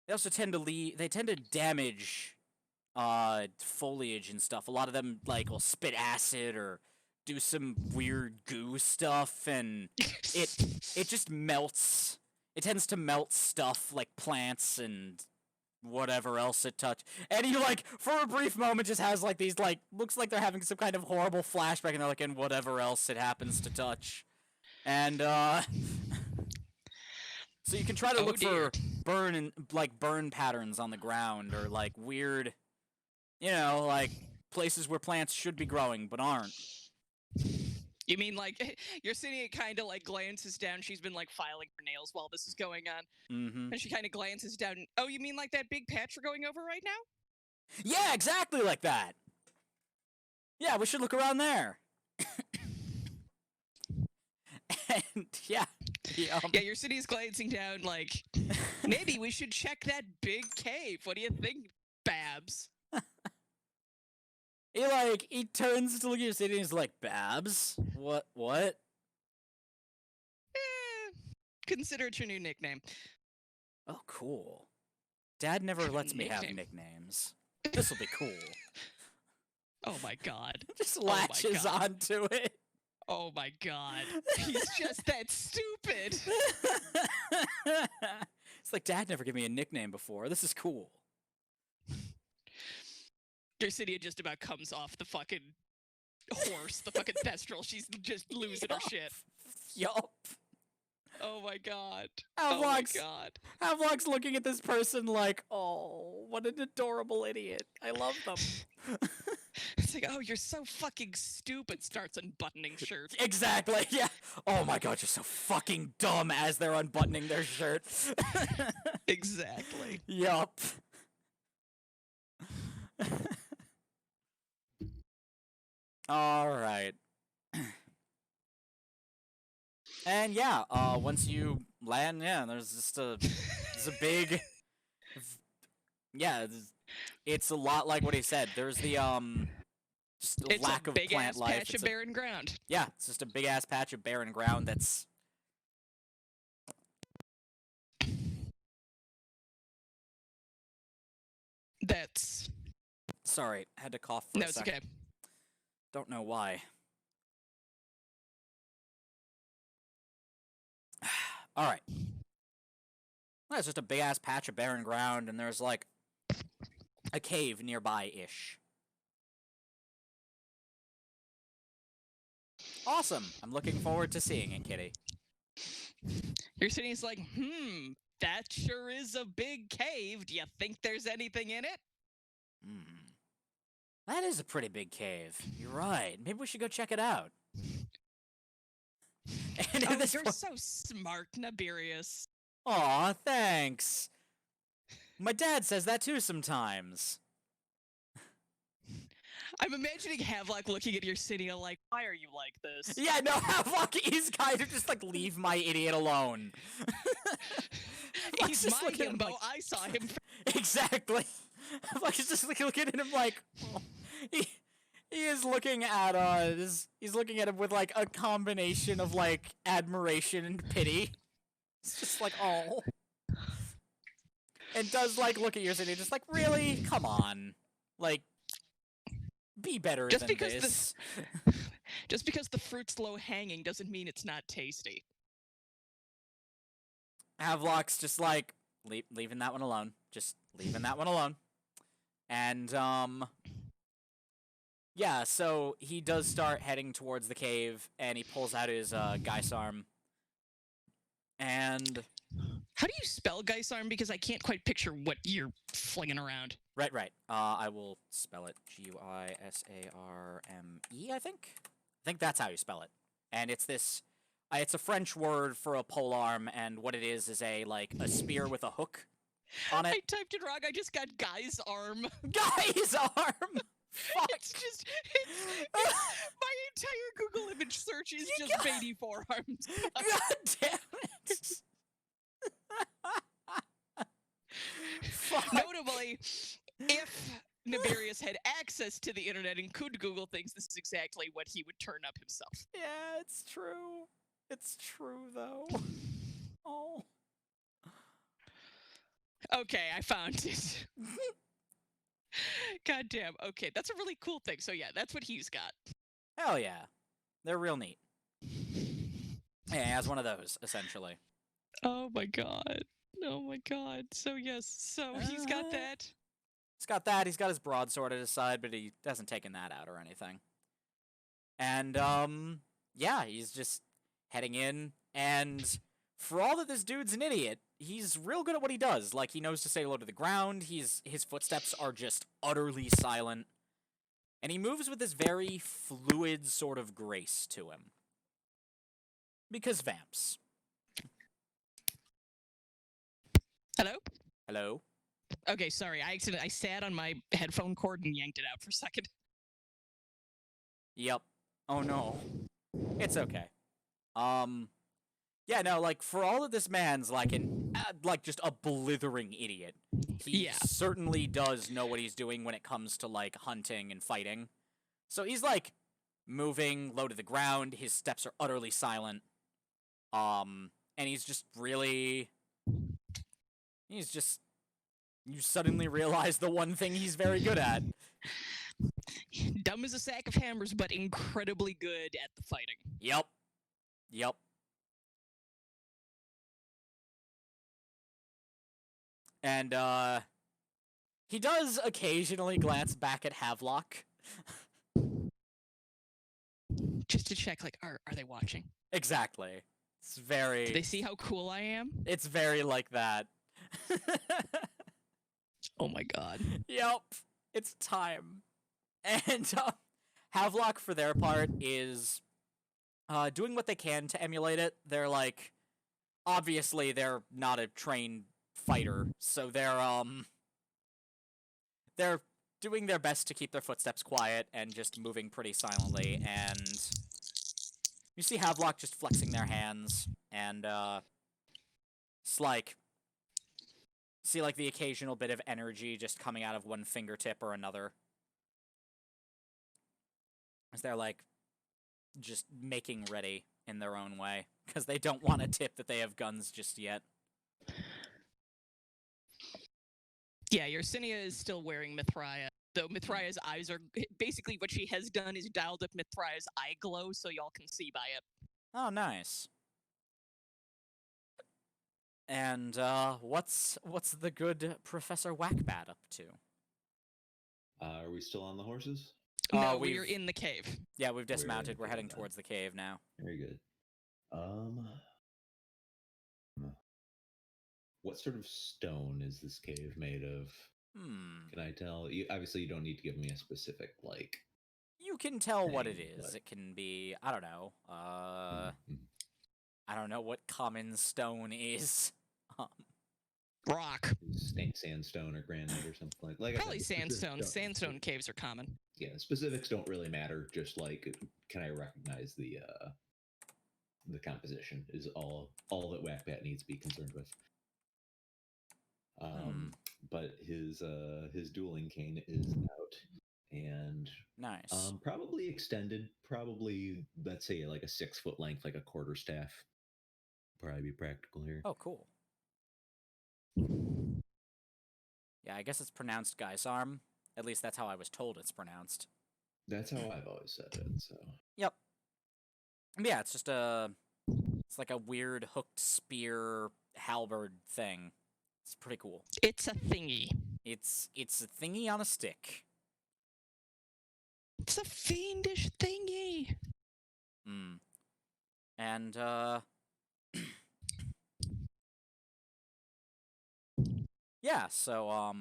They also tend to damage foliage and stuff. A lot of them like will spit acid or do some weird goo stuff, and it just melts. It tends to melt stuff like plants and whatever else it touched. And he like for a brief moment just has like these like looks like they're having some kind of horrible flashback, and they're like, and whatever else it happens to touch. And so you can try to look for burn patterns on the ground, or like weird, like places where plants should be growing but aren't. You mean like Yersinia kind of like glances down? She's been like filing her nails while this is going on, and she kind of glances down. Oh, you mean like that big patch we're going over right now? Yeah, exactly like that. Yeah, we should look around there. And yeah, Yersinia's glancing down like maybe we should check that big cave. What do you think, Babs? He turns to look at Yersinia and he's like, Babs? What? Consider it your new nickname. Oh, cool. Dad never lets me have nicknames. This'll be cool. Oh my god. Just latches onto it. Oh my god. He's just that stupid. It's like, Dad never gave me a nickname before. This is cool. Yersinia just about comes off the fucking horse, the fucking thestral. She's just losing her shit. Yup. Oh my god. Havelock's looking at this person like, oh, what an adorable idiot. I love them. It's like, oh, you're so fucking stupid. Starts unbuttoning shirts. Exactly, yeah. Oh my god, you're so fucking dumb as they're unbuttoning their shirt. Exactly. Yup. Alright. And yeah, once you land, there's just there's a big, it's a lot like what he said. There's the just a lack of plant life. It's a big-ass patch of barren ground. Yeah, it's just a big-ass patch of barren ground that's... Sorry, had to cough for a second. No, it's okay. Don't know why. Alright. Well, it's just a big-ass patch of barren ground, and there's, like, a cave nearby-ish. Awesome! I'm looking forward to seeing it, Kitty. Yersinia's like, that sure is a big cave. Do you think there's anything in it? That is a pretty big cave. You're right. Maybe we should go check it out. And you're so smart, Nebulous. Aw, thanks. My dad says that too sometimes. I'm imagining Havelock looking at Yersinia like, why are you like this? Yeah, no, Havelock is kind of just like, leave my idiot alone. He's my himbo, like... I saw him. Exactly. Havelock is just like, looking at him like, he is looking at he's looking at him with like a combination of like admiration and pity. It's just like, oh. And does like look at Yersinia just like, really? Come on. Like, be better than this. Just because the fruit's low hanging doesn't mean it's not tasty. Havelock's just like, leaving that one alone. Just leaving that one alone. And, yeah, so he does start heading towards the cave, and he pulls out his, Geisarm. And... How do you spell Geisarm? Because I can't quite picture what you're flinging around. Right. I will spell it. Geisarme, I think? I think that's how you spell it. And it's this... it's a French word for a polearm, and what it is a spear with a hook on it. I typed it wrong. I just got Guy's arm. Guy's arm! Fuck. It's just... my entire Google image search is just baby forearms. God damn it! Fuck. Notably, if Nebulous had access to the internet and could Google things, this is exactly what he would turn up himself. Yeah, it's true. It's true, though. Oh. Okay, I found it. God damn. Okay, that's a really cool thing. So yeah, that's what he's got. Hell yeah. They're real neat. Yeah, he has one of those, essentially. Oh my god. Oh my god. So yes, so he's got that. He's got that. He's got his broadsword at his side, but he hasn't taken that out or anything. And, yeah, he's just heading in. And for all that this dude's an idiot, he's real good at what he does. Like, he knows to stay low to the ground. His footsteps are just utterly silent. And he moves with this very fluid sort of grace to him. Because vamps. Hello? Hello? Okay, sorry. I sat on my headphone cord and yanked it out for a second. Yep. Oh no. It's okay. Yeah, no, like, for all of this man's, like, just a blithering idiot, he Yeah. certainly does know what he's doing when it comes to, like, hunting and fighting. So he's, like, moving low to the ground, his steps are utterly silent, and he's just really... He's just... You suddenly realize the one thing he's very good at. Dumb as a sack of hammers, but incredibly good at the fighting. Yep. Yep. And, he does occasionally glance back at Havelock. Just to check, like, are they watching? Exactly. It's very... Do they see how cool I am? It's very like that. Oh my god. Yep. It's time. And, Havelock, for their part, is, doing what they can to emulate it. They're, like... Obviously, they're not a trained fighter, so they're doing their best to keep their footsteps quiet and just moving pretty silently, and you see Havelock just flexing their hands, and, it's like, see, like, the occasional bit of energy just coming out of one fingertip or another. As they're, like, just making ready in their own way, because they don't want to tip that they have guns just yet. Yeah, Yersinia is still wearing Mithraea, though Mithraea's eyes are... Basically, what she has done is dialed up Mithraea's eye glow so y'all can see by it. Oh, nice. And, what's the good Professor Whackbat up to? Are we still on the horses? No, we're in the cave. Yeah, we've dismounted. We're cave heading now. towards the cave now. Very good. What sort of stone is this cave made of? Can I tell? Obviously, you don't need to give me a specific, like... You can tell what it thing, is. but- It can be, I don't know, Mhm. I don't know what common stone is. Rock. Sandstone or granite or something like I Probably said, the specifics sandstone. don't- Sandstone caves are common. Yeah, the specifics don't really matter. Just like, can I recognize the composition is all that Whackbat needs to be concerned with. But his dueling cane is out, and Nice. probably extended. Probably, let's say, like a 6 foot length, like a quarterstaff. Probably be practical here. Oh, cool. Yeah, I guess it's pronounced Geisarm. At least that's how I was told it's pronounced. That's how I've always said it. So. Yep. Yeah, it's just it's like a weird hooked spear halberd thing. It's pretty cool. It's a thingy. It's a thingy on a stick. It's a fiendish thingy. And, yeah, so,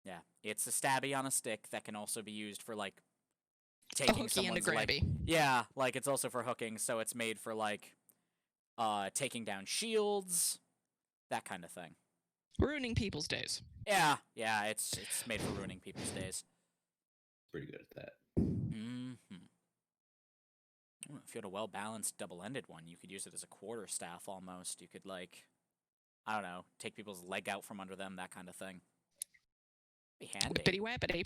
yeah, it's a stabby on a stick that can also be used for, like, A taking hooky and a someone's leg. grabby. Yeah, like, it's also for hooking, so it's made for, like, taking down shields, that kind of thing. Ruining people's days. Yeah, it's made for ruining people's days. Pretty good at that. If you had a well-balanced double-ended one, you could use it as a quarterstaff almost. You could, like, I don't know, take people's leg out from under them, that kind of thing. Be handy. Whippity wappity.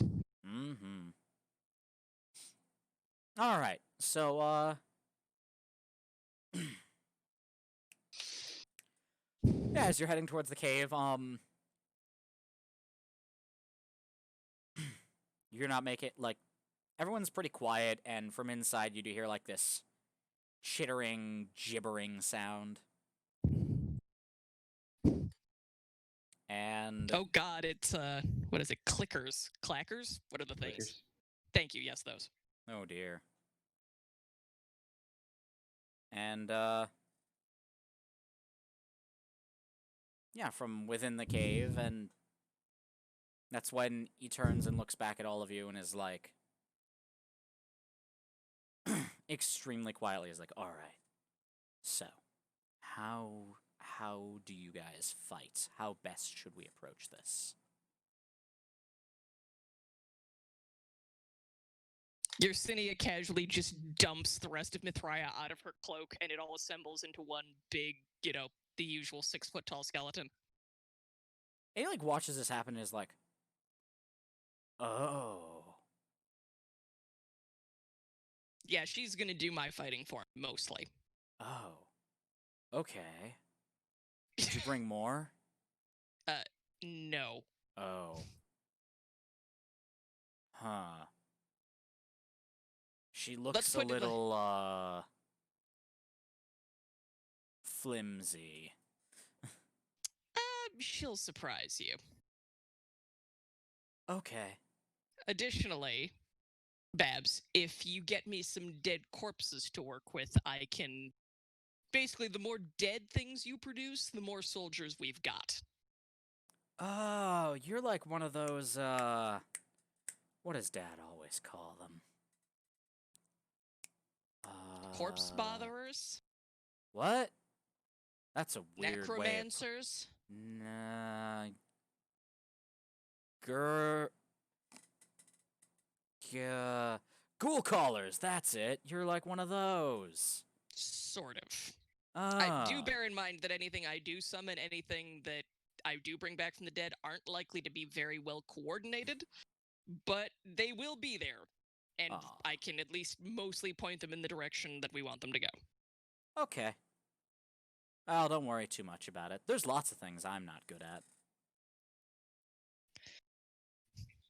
Alright, so, yeah, as you're heading towards the cave, you're not making, like, everyone's pretty quiet, and from inside you do hear, like, this chittering, gibbering sound. And Oh god, it's what is it? Clickers, clackers? What are the things? Clickers. Thank you. Yes, those. oh dear. And yeah, from within the cave, and that's when he turns and looks back at all of you and is like, extremely quietly, is like, all right, so how do you guys fight? How best should we approach this? Yersinia casually just dumps the rest of Mithraia out of her cloak, and it all assembles into one big, the usual 6-foot tall skeleton. And he, like, watches this happen and is like, oh. Yeah, she's gonna do my fighting for him, mostly. Oh. Okay. Did you bring more? No. Oh. Huh. She looks a put it like- little, flimsy. She'll surprise you. Okay. Additionally, Babs, if you get me some dead corpses to work with, I can... Basically, the more dead things you produce, the more soldiers we've got. Oh, you're like one of those, what does Dad always call them? Corpse botherers? What? That's a weird way. Necromancers? Nah. Ghoul callers, that's it. You're like one of those. Sort of. Oh. I do bear in mind that anything I do summon, anything that I do bring back from the dead, aren't likely to be very well coordinated, but they will be there. And I can at least mostly point them in the direction that we want them to go. Okay. Well, don't worry too much about it. There's lots of things I'm not good at.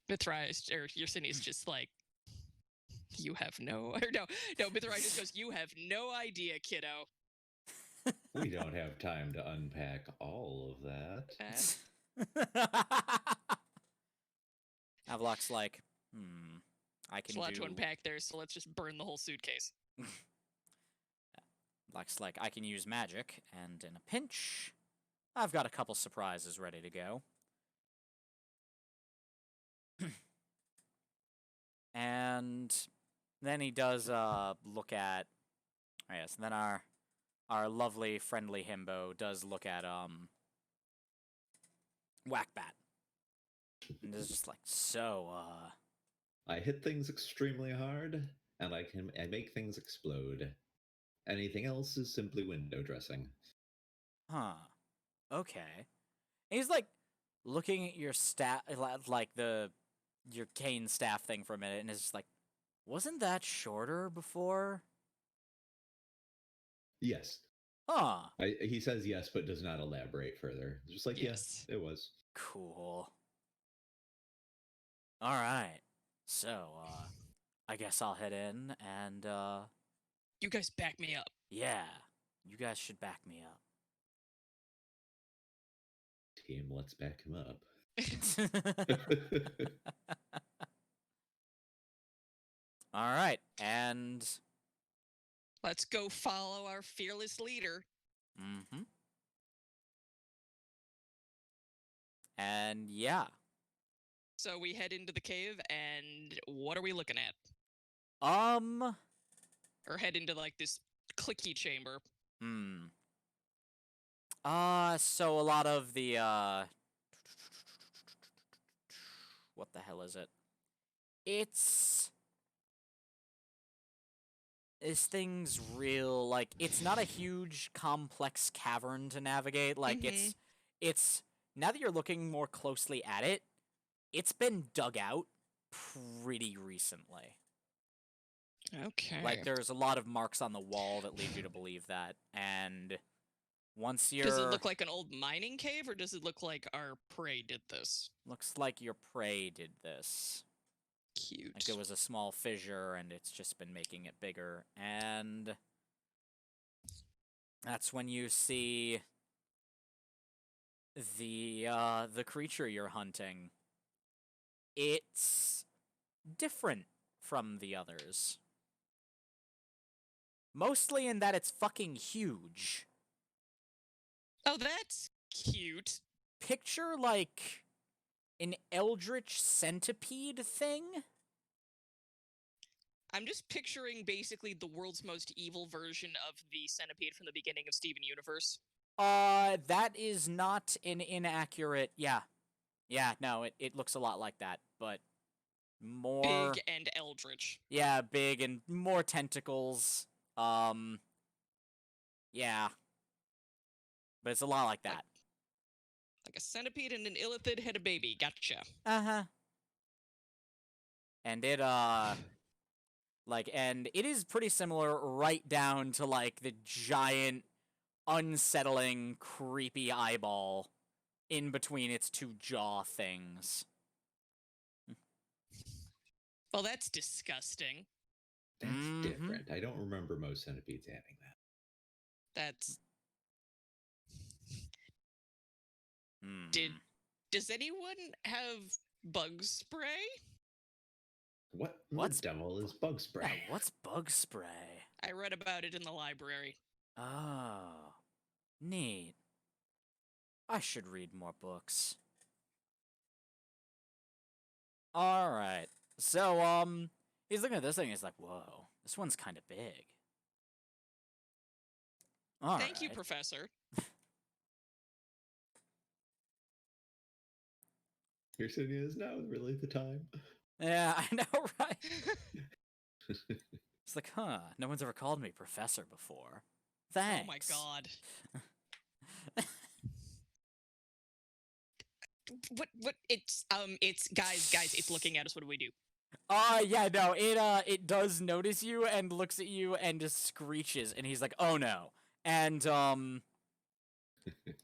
Mithraeus, or Yersini's just like, you have no... Or no, Mithraeus just goes, you have no idea, kiddo. We don't have time to unpack all of that. Avlok's like, I can There's a lot do... to unpack there, so let's just burn the whole suitcase. Looks like I can use magic, and in a pinch, I've got a couple surprises ready to go. And then he does look at... Oh, yes, and then our lovely, friendly himbo does look at Whackbat. And is just like, so, I hit things extremely hard, and I make things explode. Anything else is simply window dressing. huh, okay. And he's like looking at your staff, like your cane staff thing for a minute, and is just like, wasn't that shorter before? Yes. Huh. He says yes, but does not elaborate further. Just like, yes, it was. Cool. All right. So, I guess I'll head in and, You guys back me up. yeah, you guys should back me up. Team, let's back him up. All right, and Let's go follow our fearless leader. And yeah. So we head into the cave, and what are we looking at? Or head into, like, this clicky chamber. So a lot of the, what the hell is it? This thing's real, like, it's not a huge, complex cavern to navigate, like, it's, now that you're looking more closely at it, it's been dug out pretty recently. Okay. Like, there's a lot of marks on the wall that lead you to believe that, and once you're... Does it look like an old mining cave, or does it look like our prey did this? Looks like your prey did this. Cute. Like it was a small fissure, and it's just been making it bigger. And that's when you see the creature you're hunting. It's different from the others. Mostly in that it's fucking huge. Oh, that's cute. Picture, like, an eldritch centipede thing? I'm just picturing basically the world's most evil version of the centipede from the beginning of Steven Universe. That is not an inaccurate... Yeah. Yeah, no, it looks a lot like that, but more... Big and eldritch. Yeah, big and more tentacles. Yeah. But it's a lot like that. Like a centipede and an illithid had a baby. Gotcha. Uh-huh. And it, and it is pretty similar right down to, like, the giant, unsettling, creepy eyeball in between its two jaw things. Well, that's disgusting. That's Mhm. different. I don't remember most centipedes having that. That's... Hmm. Does anyone have bug spray? What the devil is bug spray? Yeah, what's bug spray? I read about it in the library. Oh. Neat. I should read more books. Alright. So, he's looking at this thing and he's like, whoa, this one's kind of big. Thank you, Alright. Professor. You're saying is now really the time? Yeah, I know, right? It's like, huh, no one's ever called me professor before. Thanks. Oh my god. What it's guys, it's looking at us. What do we do? Yeah, no, it does notice you and looks at you and just screeches, and he's like, oh no. And,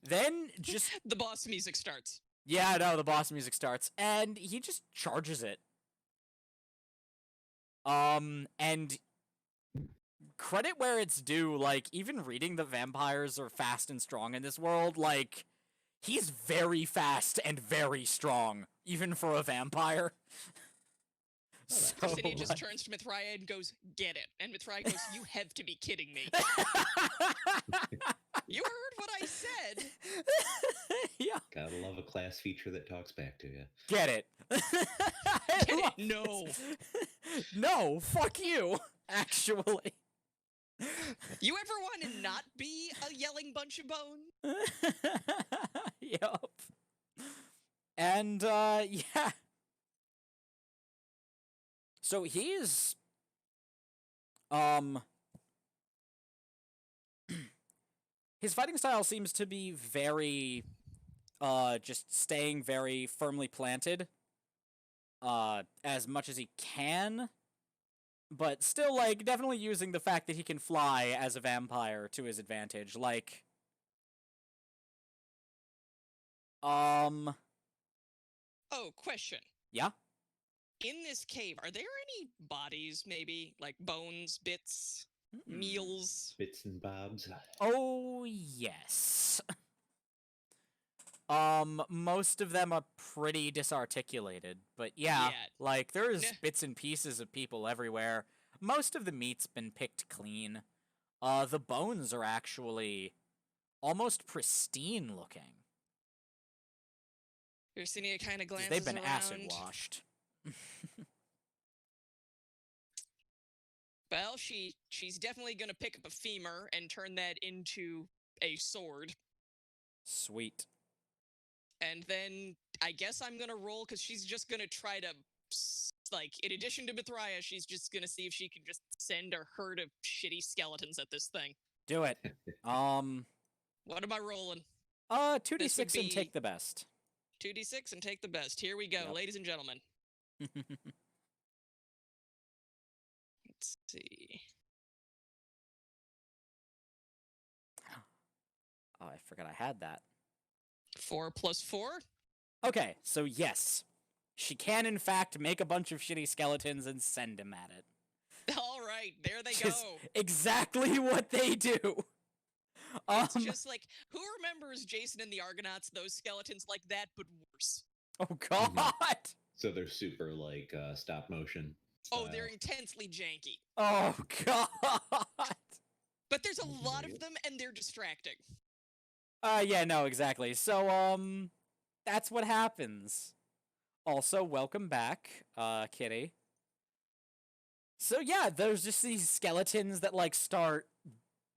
then just, The boss music starts. yeah, no, the boss music starts, and he just charges it. And credit where it's due, like, even reading that vampires are fast and strong in this world, like, he's very fast and very strong, even for a vampire. So, City just turns to Mithraea and goes, "Get it." And Mithraea goes, "You have to be kidding me. You heard what I said." Yeah. Gotta love a class feature that talks back to you. Get it. Get it? No. No, fuck you, actually. You ever want to not be a yelling bunch of bone? Yup. And, yeah. So he's, his fighting style seems to be very, just staying very firmly planted, as much as he can, but still, like, definitely using the fact that he can fly as a vampire to his advantage, like, Oh, question. yeah? In this cave, are there any bodies, maybe? Like bones, bits, Mm-mm. meals? Bits and bobs. Oh, yes. Most of them are pretty disarticulated, but yeah, Yeah. like, there's Nah. bits and pieces of people everywhere. Most of the meat's been picked clean. The bones are actually almost pristine looking. Yersinia kind of 'Cause glances they've been around. acid washed. Well, she's definitely gonna pick up a femur and turn that into a sword. Sweet. And then I guess I'm gonna roll because she's just gonna try to, like, in addition to Mithraea, she's just gonna see if she can just send a herd of shitty skeletons at this thing. Do it. What am I rolling? 2d6 and be- take the best. 2d6 and take the best. Here we go, Yep. ladies and gentlemen. Let's see. Oh, I forgot I had that. 4 plus 4? Okay, so yes. She can, in fact, make a bunch of shitty skeletons and send him at it. All right, there they Just go. exactly what they do. It's just like, who remembers Jason and the Argonauts, those skeletons like that, but worse? Oh god! So they're super like stop motion. Oh, they're style. intensely janky. Oh god! But there's a lot Right. of them, and they're distracting. Yeah, no, exactly. So, that's what happens. Also, welcome back, Kitty. So yeah, there's just these skeletons that like start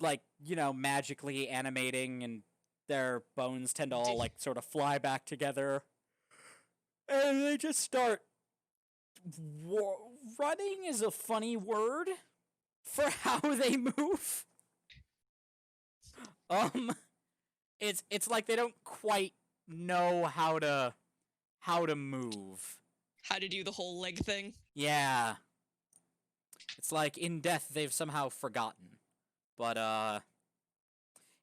like, you know, magically animating and their bones tend to all like sort of fly back together. And they just start running is a funny word for how they move. It's like they don't quite know how to move. How to do the whole leg thing? Yeah. It's like in death they've somehow forgotten. But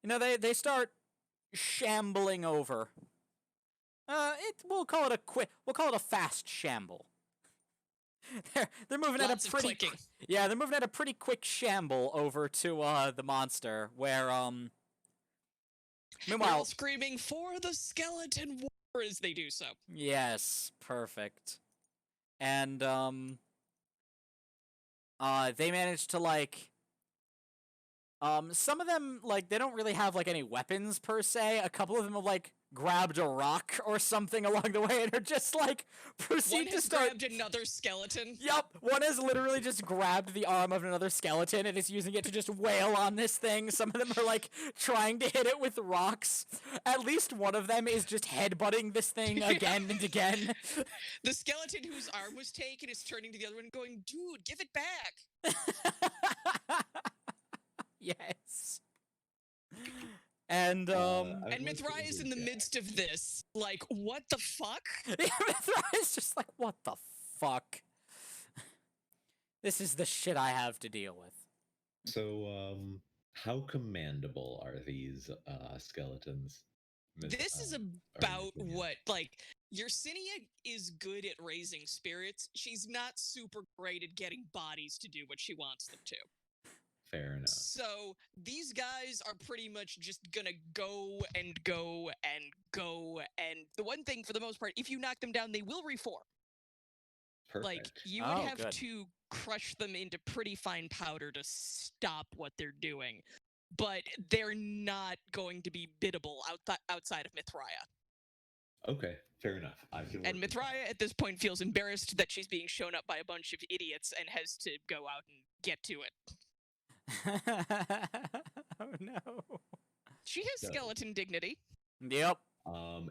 you know, they start shambling over. We'll call it a fast shamble. They're moving Lots at of a pretty clicking. yeah, they're moving at a pretty quick shamble over to the monster where They're all meanwhile screaming for the skeleton war as they do so. yes, perfect. And they manage to like some of them like they don't really have like any weapons per se. A couple of them have like grabbed a rock or something along the way and are just like proceed One to has start grabbed another skeleton. Yup, one has literally just grabbed the arm of another skeleton and is using it to just wail on this thing. Some of them are like trying to hit it with rocks. At least one of them is just headbutting this thing again and again. The skeleton whose arm was taken is turning to the other one and going, dude, give it back. Yes. And And Mithra is in the midst of this. Like, what the fuck? Mithra is just like, what the fuck? This is the shit I have to deal with. So, how commandable are these skeletons? This is about what, like, Yersinia is good at raising spirits. She's not super great at getting bodies to do what she wants them to. Fair enough. So these guys are pretty much just gonna go and go and go. And the one thing, for the most part, if you knock them down, they will reform. Perfect. Like, you would have to crush them into pretty fine powder to stop what they're doing. But they're not going to be biddable outside of Mithraea. Okay, fair enough. I can. And Mithraea at this point feels embarrassed that she's being shown up by a bunch of idiots and has to go out and get to it. Oh no. She has So- skeleton dignity. Yep.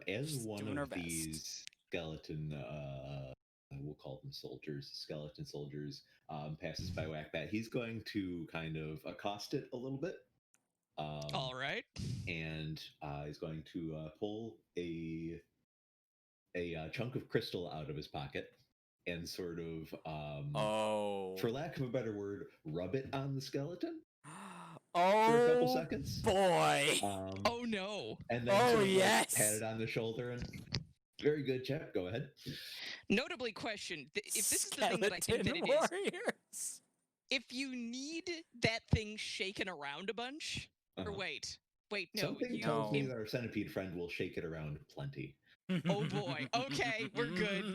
As She's one doing her of best. these skeleton, we'll call them soldiers, skeleton soldiers, passes by Whackbat, he's going to kind of accost it a little bit. All right. And he's going to pull a chunk of crystal out of his pocket and sort of, for lack of a better word, rub it on the skeleton for a couple seconds. Boy. Oh no. And then Oh, sort of, like, yes. pat it on the shoulder and very good, chap. Go ahead. Notably question, if this is the thing that I think that it is, warriors. if you need that thing shaken around a bunch, or wait, no, Something tells me that our centipede friend will shake it around plenty. Oh boy, okay, we're good.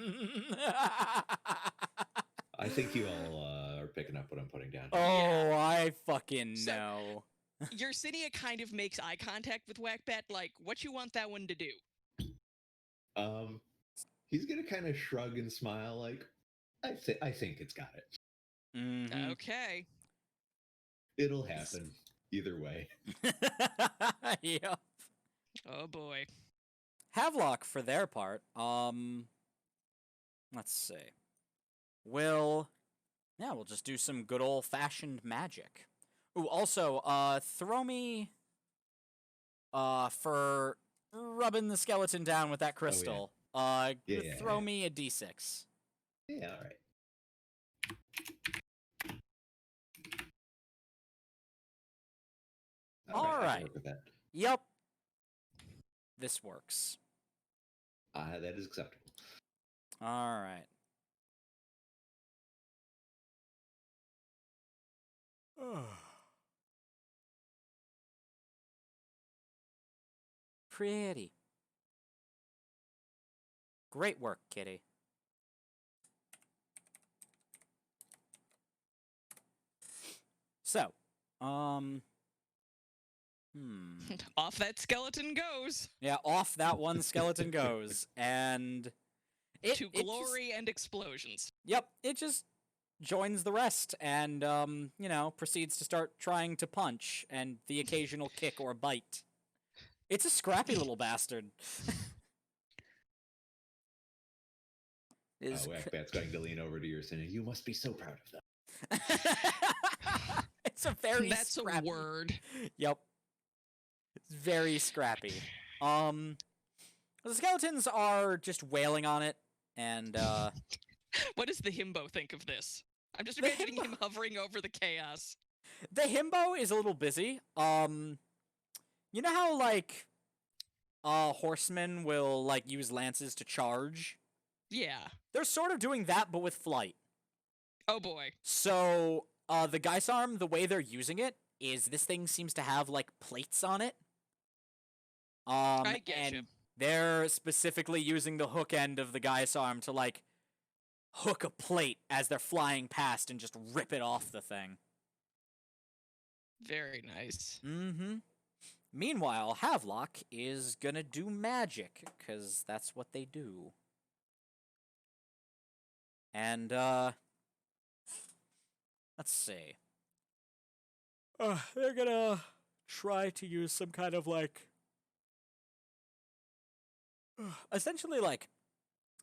I think you all are picking up what I'm putting down. Oh, Yeah. I fucking So- know. Yersinia kind of makes eye contact with Whackbat, like, what you want that one to do? He's gonna kind of shrug and smile, like, I think it's got it. Mhm. Okay. It'll happen either way. Yep. Oh boy. Havelock, for their part, let's see. We'll just do some good old-fashioned magic. Ooh, also, throw me, for rubbing the skeleton down with that crystal, Yeah, throw yeah. me a d6. Yeah, all right. All I can right. work with that. Yep. This works. That is acceptable. All right. Pretty. Great work, kitty. So, Off that skeleton goes yeah, off that one skeleton goes, and to it glory and explosions. yep, it just joins the rest, and you know, proceeds to start trying to punch and the occasional kick or bite. It's a scrappy little bastard. Whackbat's going to lean over to yours and you must be so proud of them. It's a very That's scrappy. a word. Yep. It's very scrappy. The skeletons are just wailing on it, and What does the himbo think of this? I'm just The imagining him himbo- hovering over the chaos. the himbo is a little busy. You know how like horsemen will like use lances to charge? Yeah. They're sort of doing that, but with flight. Oh boy. So, the Geist Arm, the way they're using it is this thing seems to have like plates on it. I get and you. they're specifically using the hook end of the Geist Arm to like hook a plate as they're flying past and just rip it off the thing. Very nice. Mm-hmm. Meanwhile, Havelock is gonna do magic, because that's what they do. And, let's see. They're gonna try to use some kind of, like, essentially, like,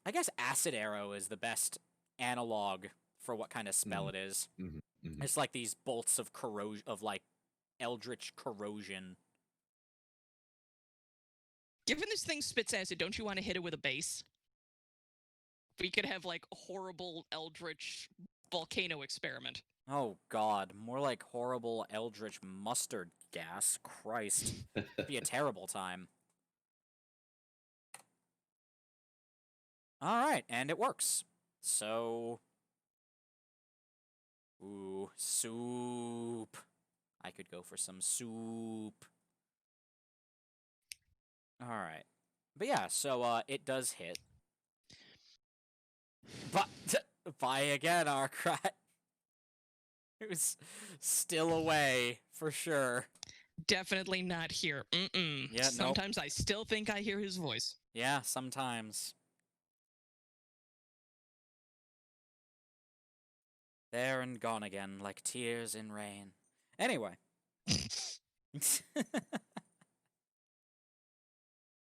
I guess Acid Arrow is the best analog for what kind of spell it is. It's like these bolts of corrosion, of, like, eldritch corrosion. Given this thing spits acid, don't you want to hit it with a base? We could have, like, a horrible eldritch volcano experiment. Oh god, more like horrible eldritch mustard gas. Christ. It'd be a terrible time. Alright, and it works. So... Ooh, soup. I could go for some soup. Alright. But yeah, so, it does hit. But, bye again, Arcrat. It was still away, for sure. Definitely not here. Mm-mm. Yeah, nope. Sometimes I still think I hear his voice. Yeah, sometimes. There and gone again, like tears in rain. Anyway.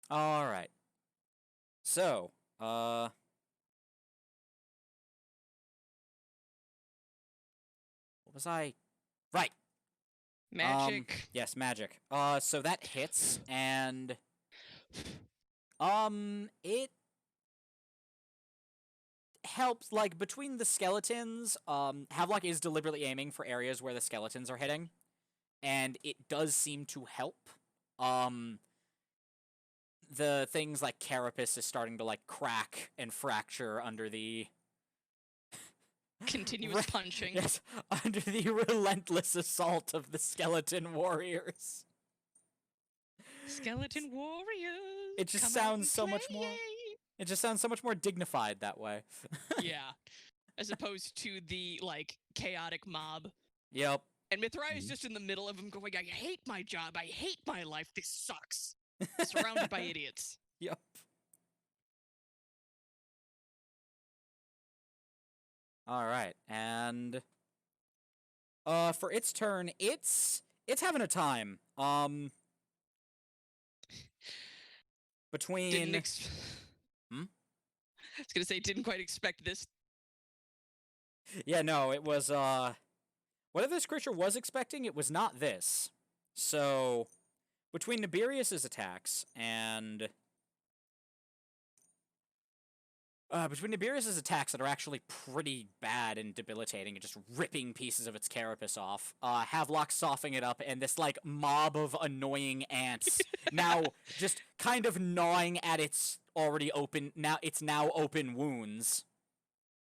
Alright. So, what was I? Right. Magic. Yes, magic. So that hits, and... it... helps, like, between the skeletons, Havelock is deliberately aiming for areas where the skeletons are hitting, and it does seem to help. The things like Carapace is starting to, like, crack and fracture under the... Continuous punching. Yes, under the relentless assault of the skeleton warriors. Skeleton warriors. It just come out sounds and so much play. more... It just sounds so much more dignified that way. Yeah. As opposed to the, like, chaotic mob. Yep. And Mithrai is just in the middle of him going, I hate my job, I hate my life, this sucks. Surrounded by idiots. Yep. Alright, and... for its turn, it's having a time. Between... Didn't Hmm? I was gonna say, didn't quite expect this. Yeah, no, it was, whatever this creature was expecting, it was not this. So, between Nibirius's attacks and... Between Nebulous' attacks that are actually pretty bad and debilitating and just ripping pieces of its carapace off, Havelock softening it up, and this, like, mob of annoying ants now just kind of gnawing at its already open, now open wounds.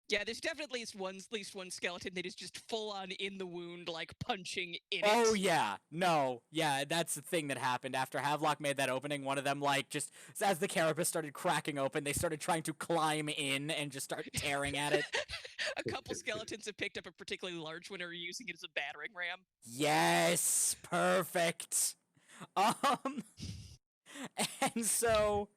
Yeah, there's definitely at least one skeleton that is just full on in the wound, like punching in it. Oh, yeah. No. Yeah, that's the thing that happened. After Havelock made that opening, one of them, like, just, as the carapace started cracking open, they started trying to climb in and just start tearing at it. A couple skeletons have picked up a particularly large one and are using it as a battering ram. Yes! Perfect! And so,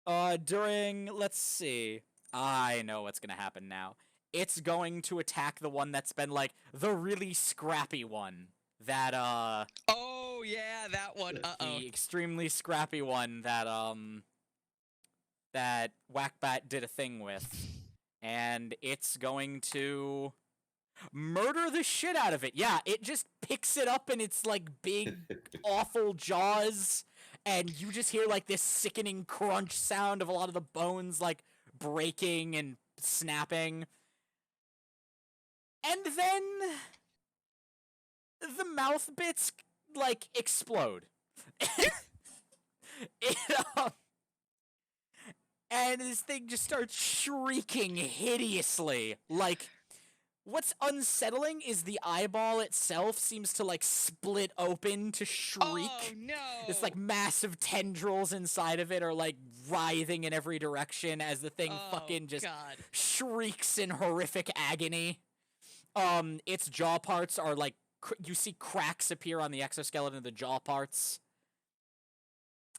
let's see. I know what's gonna happen now. It's going to attack the one that's been, like, the really scrappy one. That, Oh, yeah, that one. Uh-oh. the extremely scrappy one that Whackbat did a thing with. And it's going to murder the shit out of it. Yeah, it just picks it up in its, like, big, awful jaws, and you just hear, like, this sickening crunch sound of a lot of the bones, like, breaking and snapping. And then the mouth bits, like, explode. It, and this thing just starts shrieking hideously. Like, what's unsettling is the eyeball itself seems to, like, split open to shriek. Oh, no! It's like massive tendrils inside of it are, like, writhing in every direction as the thing fucking just God. shrieks in horrific agony. Its jaw parts are, like, you see cracks appear on the exoskeleton of the jaw parts.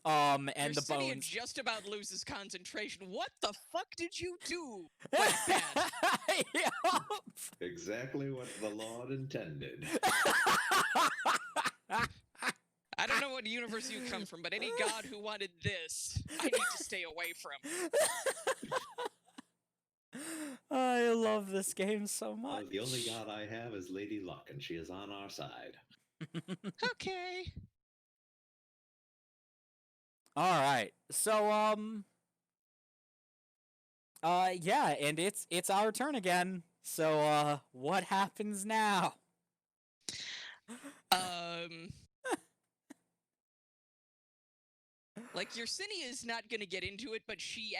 And the Yersinia bones. just about loses concentration. What the fuck did you do? Whackbat? Yup. Exactly what the Lord intended. I don't know what universe you come from, but any god who wanted this, I need to stay away from. I love this game so much. The only god I have is Lady Luck, and she is on our side. Okay. All right. So yeah, and it's our turn again. So what happens now? Like, Yersinia is not gonna get into it, but she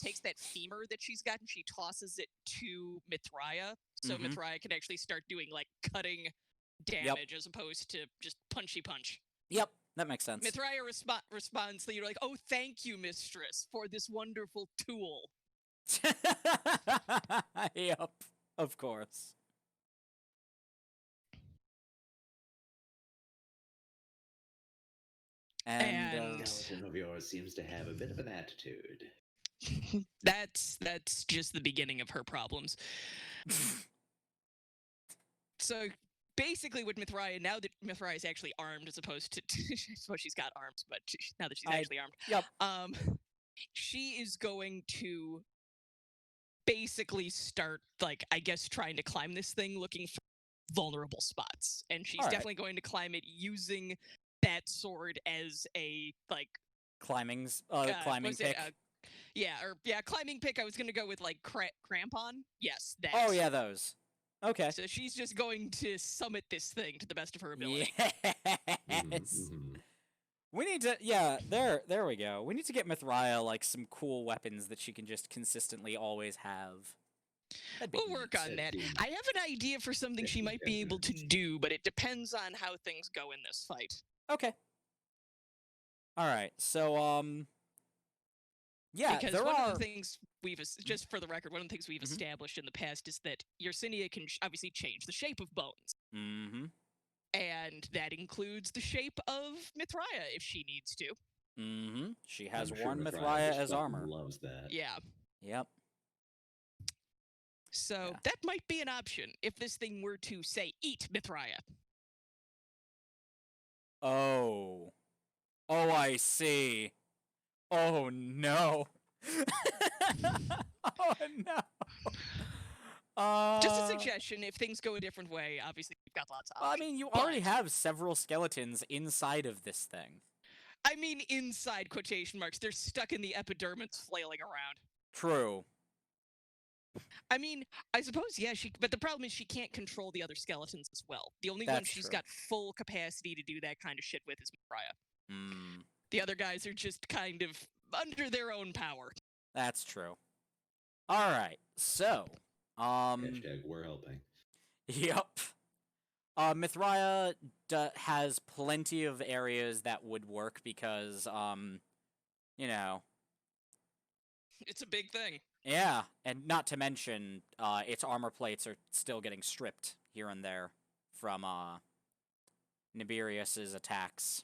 takes that femur that she's got and she tosses it to Mithraia, so Mhm. Mithraia can actually start doing, like, cutting damage as opposed to just punchy punch. Yep, that makes sense. Mithraia responds that you're like, oh, thank you, mistress, for this wonderful tool. Yep, of course. And Skeleton of yours seems to have a bit of an attitude. That's just the beginning of her problems. So basically, with Mithraia, now that Mithraia is actually armed, as opposed to, I suppose she's got arms, but now that she's actually armed, yep. She is going to basically start, like, I guess, trying to climb this thing, looking for vulnerable spots, and she's definitely going to climb it using that sword as a, like, climbing was pick. Climbing pick. I was gonna go with, like, crampon. Yes, that. Oh yeah, those. Okay. So she's just going to summit this thing to the best of her ability. Yes. We need to, there we go. We need to get Mithraia, like, some cool weapons that she can just consistently always have. We'll work on that. I have an idea for something she might be able to do, but it depends on how things go in this fight. Okay. Alright, so, yeah, because there one are... of the things just for the record, one of the things we've established in the past is that Yersinia can obviously change the shape of bones. Mm-hmm. And that includes the shape of Mithraia if she needs to. Mm-hmm. She has I'm worn sure Mithraia as armor. Loves that. Yeah. Yep. So that might be an option if this thing were to, say, eat Mithraia. Oh. Oh, I see. Oh, no. Oh, no. Just a suggestion, if things go a different way, obviously we've got lots of options. I mean, you already have several skeletons inside of this thing. I mean, inside quotation marks. They're stuck in the epidermis flailing around. True. I mean, I suppose, yeah, but the problem is she can't control the other skeletons as well. The only one That's she's true. got full capacity to do that kind of shit with is Mariah. Hmm. The other guys are just kind of under their own power. That's true. All right. So, Hashtag we're helping. yep. Mithraea has plenty of areas that would work because, you know, It's a big thing. yeah, and not to mention, its armor plates are still getting stripped here and there from Nebulous' attacks,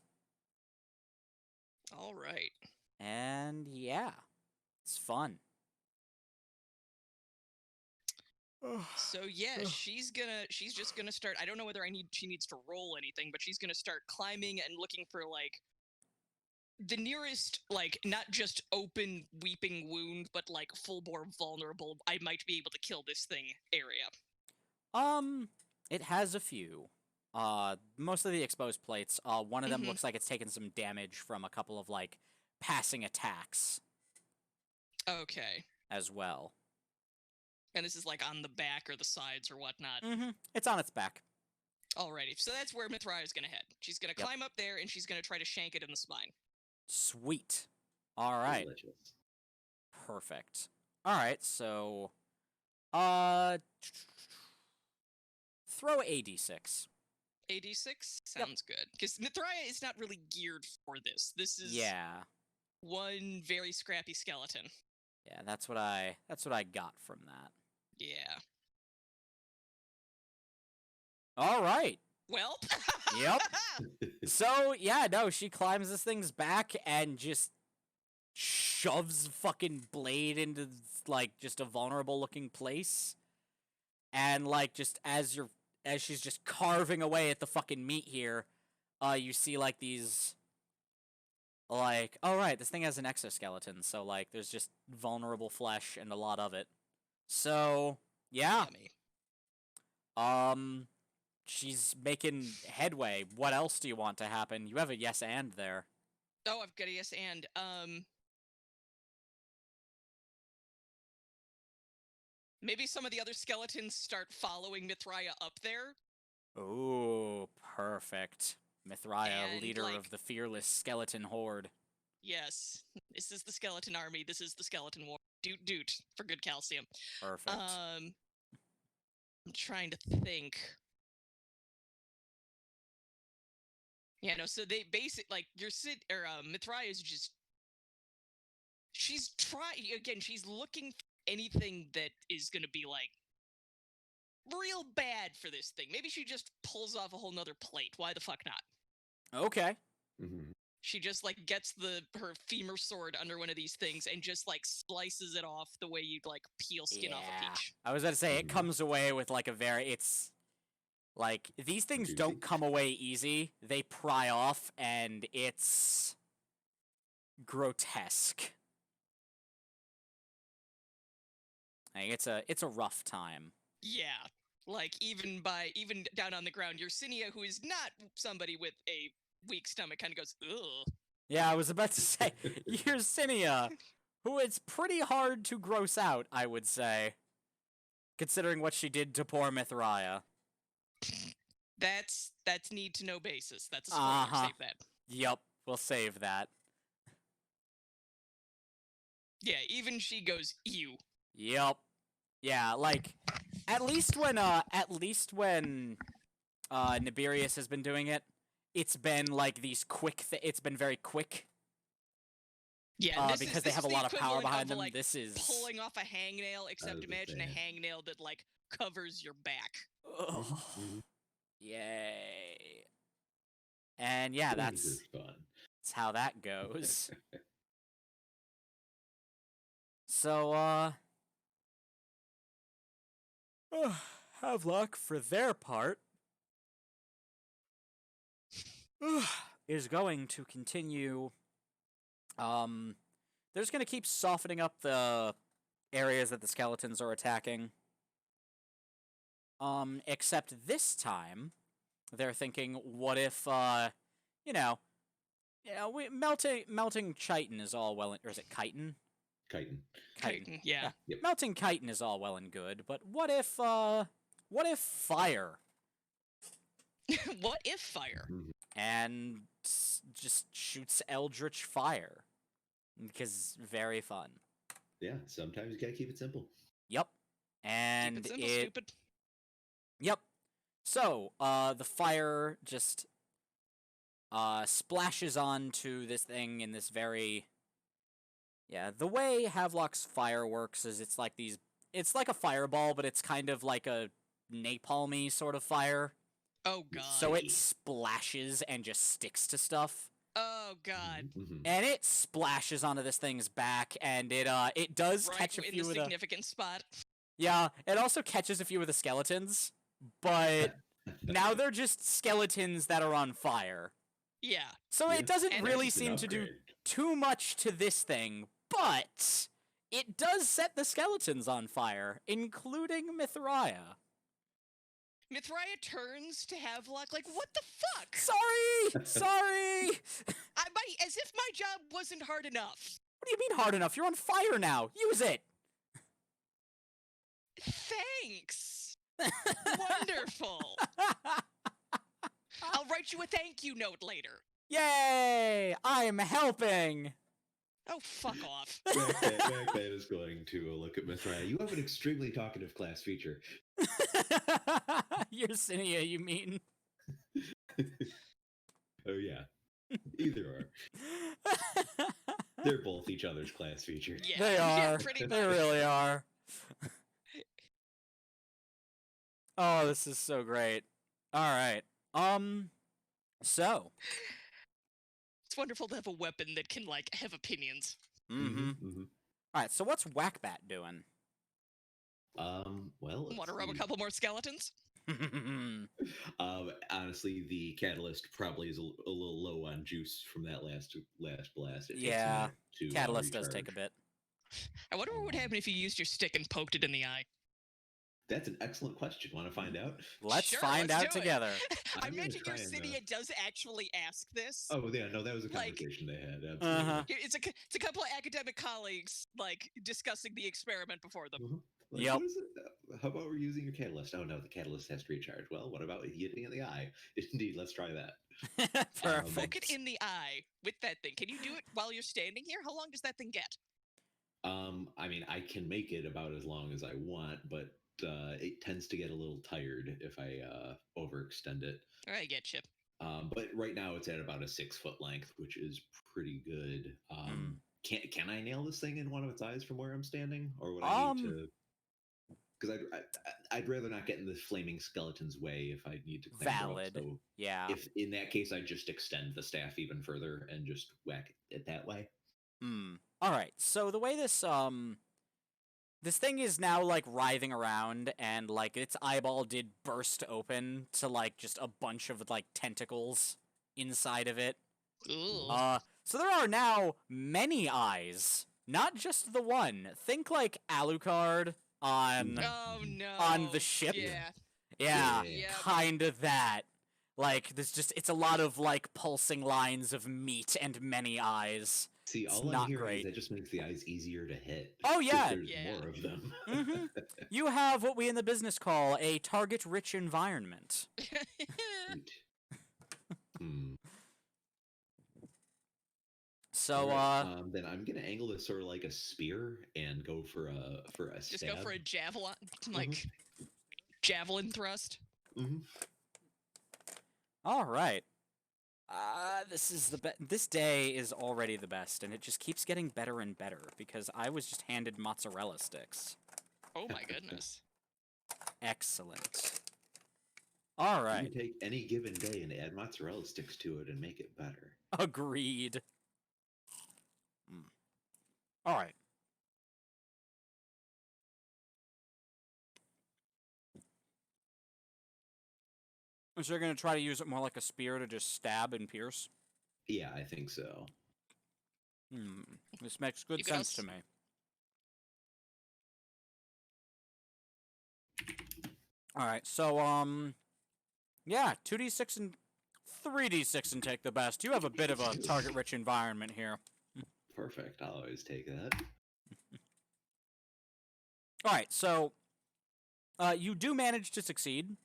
All right. and yeah, it's fun. So yeah, she's just gonna start. I don't know whether she needs to roll anything, but she's gonna start climbing and looking for like the nearest, like, not just open weeping wound, but like full bore vulnerable. I might be able to kill this thing area. It has a few. Most of the exposed plates. One of them Mhm. looks like it's taken some damage from a couple of like passing attacks Okay. as well. And this is like on the back or the sides or whatnot. Mm-hmm. It's on its back. Alrighty. So that's where Mithraea is gonna head. She's gonna Yep. climb up there and she's gonna try to shank it in the spine. Sweet. All right. Delicious. Perfect. All right. So, throw AD6. AD6 sounds good because Mithraea is not really geared for this. This is Yeah. one very scrappy skeleton. Yeah. That's what I got from that. Yeah. All right. Well. Yep. So yeah, no, she climbs this thing's back and just shoves fucking blade into like just a vulnerable looking place, and like just as she's just carving away at the fucking meat here, you see like these like, oh right, this thing has an exoskeleton, so like there's just vulnerable flesh and a lot of it. So yeah, Yummy. she's making headway. What else do you want to happen? You have a yes and there. Oh, I've got a yes and. Maybe some of the other skeletons start following Mithraea up there. Oh, perfect. Mithraea, And, leader like- of the fearless skeleton horde. Yes. This is the skeleton army. This is the skeleton war. Doot for good calcium. Perfect. I'm trying to think. Yeah, no, so they like Mithraea is just she's looking for anything that is gonna be like real bad for this thing. Maybe she just pulls off a whole nother plate. Why the fuck not? Okay. Mm-hmm. She just like gets her femur sword under one of these things and just like slices it off the way you'd like peel skin off a peach. I was about to say, it Mhm. comes away with like it's like, these things Juicy. don't come away easy. They pry off, and it's grotesque. Like, it's a rough time. Yeah. Like even down on the ground, Yersinia, who is not somebody with a weak stomach, kind of goes, ugh. Yeah, I was about to say, Yersinia, who is pretty hard to gross out, I would say, considering what she did to poor Mithraea. That's need to know basis. That's a spoiler. Uh-huh. Save that. Yup, we'll save that. Yeah, even she goes, ew. Yup. Yeah, like, at least when Nebulous has been doing it, it's been like these it's been very quick. Yeah, because they have a lot of power behind them. Like, this is pulling off a hangnail, except was a imagine a fan. hangnail that like covers your back. Ugh. Mhm. Yay. And yeah, Things that's are fun. how that goes. So, have luck for their part. Is going to continue. They're just going to keep softening up the areas that the skeletons are attacking. Except this time, they're thinking, what if, melting chitin is all well, or is it chitin? chitin. Chitin, yeah. Yep. Melting chitin is all well and good, but what if fire What if fire? Mhm. and just shoots eldritch fire? Because very fun. Yeah, sometimes you gotta keep it simple. Yep. Keep And it simple, stupid. Yep. So, the fire just splashes onto this thing in this very... Yeah, the way Havelock's fire works is it's like a fireball, but it's kind of like a napalmy sort of fire. Oh god. So it Sticky. splashes and just sticks to stuff. Oh god. Mhm. And it splashes onto this thing's back, and it does Right catch a in few the of the... significant spot. Yeah, it also catches a few of the skeletons, but now they're just skeletons that are on fire. Yeah. So Yeah, it doesn't and really That's an seem to do upgrade. too much to this thing, but it does set the skeletons on fire, including Mithraia. Mithraia turns to Havelock like, what the fuck? Sorry! As if my job wasn't hard enough. What do you mean hard enough? You're on fire now! Use it! Thanks. Wonderful. I'll write you a thank you note later. Yay! I'm helping! Oh, fuck off. Backman is going to look at Mithraia. You have an extremely talkative class feature. Yersinia, you mean? Oh yeah, either or. They're both each other's class feature. Yeah, They yeah, are. pretty They much. really are. Oh, this is so great. All right. So. It's wonderful to have a weapon that can, like, have opinions. Mm-hmm. Mhm. All right. So what's Whackbat doing? Well, let's Want to rub a see. couple more skeletons? Honestly, the catalyst probably is a little low on juice from that last blast. It takes a Yeah, minute to Catalyst does take a recharge. bit. I wonder what would happen if you used your stick and poked it in the eye. That's an excellent question. Want to find out? Let's Sure, find let's out do it. together. I I'm gonna imagine try your and, Cydia does actually ask this. Oh yeah, no, that was a Like- conversation they had. Absolutely. Uh-huh. It's a couple of academic colleagues, like, discussing the experiment before them. Mhm. Like, Yep. what is it? How about we're using your catalyst? Oh no, the catalyst has to recharge. Well, what about hitting in the eye? Indeed, let's try that. Perfect. Poke it in the eye with that thing. Can you do it while you're standing here? How long does that thing get? I mean, I can make it about as long as I want, but it tends to get a little tired if I overextend it. I get you. But right now it's at about a 6-foot length, which is pretty good. Can I nail this thing in one of its eyes from where I'm standing, or would I need to? Because I'd rather not get in the flaming skeleton's way if I need to clamber up, Valid. so Yeah. if in that case I just extend the staff even further and just whack it that way. All right. So the way this thing is now like writhing around, and like its eyeball did burst open to like just a bunch of like tentacles inside of it. Ooh. So there are now many eyes, not just the one. Think like Alucard on Oh no. on the ship. Yeah. yeah, Yep. kind of that. Like there's just it's a lot of like pulsing lines of meat and many eyes. See, It's all I'm not hearing great. is that just makes the eyes easier to hit. Oh 'cause yeah. there's Yeah. more of them. hmm You have what we in the business call a target-rich environment. Shoot. Hmm. So, Alright, then I'm gonna angle this sort of like a spear and go for a Just stab. go for a javelin, like javelin thrust. Mhm. all right. This is this day is already the best, and it just keeps getting better and better because I was just handed mozzarella sticks. Oh my goodness. Excellent. All You right. can take any given day and add mozzarella sticks to it and make it better. Agreed. All right. So you're going to try to use it more like a spear to just stab and pierce? Yeah, I think so. This makes good You could sense to also- me. All right, so yeah, 2d6 and 3d6 and take the best. You have a bit of a target-rich environment here. Perfect. I'll always take that. All right, so you do manage to succeed.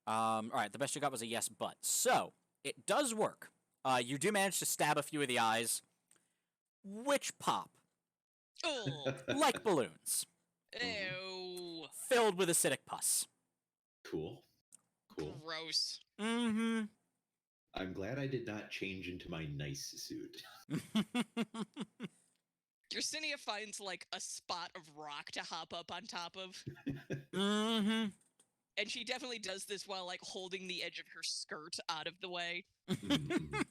All right, the best you got was a yes, but. So, it does work. You do manage to stab a few of the eyes, which pop Oh, like balloons, ew, filled with acidic pus. Cool. Cool. gross. Mm-hmm. I'm glad I did not change into my nice suit. Yersinia finds, like, a spot of rock to hop up on top of. Mm-hmm. And she definitely does this while, like, holding the edge of her skirt out of the way. Mhm.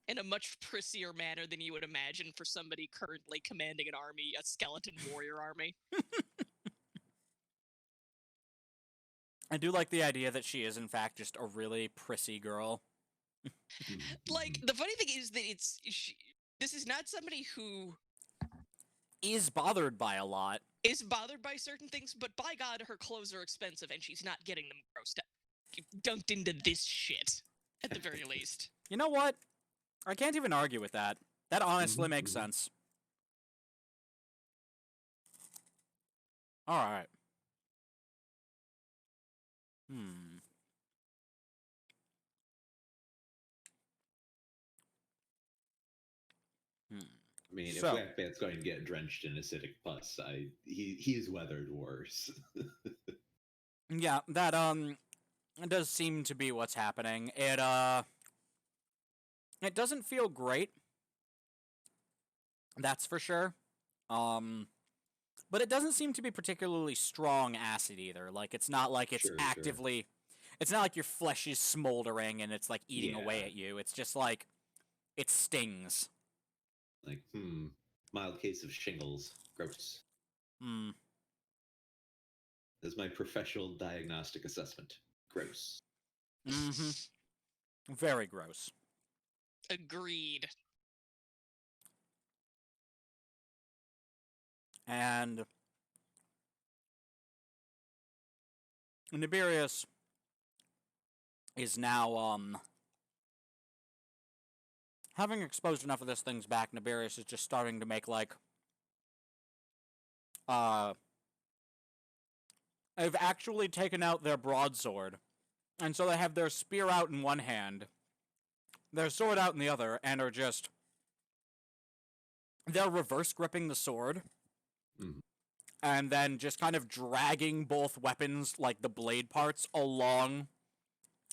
In a much prissier manner than you would imagine for somebody currently commanding an army, a skeleton warrior army. I do like the idea that she is, in fact, just a really prissy girl. Like, the funny thing is that this is not somebody who Is bothered by a lot. is bothered by certain things, but by God, her clothes are expensive and she's not getting them grossed out. Dunked into this shit, at the very least. You know what? I can't even argue with that. That honestly makes Mhm. sense. All right. Hmm. Hmm. I mean, So- if Whackbat's going to get drenched in acidic pus, he's weathered worse. Yeah, that it does seem to be what's happening. It doesn't feel great. That's for sure. But it doesn't seem to be particularly strong acid either. Like it's not like it's Sure. actively it's not like your flesh is smoldering and it's like eating away Yeah. at you. It's just like it stings. Like, mild case of shingles. Gross. Hmm. That's my professional diagnostic assessment. Gross. Mm-hmm. Very gross. Agreed. And Nibirius is now having exposed enough of this thing's back. Nibirius is just starting to make like they've actually taken out their broadsword, and so they have their spear out in one hand, their sword out in the other, and are just they're reverse gripping the sword. Mhm. And then just kind of dragging both weapons, like the blade parts, along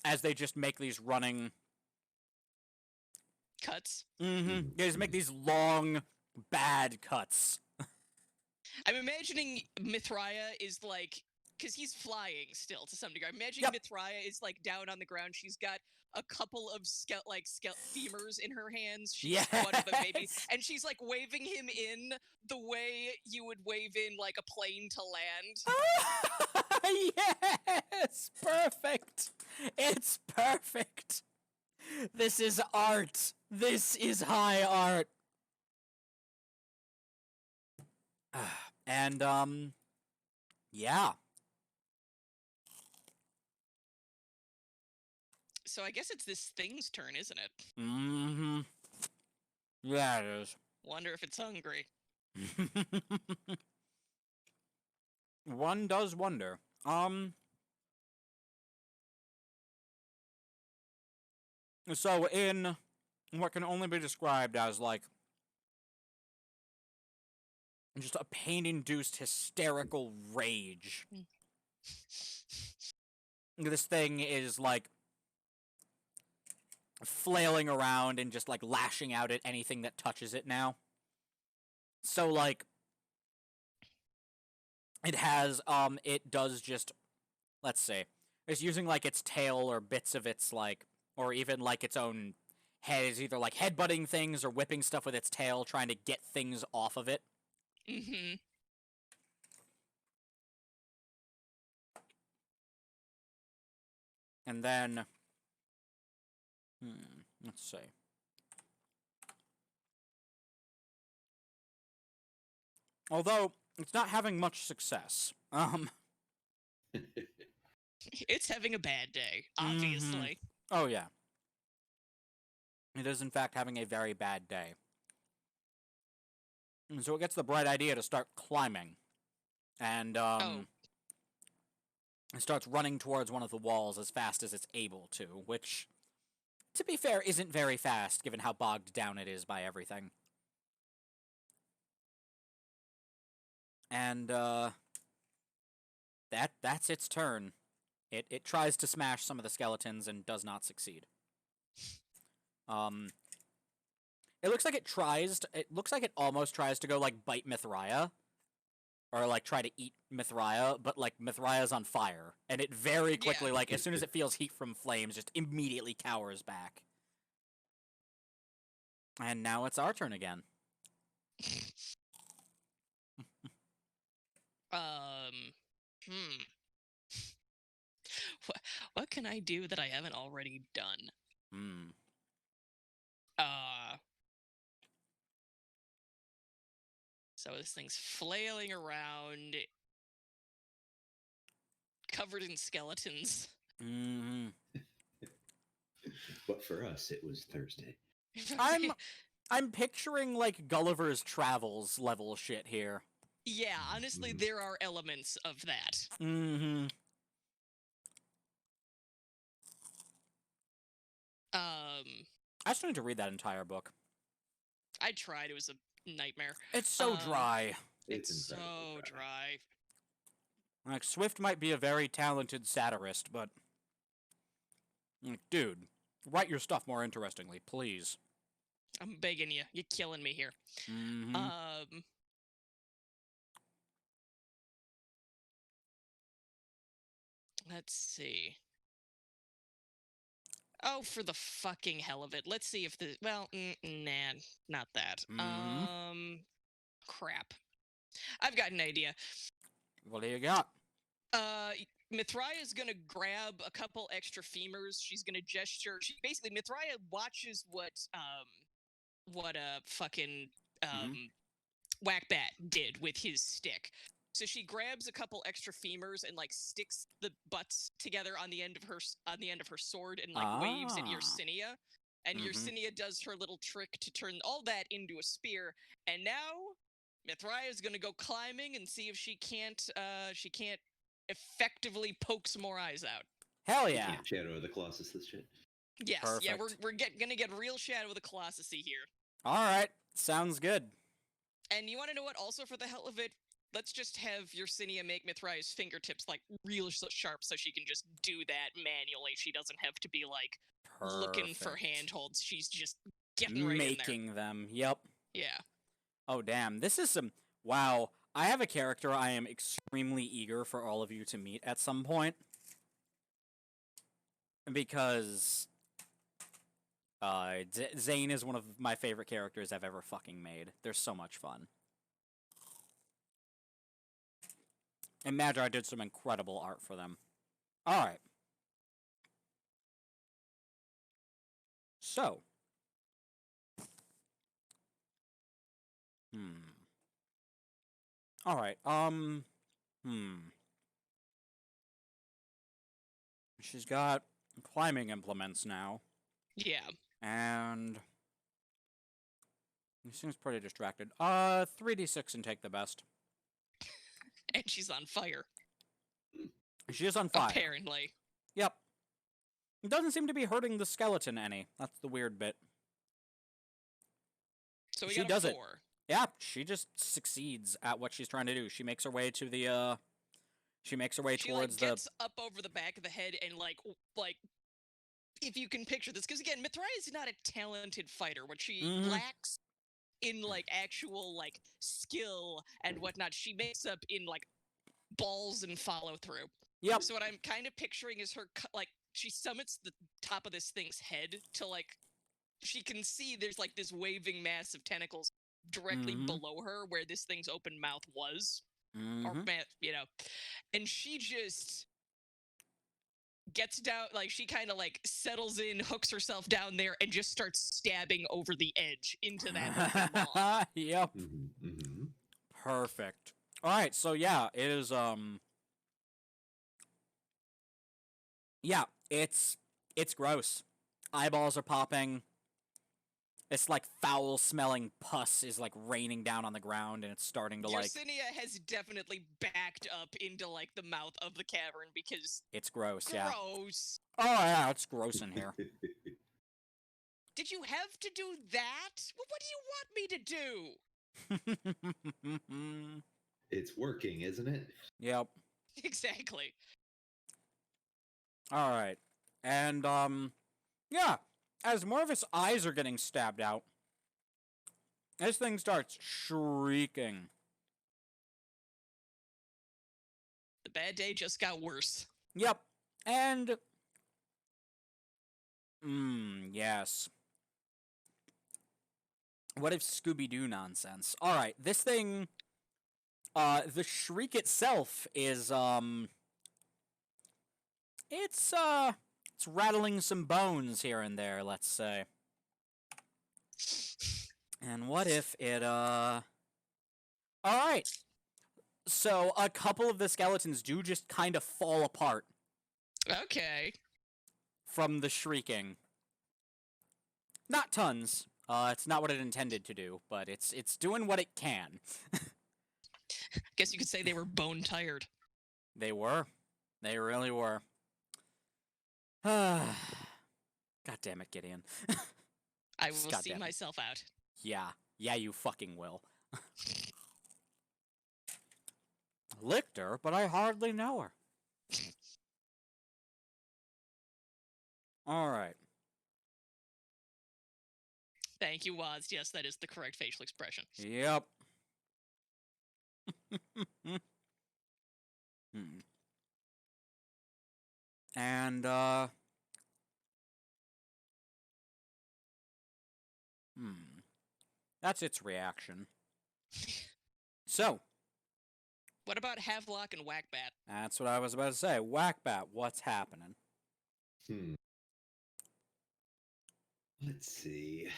as they just make these running. Cuts. Mm-hmm. They just make these long, bad cuts. I'm imagining Mithraia is like, because he's flying still to some degree. I'm imagining Yep. Mithraia is like down on the ground. She's got a couple of femurs in her hands. She's one of them maybe, Yes. and she's like waving him in the way you would wave in like a plane to land. Yes! Perfect! It's perfect! This is art! This is high art! And, yeah. So I guess it's this thing's turn, isn't it? Mm-hmm. Yeah, it is. Wonder if it's hungry. One does wonder. So in what can only be described as like just a pain-induced hysterical rage, this thing is like flailing around and just like lashing out at anything that touches it now. So like it has it does just, let's say, it's using like its tail or bits of its like, or even like its own head, is either like headbutting things or whipping stuff with its tail, trying to get things off of it. Mm-hmm. And then let's see. Although it's not having much success. It's having a bad day, obviously. Oh yeah. It is in fact having a very bad day. And so it gets the bright idea to start climbing. And, Oh. it starts running towards one of the walls as fast as it's able to, which, to be fair, isn't very fast, given how bogged down it is by everything. And, that's its turn. It tries to smash some of the skeletons and does not succeed. It looks like it looks like it almost tries to go, like, bite Mithraia. Or, like, try to eat Mithraia, but, like, Mithraia's on fire. And it very quickly, Yeah. like, as soon as it feels heat from flames, just immediately cowers back. And now it's our turn again. Hmm. What can I do that I haven't already done? Hmm. So this thing's flailing around, covered in skeletons. Mm-hmm. But for us, it was Thursday. I'm picturing, like, Gulliver's Travels level shit here. Yeah, honestly, there are elements of that. Mm-hmm. I still need to read that entire book. I tried. It was a nightmare. It's so dry. It's so incredibly dry. Like, Swift might be a very talented satirist, but... Dude, write your stuff more interestingly, please. I'm begging you. You're killing me here. Mm-hmm. Let's see. Oh, for the fucking hell of it. Let's see if the... Well, nah, not that. Crap. I've got an idea. What do you got? Mithraia is gonna grab a couple extra femurs. She's gonna gesture. Basically, Mithraia watches what fucking Whackbat did with his stick. So she grabs a couple extra femurs and like sticks the butts together on the end of her sword and like waves at Yersinia. And Yersinia does her little trick to turn all that into a spear. And now Mithraia is gonna go climbing and see if she can't effectively poke some more eyes out. Hell yeah! Shadow of the Colossus, this shit. Yes, Perfect. yeah, we're gonna get real Shadow of the Colossus-y here. All right, sounds good. And you want to know what? Also, for the hell of it, let's just have Yersinia make Mithraia's fingertips like real sharp, so she can just do that manually. She doesn't have to be like looking for handholds. She's just getting right in there. Making them. Yep. Yeah. Oh damn! This is some. Wow. I have a character I am extremely eager for all of you to meet at some point. Because Zane is one of my favorite characters I've ever fucking made. They're so much fun. And Magi did some incredible art for them. Alright. So. Alright, She's got climbing implements now. Yeah. And he seems pretty distracted. 3d6 and take the best. And she's on fire. She is on fire. Apparently. Yep. It doesn't seem to be hurting the skeleton any. That's the weird bit. So we She got does a it. 4. Yeah, she just succeeds at what she's trying to do. She makes her way to the, she makes her way towards the... She, gets up over the back of the head and, like, if you can picture this, because, again, Mithraia is not a talented fighter. What she lacks in, like, actual, like, skill and whatnot, she makes up in, like, balls and follow-through. Yep. So what I'm kind of picturing is her, like, she summits the top of this thing's head to, like, she can see there's, like, this waving mass of tentacles directly below her where this thing's open mouth was. Or, you know. And she just gets down, like, she kind of, like, settles in, hooks herself down there, and just starts stabbing over the edge into that open maw. Yep. Perfect. Alright, so yeah, it is, yeah, it's gross. Eyeballs are popping. This, like, foul-smelling pus is, like, raining down on the ground, and it's starting to, like... Yersinia has definitely backed up into, like, the mouth of the cavern because... It's gross, yeah. Gross! Oh, yeah, it's gross in here. Did you have to do that? Well, what do you want me to do? It's working, isn't it? Yep. Exactly. Alright. And, yeah. As Morvis' eyes are getting stabbed out, this thing starts shrieking. The bad day just got worse. Yep. And... yes. What if Scooby-Doo nonsense? Alright, this thing... the shriek itself is, It's rattling some bones here and there, let's say. And what if it, Alright. So, a couple of the skeletons do just kind of fall apart Okay. from the shrieking. Not tons. It's not what it intended to do, but it's doing what it can. Guess you could say they were bone tired. They were. They really were. God damn it, Gideon. I will see Goddamn it. myself out. Yeah. Yeah, you fucking will. Licked her, but I hardly know her. Alright. Thank you, Waz. Yes, that is the correct facial expression. Yep. And, that's its reaction. So, What about Havelock and Whackbat? that's what I was about to say. Whackbat, what's happening? Let's see.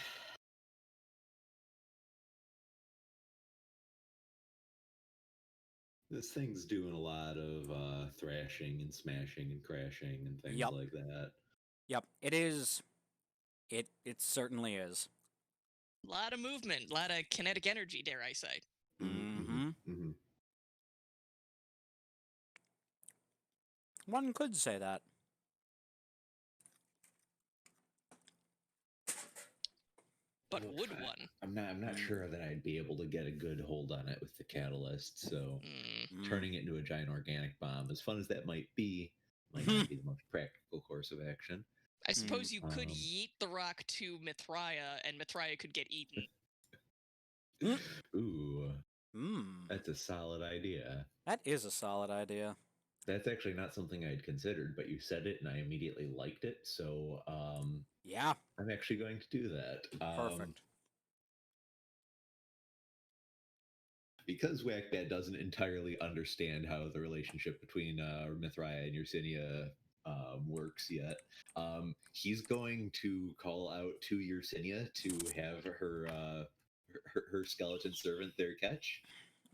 This thing's doing a lot of thrashing and smashing and crashing and things Yup. like that. Yep, it is. It certainly is. A lot of movement, a lot of kinetic energy, dare I say. Mm-hmm. Mm-hmm. One could say that. But Well, would one? I'm not sure that I'd be able to get a good hold on it with the catalyst. So turning it into a giant organic bomb, as fun as that might not be the most practical course of action. I suppose you could Um, yeet the rock to Mithraia, and Mithraia could get eaten. Ooh, Hmm. that's a solid idea. That is a solid idea. That's actually not something I'd considered, but you said it and I immediately liked it. So Yeah, I'm actually going to do that. perfect. Because Whackbat doesn't entirely understand how the relationship between Mithraia and Yersinia works yet, he's going to call out to Yersinia to have her skeleton servant there catch.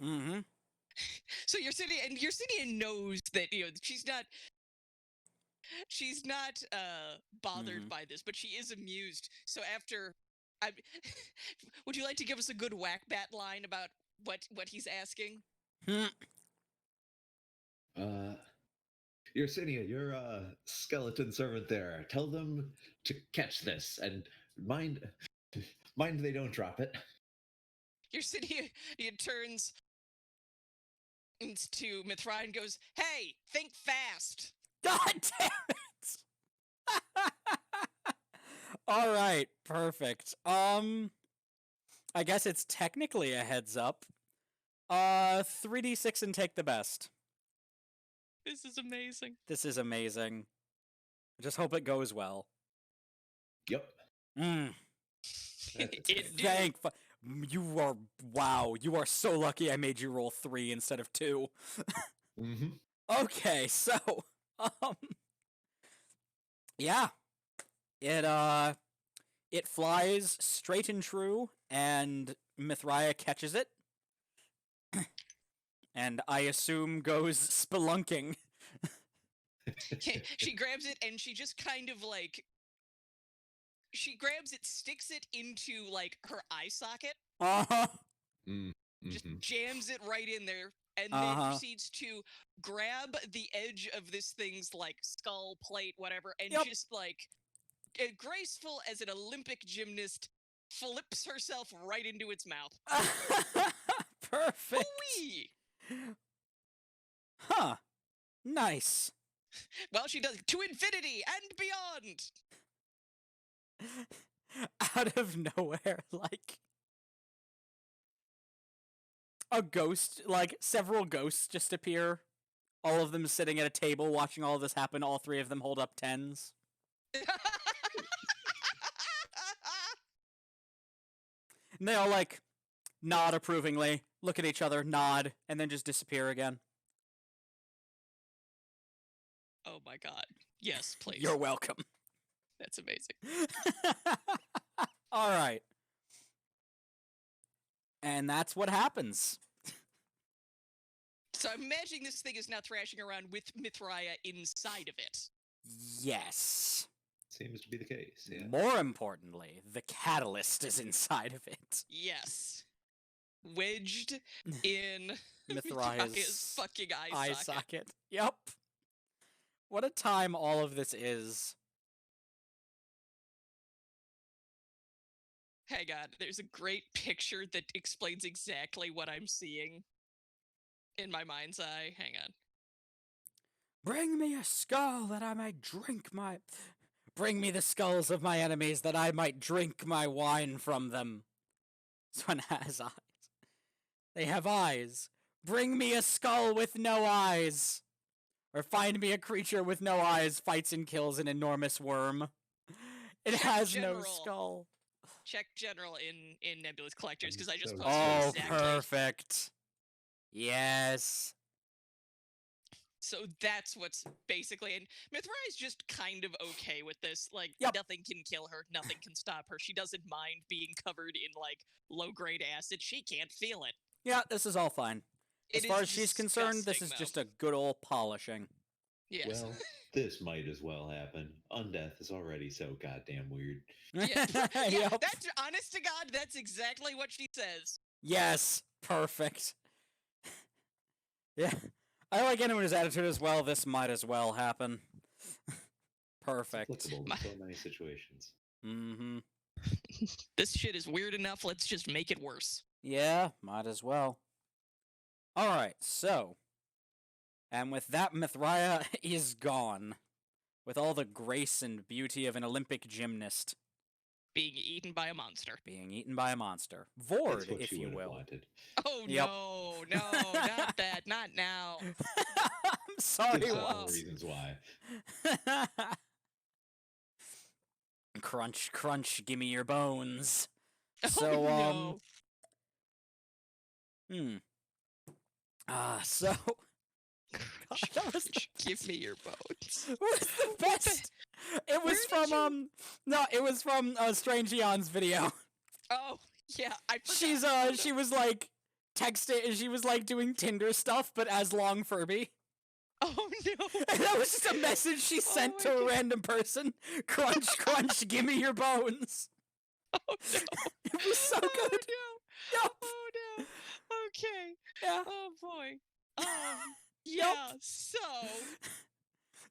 Mm-hmm. So Yersinia knows that she's not bothered by this, but she is amused. So after, would you like to give us a good Whackbat line about what he's asking? Yersinia, you're a skeleton servant there. Tell them to catch this and mind they don't drop it. Yersinia turns to Mithraia and goes, "Hey, think fast." God damn it! All right, perfect. I guess it's technically a heads up. 3d6 and take the best. This is amazing. This is amazing. I just hope it goes well. Yep. You are so lucky I made you roll 3 instead of 2. Mm-hmm. Okay, so, yeah. It flies straight and true, and Mithraia catches it. And I assume goes spelunking. She grabs it and she just kind of like she grabs it, sticks it into like her eye socket, Uh-huh. just Mhm. jams it right in there, and then Uh-huh. proceeds to grab the edge of this thing's like skull plate, whatever, and Yep. just like graceful as an Olympic gymnast, flips herself right into its mouth. Perfect. Hooey! Huh. Nice. Well, she does to infinity and beyond. Out of nowhere, like a ghost, like several ghosts just appear. All of them sitting at a table watching all of this happen. All three of them hold up tens. And they all like nod approvingly, look at each other, nod, and then just disappear again. Oh my god. Yes, please. You're welcome. That's amazing. All right. And that's what happens. So I'm imagining this thing is now thrashing around with Mithraya inside of it. Yes. Seems to be the case, yeah. More importantly, the catalyst is inside of it. Yes. Wedged in Mithraya's fucking eye socket. Yep. What a time all of this is. Hang on, there's a great picture that explains exactly what I'm seeing in my mind's eye. Hang on. Bring me a skull that I might drink my... Bring me the skulls of my enemies that I might drink my wine from them. This one has eyes. They have eyes. Bring me a skull with no eyes. Or find me a creature with no eyes, fights and kills an enormous worm. It Check has no general. skull. Check general in Nebulous Collectors, because I just So posted Oh, exactly. perfect. Yes. So that's what's basically, and Mithraya's just kind of okay with this. Like, Yep. nothing can kill her, nothing can stop her. She doesn't mind being covered in, like, low-grade acid. She can't feel it. Yeah, this is all fine. As It far is as she's concerned, this is disgusting, just though. a good old polishing. Yes. Well, this might as well happen. Undeath is already so goddamn weird. yeah, Yep. that's, honest to God, that's exactly what she says. Yes, perfect. Yeah, I like anyone's attitude as well. This might as well happen. Perfect. Applicable in so many situations. Mm-hmm. This shit is weird enough, let's just make it worse. Yeah, might as well. All right, so, and with that, Mithraya is gone, with all the grace and beauty of an Olympic gymnast Being eaten by a monster. being eaten by a monster. Vord, It's what if you you would have will. wanted. Oh, Yep. no, not that, not now. I'm sorry, There's what? several what? reasons why. Crunch, crunch, gimme your bones. Oh, So, no. So... God, that was Give me your bones. was the best. It was Where did from no, it was from Strange Eon's video. Oh, yeah, I forgot. She's Oh, no. she was like texting, she was like doing Tinder stuff, but as Long Furby. Oh, no. And that was just a message she sent my to a God. random person. Crunch, crunch, give me your bones. Oh, no. It was so good. Oh, no. Yup. Oh, no. Okay. Yeah. Oh, boy. Yeah, so...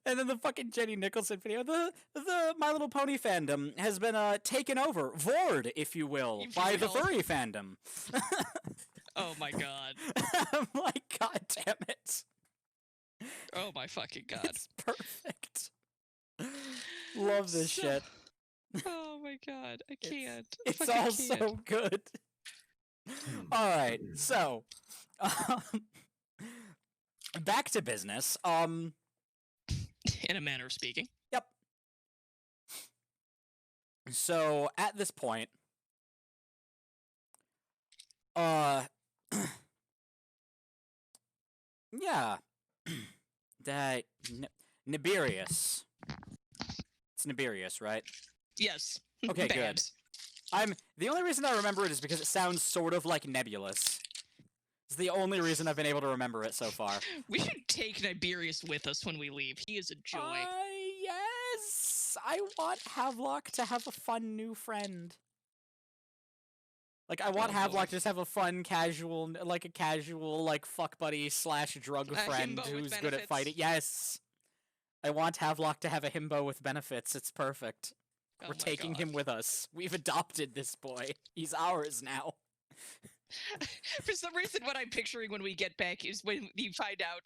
And then the fucking Jenny Nicholson video. The My Little Pony fandom has been taken over, Vord, if you will, If you by the will. furry fandom. Oh, my God. I'm like, God damn it. Oh, my fucking God. It's perfect. Love this So- shit. Oh, my God. I can't. I It's fucking all can't. so good. All right, so back to business. In a manner of speaking. Yep. So at this point, yeah, that Nebulous. It's Nebulous, right? Yes. Okay, good. Babs. The only reason I remember it is because it sounds sort of like Nebulous. It's the only reason I've been able to remember it so far. We should take Niberius with us when we leave. He is a joy. Yes. I want Havelock to have a fun new friend. Like, I want Oh, Havelock boy. to just have a fun, casual, like, fuck buddy / drug friend himbo with who's good at benefits. fighting. Yes! I want Havelock to have a himbo with benefits. It's perfect. Oh We're my taking God. him with us. We've adopted this boy. He's ours now. For some reason, what I'm picturing when we get back is when you find out,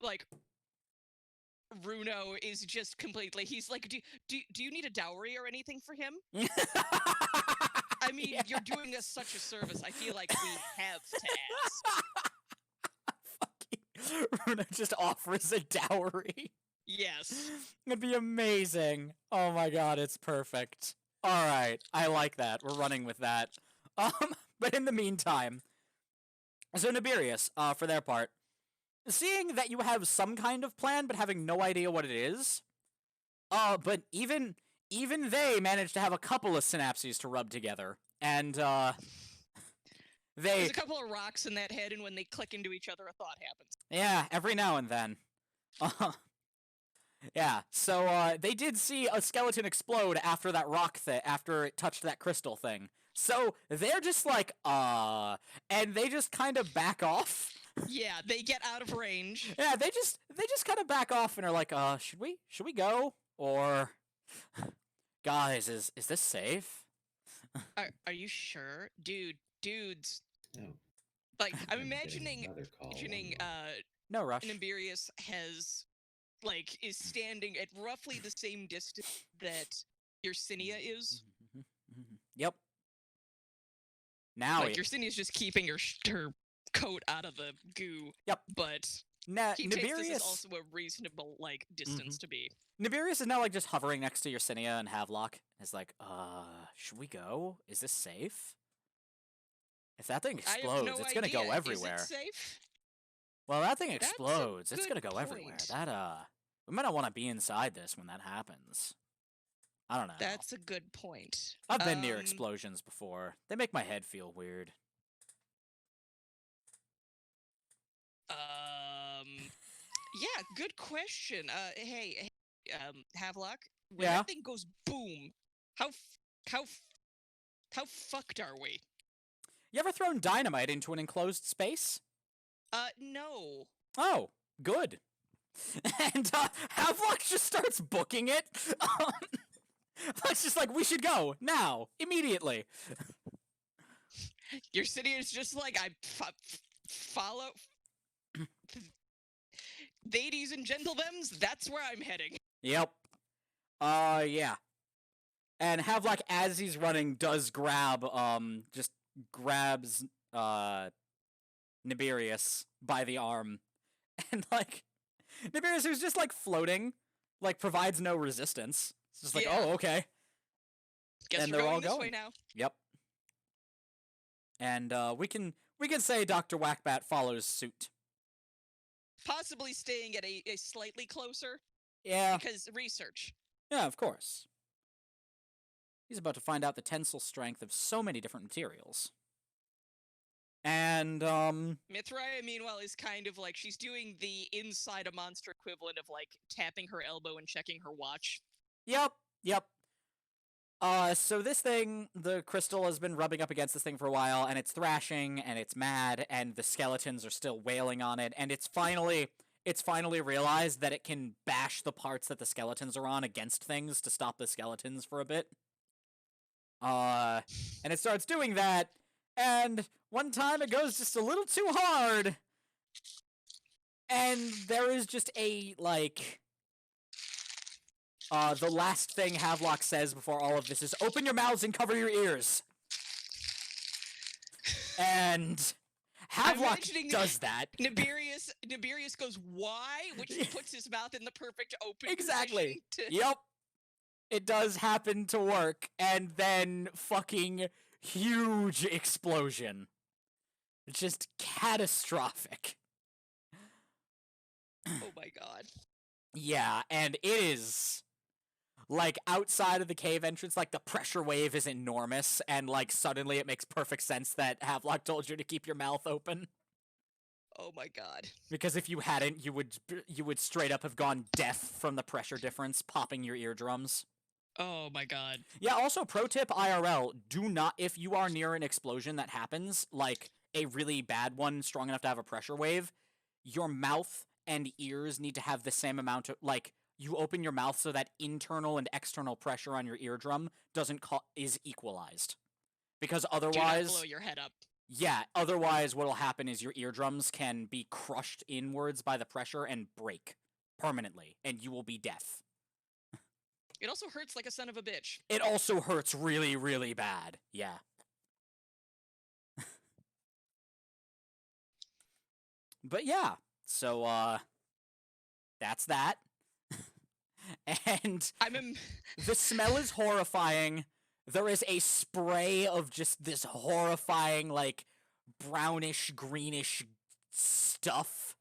like Runo is just completely. He's like, do you need a dowry or anything for him? I mean, Yeah. you're doing us such a service. I feel like we have to ask. Fucking Runa just offers a dowry. Yes. It'd be amazing. Oh my god, it's perfect. Alright, I like that. We're running with that. But in the meantime, so Nebulous, for their part, seeing that you have some kind of plan but having no idea what it is, but even they managed to have a couple of synapses to rub together, and There's a couple of rocks in that head, and when they click into each other, a thought happens. yeah, every now and then. Yeah, so they did see a skeleton explode after that rock after it touched that crystal thing. So they're just like, and they just kind of back off. Yeah, they get out of range. Yeah, they just kind of back off and are like, should we go? Or guys, is this safe? Are you sure, dudes? Oh, Like, I'm I'm getting imagining another call. No rush. Nebulous is standing at roughly the same distance that Yersinia is. Yep. Now Like, Yersinia's just keeping her coat out of the goo. Yep. But he takes this Nebulous as also a reasonable, distance to be. Nebulous is now, just hovering next to Yersinia and Havelock. Is like, should we go? Is this safe? If that thing I have explodes, no it's gonna idea. go everywhere. Is it safe? Well, that thing That's a explodes. It's gonna good go everywhere. point. That, we might not want to be inside this when that happens. I don't know. That's a good point. I've been near explosions before. They make my head feel weird. Yeah, good question. Hey, Havelock, when Yeah? that thing goes boom, how fucked are we? You ever thrown dynamite into an enclosed space? No. Oh, good. And Havelock just starts booking it. It's just like, we should go now, immediately. Your city is just like, I follow. Ladies and gentlemen, that's where I'm heading. Yep. Yeah. And Havelock, as he's running, does just grabs, Nebulous by the arm. And, Nebulous, who's just, floating, provides no resistance. It's just like, Yeah. oh, okay. Guess And we're they're going all this going. way now. Yep. And, we can say Dr. Whackbat follows suit. Possibly staying at a slightly closer. Yeah. Because research. Yeah, of course. He's about to find out the tensile strength of so many different materials. And, Mithraya, meanwhile, is kind of she's doing the inside a monster equivalent of, tapping her elbow and checking her watch. Yep. So this thing, the crystal has been rubbing up against this thing for a while, and it's thrashing, and it's mad, and the skeletons are still wailing on it, and it's finally realized that it can bash the parts that the skeletons are on against things to stop the skeletons for a bit. And it starts doing that, and one time it goes just a little too hard, and there is just a, the last thing Havelock says before all of this is, open your mouths and cover your ears. And Havelock does that. Nebulous goes, why? Which he puts his mouth in the perfect open Exactly. position Yep. It does happen to work, and then fucking huge explosion. Just catastrophic. Oh my god. Yeah, and it is, outside of the cave entrance, the pressure wave is enormous, and, suddenly it makes perfect sense that Havelock told you to keep your mouth open. Oh my god. Because if you hadn't, you would straight up have gone deaf from the pressure difference, popping your eardrums. Oh my god. Yeah, also, pro tip IRL, do not, if you are near an explosion that happens, like a really bad one, strong enough to have a pressure wave, your mouth and ears need to have the same amount of, like, you open your mouth so that internal and external pressure on your eardrum is equalized. Because Do not otherwise, blow your head up. yeah, otherwise what'll happen is your eardrums can be crushed inwards by the pressure and break permanently, and you will be deaf. It also hurts like a son of a bitch. It also hurts really, really bad. Yeah. But yeah, so, that's that. And the smell is horrifying. There is a spray of just this horrifying, like, brownish, greenish stuff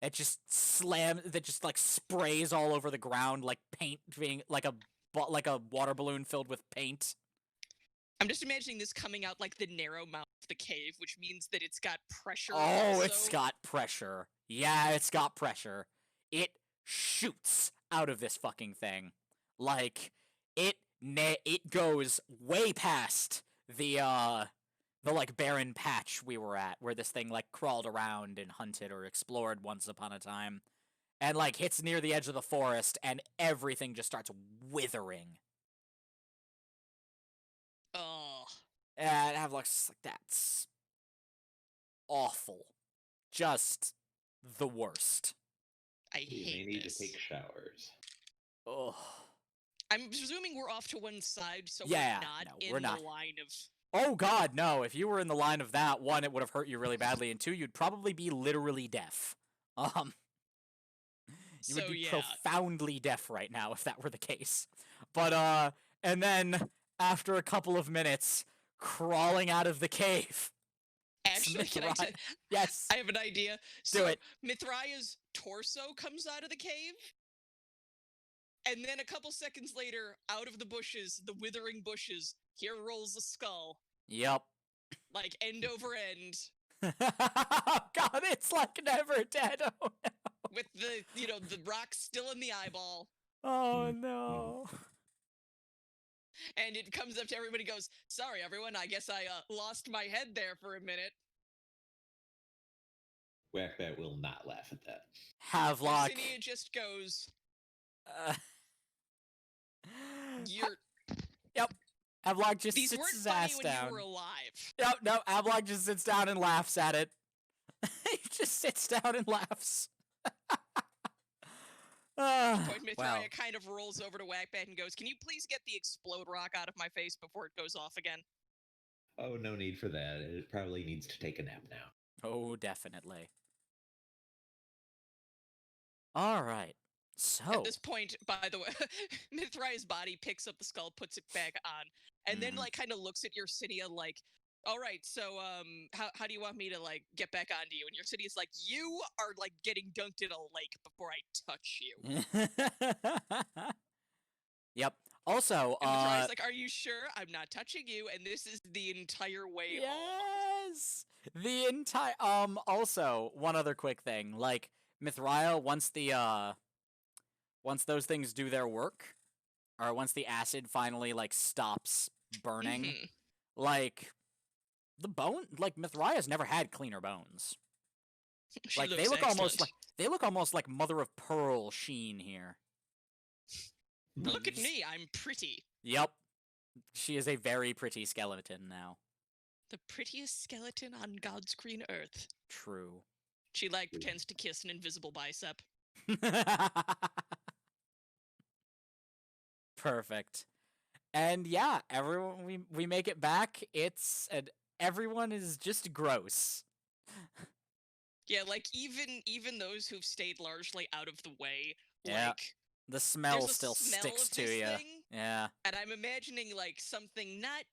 that just like, sprays all over the ground, like paint being, like a water balloon filled with paint. I'm just imagining this coming out like the narrow mouth of the cave, which means that it's got pressure. Oh, also. It's got pressure. Yeah, it's got pressure. It shoots out of this fucking thing. Like, it goes way past the like barren patch we were at, where this thing like crawled around and hunted or explored once upon a time, and like hits near the edge of the forest, and everything just starts withering. Oh. And Havelock's like, that's awful. Just the worst. I You may hate need this. to take showers. Ugh. I'm presuming we're off to one side, so Yeah, we're not no, in the line of. Oh god, no. If you were in the line of that, one, it would have hurt you really badly, and two, you'd probably be literally deaf. You would be profoundly deaf right now if that were the case. But, and then, after a couple of minutes, crawling out of the cave. Actually, Yes. I have an idea. So, Do it. Mithraya's torso comes out of the cave, and then a couple seconds later, out of the bushes, the withering bushes, here rolls a skull. Yep. Like, end over end. God, it's like never dead. Oh, no. With the rock still in the eyeball. Oh, no. And it comes up to everybody and goes, sorry, everyone, I guess I lost my head there for a minute. Whackbat will not laugh at that. Havelock. Yersinia just goes, Yep. Havelock just These sits weren't his funny ass when down. you were alive. No, Havelock just sits down and laughs at it. He just sits down and laughs. Point Mithraea Wow. kind of rolls over to Whackbat and goes, can you please get the explode rock out of my face before it goes off again? Oh, no need for that. It probably needs to take a nap now. Oh, definitely. All right. So at this point, by the way, Mithraea's body picks up the skull, puts it back on, and then like kind of looks at Yersinia like, all right, so how do you want me to like get back onto you? And Yersinia's like, you are like getting dunked in a lake before I touch you. Yep. Also, and Mithraea's like, are you sure? I'm not touching you, and this is the entire way home. Yes. The entire also, one other quick thing, like Mithraea, once those things do their work, or once the acid finally like stops burning, like the bone, like Mithraea's never had cleaner bones. Like they look almost like mother of pearl sheen here. Look at me, I'm pretty. Yep. She is a very pretty skeleton now. The prettiest skeleton on God's green earth. True. She like pretends to kiss an invisible bicep. Perfect. And yeah, everyone we make it back. Everyone is just gross. Yeah, like even those who've stayed largely out of the way, yeah. like the smell still sticks to you. Yeah. And I'm imagining like something not,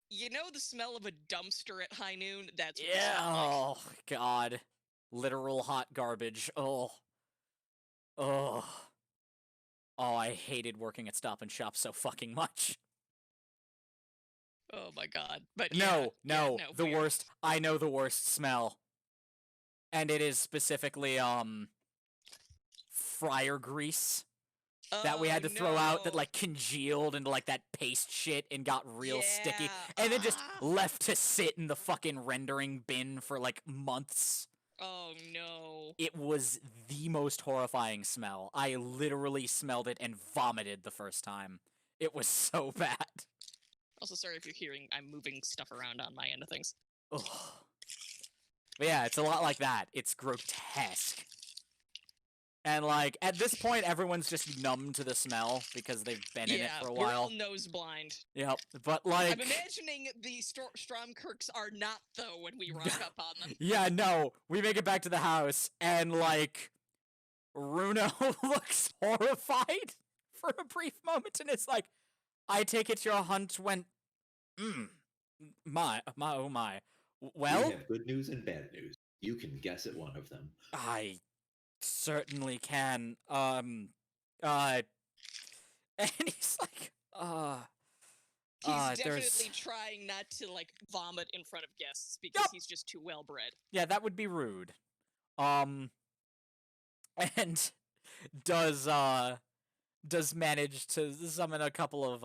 the smell of a dumpster at high noon. That's what Oh God, literal hot garbage. Oh. I hated working at Stop and Shop so fucking much. Oh my God. But no, the worst. I know the worst smell. and it is specifically fryer grease that we had to throw out that no. like congealed into like that paste shit and got real sticky, Yeah, and then just ah. left to sit in the fucking rendering bin for like months. Oh no. It was the most horrifying smell. I literally smelled it and vomited the first time. It was so bad. Also, sorry if you're hearing I'm moving stuff around on my end of things. Ugh. But yeah, it's a lot like that. It's grotesque. And like at this point, everyone's just numb to the smell because they've been in it for a we're all while. nose blind. Yep, but like I'm imagining the Stromkirks are not, though, when we rock up on them. yeah, no, we make it back to the house, and like Runo looks horrified for a brief moment, and it's like, I take it your hunt went, my, oh my. Well, We have good news and bad news. You can guess at one of them. I certainly can. And he's like, He's there's definitely trying not to, like, vomit in front of guests because Yup. he's just too well-bred. yeah, that would be rude. And does manage to summon a couple of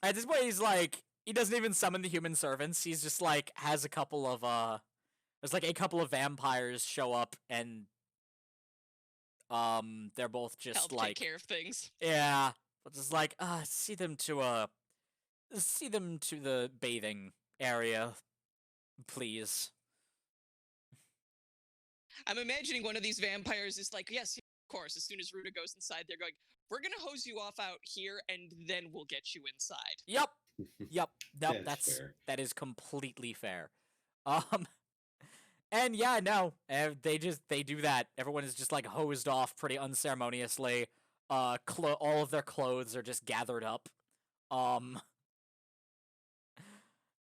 at this point he's like he doesn't even summon the human servants. He's just like has a couple of there's like a couple of vampires show up, and they're both just Help like take care of things. yeah, but just like see them to the bathing area, please. I'm imagining one of these vampires is like, yes, of course, as soon as Ruta goes inside, they're going, we're gonna hose you off out here, and then we'll get you inside. Yep. Nope, That's fair. that is completely fair. And yeah, no, they do that. Everyone is just like hosed off pretty unceremoniously. All of their clothes are just gathered up. And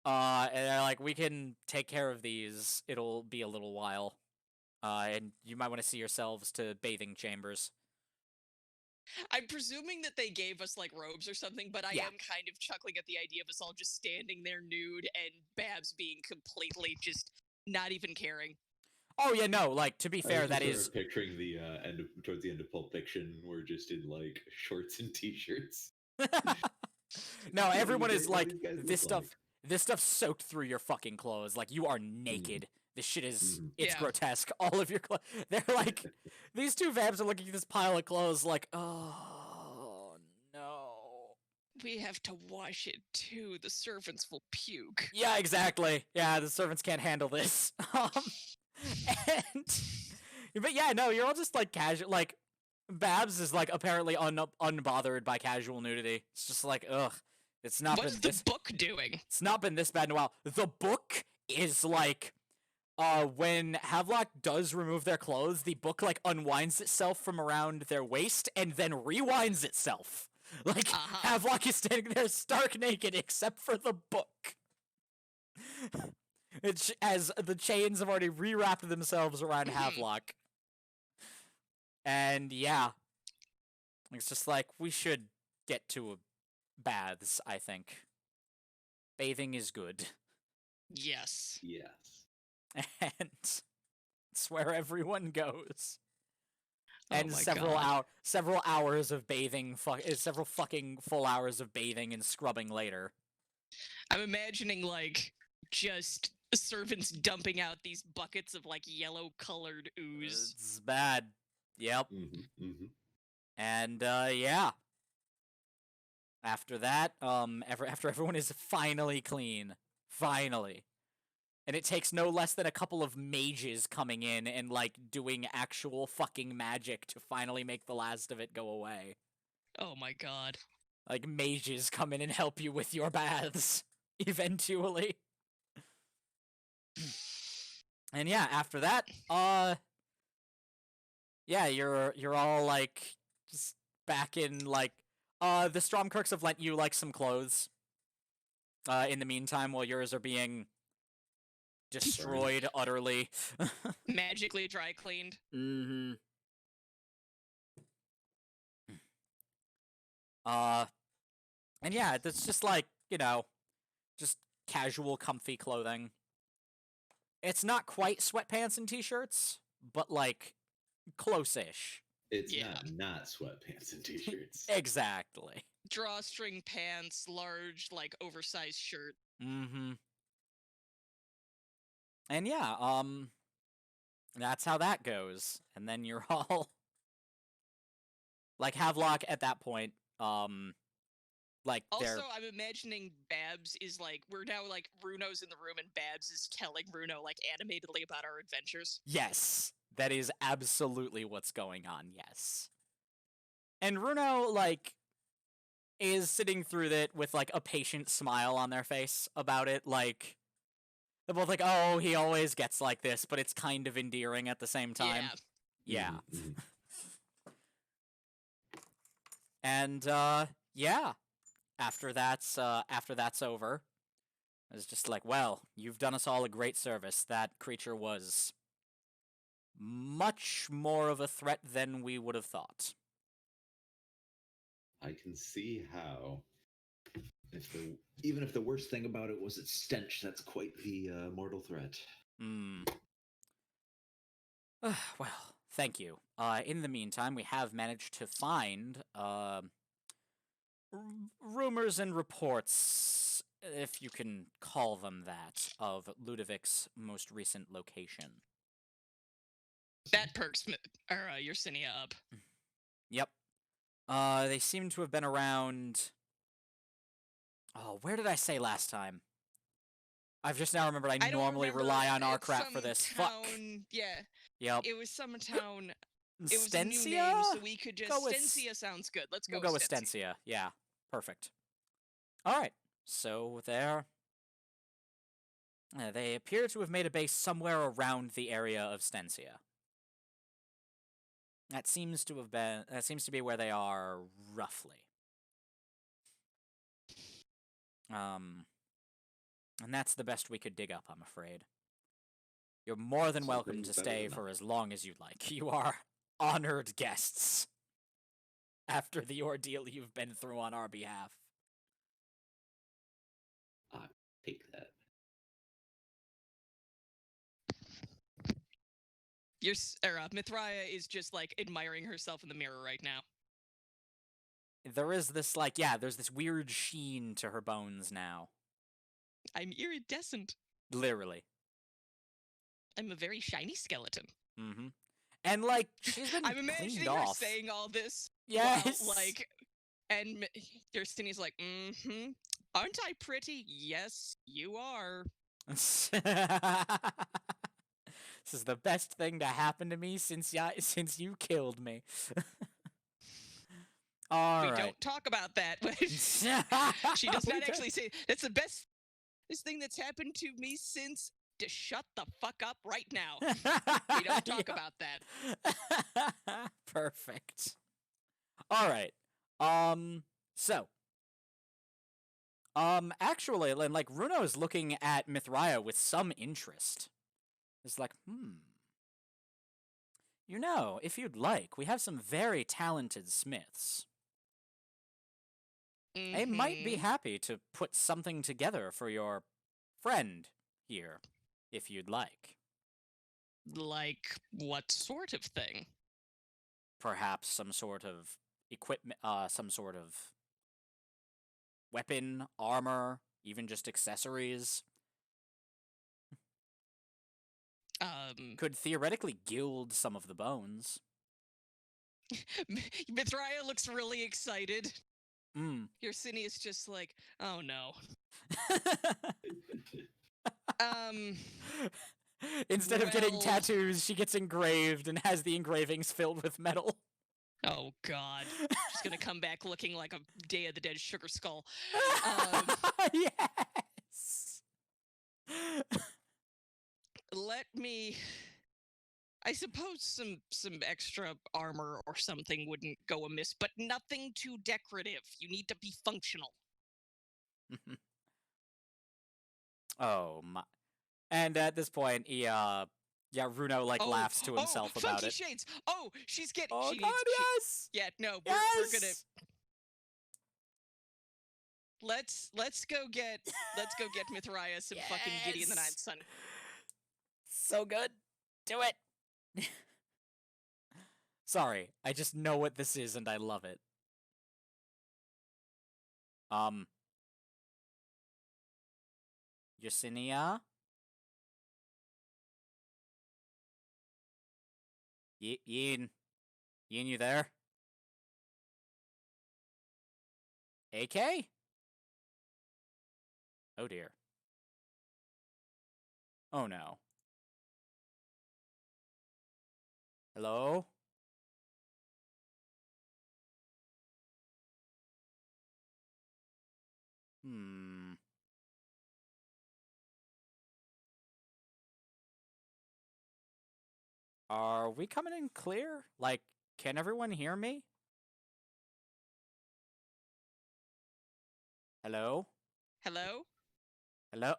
they're like, we can take care of these. It'll be a little while. And you might want to see yourselves to bathing chambers. I'm presuming that they gave us, like, robes or something, but I Yeah. am kind of chuckling at the idea of us all just standing there nude and Babs being completely just not even caring. Oh yeah, no, like to be fair, that is picturing the towards the end of Pulp Fiction, we're just in like shorts and t-shirts. no, What do everyone you is guys- what like do you guys this look stuff. like? This stuff's soaked through your fucking clothes. Like you are naked. This shit is it's Yeah. grotesque. All of your clothes. They're like these two vamps are looking at this pile of clothes like, oh no. We have to wash it too. The servants will puke. Yeah, exactly. Yeah, the servants can't handle this. And but yeah, no, you're all just like casual. Like Babs is like apparently unbothered by casual nudity. It's just like, ugh, it's not What's been the this. book doing? It's not been this bad in a while. The book is like, when Havelock does remove their clothes, the book like unwinds itself from around their waist and then rewinds itself. Like Havelock is standing there stark naked except for the book. It's as the chains have already rewrapped themselves around Havelock. And yeah, it's just like we should get to baths, I think. Bathing is good. Yes. Yes. And it's where everyone goes. Oh And my several God. several hours of bathing, several fucking full hours of bathing and scrubbing later. I'm imagining, like, just servants dumping out these buckets of, like, yellow-colored ooze. It's bad. Yep. And yeah. After that, after everyone is finally clean, finally. And it takes no less than a couple of mages coming in and like doing actual fucking magic to finally make the last of it go away. Oh my God. Like mages come in and help you with your baths eventually. And yeah, after that, yeah, you're all like just back in like the Stromkirks have lent you like some clothes. In the meantime, while yours are being destroyed utterly. Magically dry cleaned. Mm-hmm. And yeah, that's just like, you know, just casual, comfy clothing. It's not quite sweatpants and t-shirts, but like close-ish. It's Yeah. not sweatpants and t-shirts. Exactly. Drawstring pants, large, like, oversized shirt. Mm-hmm. And yeah, that's how that goes. And then you're all like Havelock at that point, like they're Also, I'm imagining Babs is like, we're now like, Runo's in the room and Babs is telling Runo, like, animatedly about our adventures. yes, that is absolutely what's going on, yes. And Runo, like, is sitting through it with like a patient smile on their face about it, like they're both like, oh, he always gets like this, but it's kind of endearing at the same time. Yeah. Mhm. And yeah. After that's over, it's just like, well, you've done us all a great service. That creature was much more of a threat than we would have thought. I can see how. Even if the worst thing about it was its stench, that's quite the mortal threat. Hmm. Well, thank you. In the meantime, we have managed to find rumors and reports, if you can call them that, of Ludovic's most recent location. That perks Yersinia up. Yep. They seem to have been around. Oh, where did I say last time? I've just now remembered I don't normally remember. rely on our It's crap for some this. Town, Fuck. yeah. Yep. It was some town. It was a new name, Stencia? so we could just... Go with Stencia sounds good. Let's go We'll go with Stencia. Stencia. Yeah, perfect. All right, so there. They appear to have made a base somewhere around the area of Stencia. That seems to be where they are roughly. And that's the best we could dig up, I'm afraid. You're more than welcome to stay for as long as you'd like. You are honored guests after the ordeal you've been through on our behalf. I take that. Mithraia is just, like, admiring herself in the mirror right now. There is this, there's this weird sheen to her bones now. I'm iridescent. Literally. I'm a very shiny skeleton. Mm-hmm. And, she's been I'm imagining cleaned her off. saying all this. Yes! While, and Yerstinia's like, mm-hmm. Aren't I pretty? Yes, you are. This is the best thing to happen to me since you killed me. All right. We don't talk about that. She does not actually say, that's the best thing that's happened to me since... To shut the fuck up right now. We don't talk about that. Perfect. All right. Actually, Runo is looking at Mithraia with some interest. It's like, you know, if you'd like, we have some very talented smiths. Mm-hmm. They might be happy to put something together for your friend here, if you'd like. Like, what sort of thing? Perhaps some sort of equipment, some sort of weapon, armor, even just accessories. Could theoretically gild some of the bones. Mithraia looks really excited. Mm. Yersinia is just like, oh no. Instead of getting tattoos, she gets engraved and has the engravings filled with metal. Oh god. She's gonna come back looking like a Day of the Dead sugar skull. Yes! Let me... I suppose some extra armor or something wouldn't go amiss, but nothing too decorative. You need to be functional. Oh my. And at this point, Runo laughs to himself about funky it. Shades! Oh, she's getting... Oh god, yes! Yeah, no, yes! we're gonna... Let's go get Mithraia some fucking Gideon the Ninth Son. so good. Do it. Sorry, I just know what this is and I love it. Yesenia? Yin? Yin, you there? AK? Oh dear. Oh no. Hello? Hmm. Are we coming in clear? Like, can everyone hear me? Hello? Hello? Hello?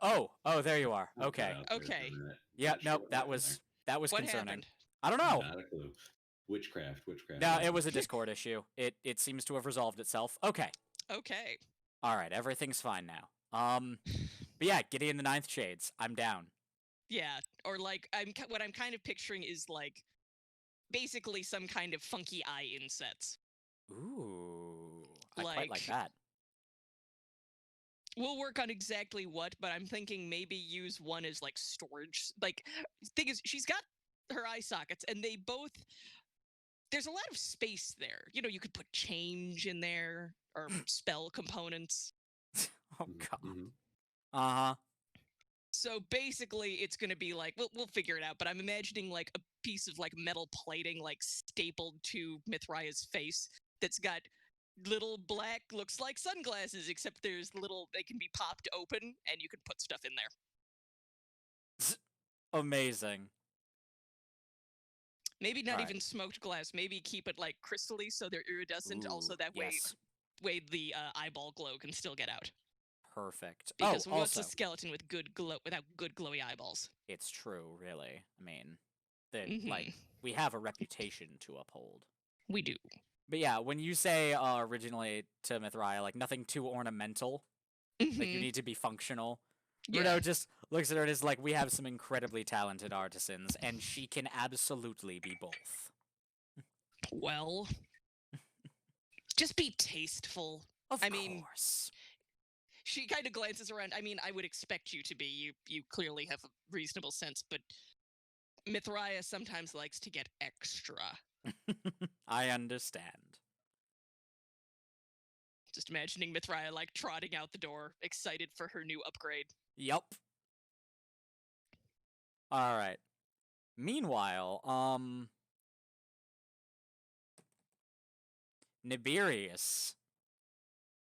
Oh, there you are. Okay. Okay. Yeah, nope, that was What concerning. happened? I don't know. Not a clue. Witchcraft. No, it was a Discord issue. It seems to have resolved itself. Okay. Okay. All right, everything's fine now. But yeah, Gideon the Ninth Shades. I'm down. Yeah, or like what I'm kind of picturing is like basically some kind of funky eye insets. Ooh, I quite like that. We'll work on exactly what, but I'm thinking maybe use one as like storage. Like, thing is, she's got her eye sockets, and they both. There's a lot of space there. You know, you could put change in there or spell components. Oh god. Uh-huh. So basically, it's going to be like we'll figure it out. But I'm imagining like a piece of like metal plating like stapled to Mithraya's face that's got little black, looks like sunglasses, except there's little, they can be popped open and you can put stuff in there. Amazing. Maybe not All even right. smoked glass. Maybe keep it like crystally so they're iridescent. Also, Ooh, that yes. way the eyeball glow can still get out. Perfect. Because oh, what's also, a skeleton with good glow without good glowy eyeballs? it's true, really. I mean, Mhm. we have a reputation to uphold. We do. But yeah, when you say originally to Mithraia, like nothing too ornamental, like you Mhm. need to be functional. Yeah. Bruno just looks at her and is like, we have some incredibly talented artisans, and she can absolutely be both. Well, just be tasteful. Of I mean, course. she kind of glances around. I mean, I would expect you to be. You clearly have a reasonable sense, but Mithraia sometimes likes to get extra. I understand. Just imagining Mithraia like trotting out the door, excited for her new upgrade. Yup. All right. Meanwhile, Nebulous,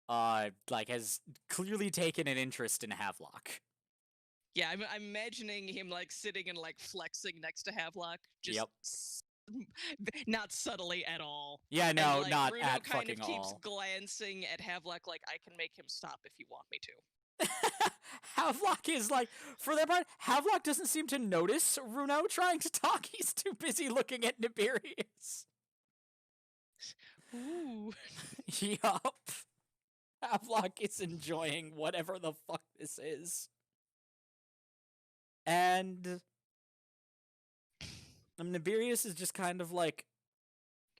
like has clearly taken an interest in Havelock. Yeah, I'm imagining him like sitting and like flexing next to Havelock, just Yep. not subtly at all. Yeah, no, and, like, not Bruno at kind fucking of keeps all. glancing at Havelock like, I can make him stop if you want me to. Havelock is like, for their part, Havelock doesn't seem to notice Runo trying to talk. He's too busy looking at Nebulous. Ooh. Yup. Havelock is enjoying whatever the fuck this is. And Nebulous is just kind of like,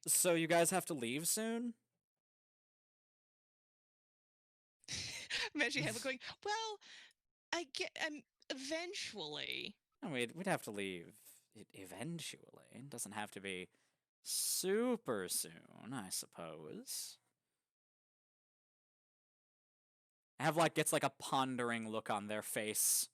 so you guys have to leave soon? Imagine Havelock going, well, eventually. I mean, we'd have to leave eventually. It doesn't have to be super soon, I suppose. Havelock gets like a pondering look on their face.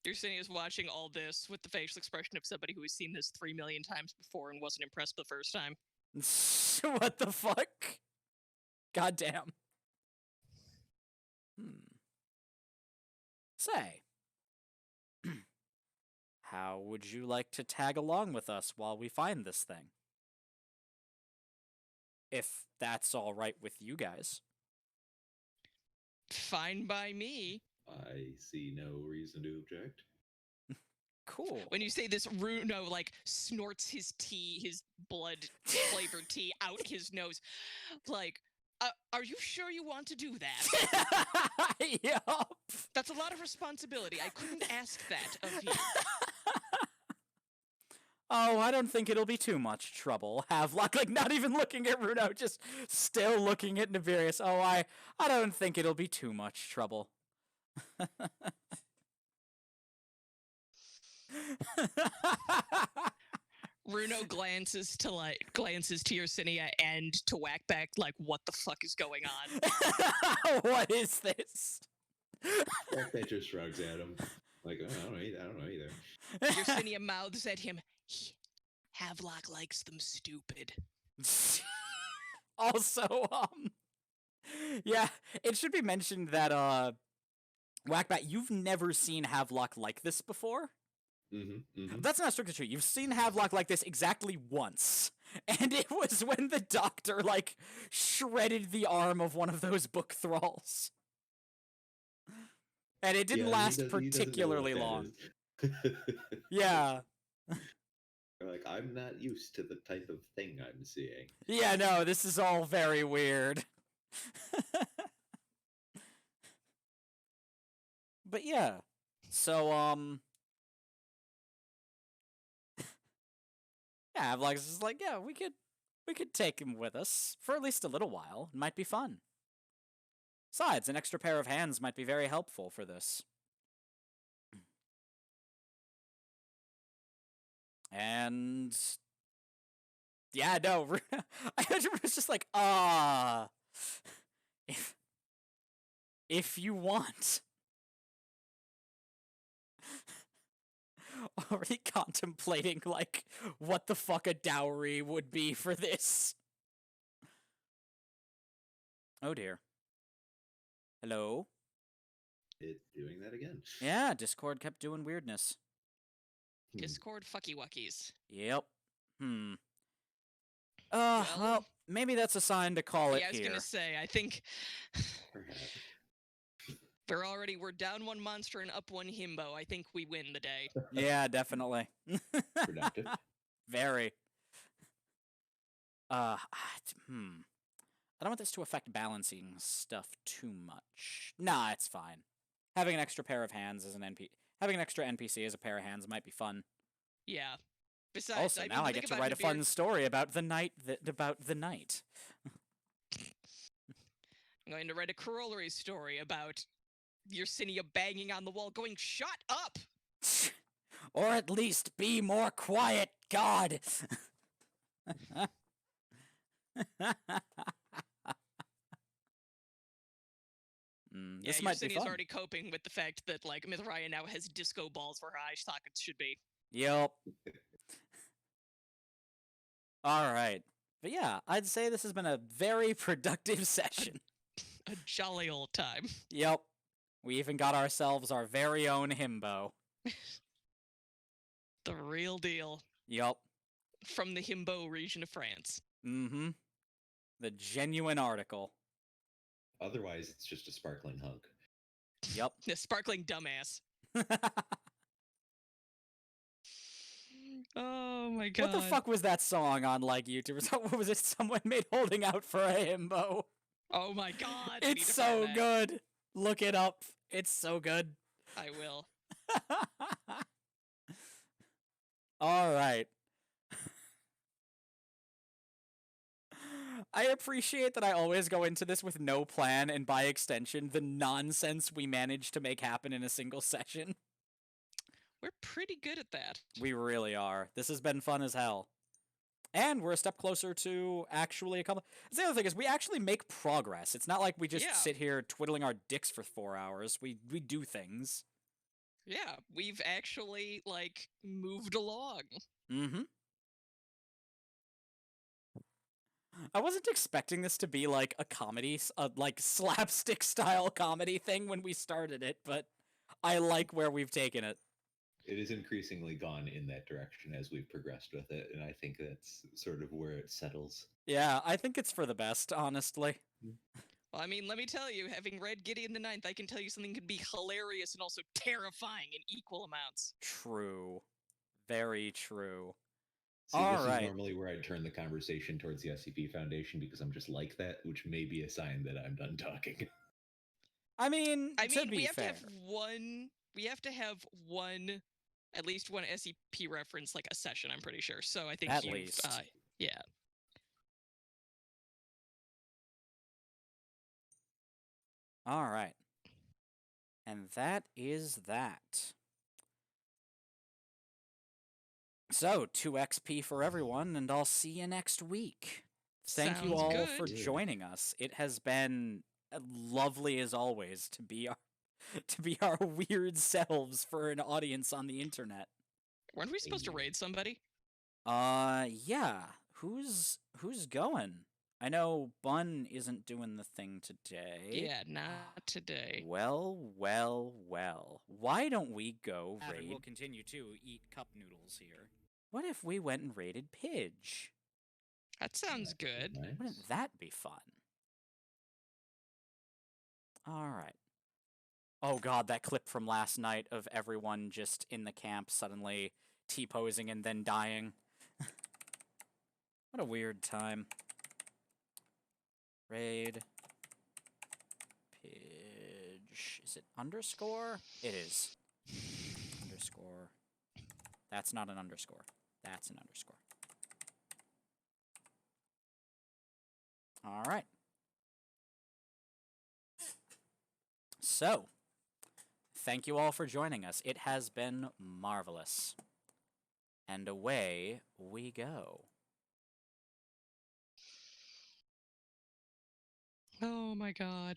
Ursinia's watching all this with the facial expression of somebody who has seen this 3 million times before and wasn't impressed the first time. What the fuck? Goddamn. Say, how would you like to tag along with us while we find this thing? If that's all right with you guys. Fine by me. I see no reason to object. Cool. When you say this, Runo like snorts his tea, his blood flavored tea out his nose. Like, Are you sure you want to do that? Yup. That's a lot of responsibility. I couldn't ask that of you. Oh, I don't think it'll be too much trouble. Havelock, like, not even looking at Runo, just still looking at Nebulous. Oh, I don't think it'll be too much trouble. Runo glances to Yersinia and to Whackback like, what the fuck is going on? What is this? That just shrugs at him. Like, oh, I don't know either. Yersinia mouths at him. Havelock likes them stupid. Also, yeah, it should be mentioned that, Whackback, you've never seen Havelock like this before? That's not strictly true. You've seen Havelock like this exactly once. And it was when the doctor, like, shredded the arm of one of those book thralls. And it didn't last particularly long. Yeah. Like, I'm not used to the type of thing I'm seeing. Yeah, no, this is all very weird. But yeah. So, yeah, Havelock's just like, yeah, we could take him with us for at least a little while. It might be fun. Besides, an extra pair of hands might be very helpful for this. And yeah, no, I was just like, if you want. Already contemplating, like, what the fuck a dowry would be for this. Oh dear. Hello? It's doing that again. Yeah, Discord kept doing weirdness. Discord fucky wuckies. Yep. Well, maybe that's a sign to call it Yeah, I was here. gonna say, I think Perhaps. we're down one monster and up one himbo. I think we win the day. Yeah, definitely. Productive. Very. I don't want this to affect balancing stuff too much. Nah, it's fine. Having an extra pair of hands as having an extra NPC as a pair of hands might be fun. Yeah. Besides, Also, now I get to write a fun story about the night. I'm going to write a corollary story about Yersinia banging on the wall, going, "Shut up!" Or at least be more quiet, God. This might be fun. Already coping with the fact that, like, Mithraya now has disco balls where her eye sockets should be. Yep. All right. But yeah, I'd say this has been a very productive session. A jolly old time. Yep. We even got ourselves our very own himbo. The real deal. Yep. From the himbo region of France. Mm-hmm. The genuine article. Otherwise, it's just a sparkling hunk. Yep. The sparkling dumbass. Oh my god. What the fuck was that song on, like, YouTube? What was it someone made holding out for a himbo? Oh my god. It's so good. Look it up. It's so good. I will. All right. I appreciate that I always go into this with no plan, and by extension, the nonsense we manage to make happen in a single session. We're pretty good at that. We really are. This has been fun as hell. And we're a step closer to actually accomplish. The other thing is, we actually make progress. It's not like we just sit here twiddling our dicks for 4 hours. We do things. Yeah, we've actually, like, moved along. Mm-hmm. I wasn't expecting this to be, like, a comedy, like, slapstick-style comedy thing when we started it, but I like where we've taken it. It has increasingly gone in that direction as we've progressed with it, and I think that's sort of where it settles. Yeah, I think it's for the best, honestly. Well, I mean, let me tell you, having read Gideon the Ninth, I can tell you something can be hilarious and also terrifying in equal amounts. True. Very true. See, All this is right. normally where I'd turn the conversation towards the SCP Foundation because I'm just like that, which may be a sign that I'm done talking. I mean, I to mean, be we have fair, to have one. We have to have one, at least one SCP reference, like a session. I'm pretty sure. So I think At you've, least. yeah. All right. And that is that. So, 2 XP for everyone, and I'll see you next week. Thank you Sounds all good. for joining us. It has been lovely as always to be our weird selves for an audience on the internet. Weren't we supposed to raid somebody? Yeah. Who's going? I know Bun isn't doing the thing today. Yeah, not today. Well, well, well. Why don't we go raid? We'll continue to eat cup noodles here. What if we went and raided Pidge? That sounds good. Nice. Wouldn't that be fun? All right. Oh god, that clip from last night of everyone just in the camp suddenly T-posing and then dying. What a weird time. Raid Pidge. Is it underscore? It is. Underscore. That's not an underscore. That's an underscore. All right. So, thank you all for joining us. It has been marvelous. And away we go. Oh my god.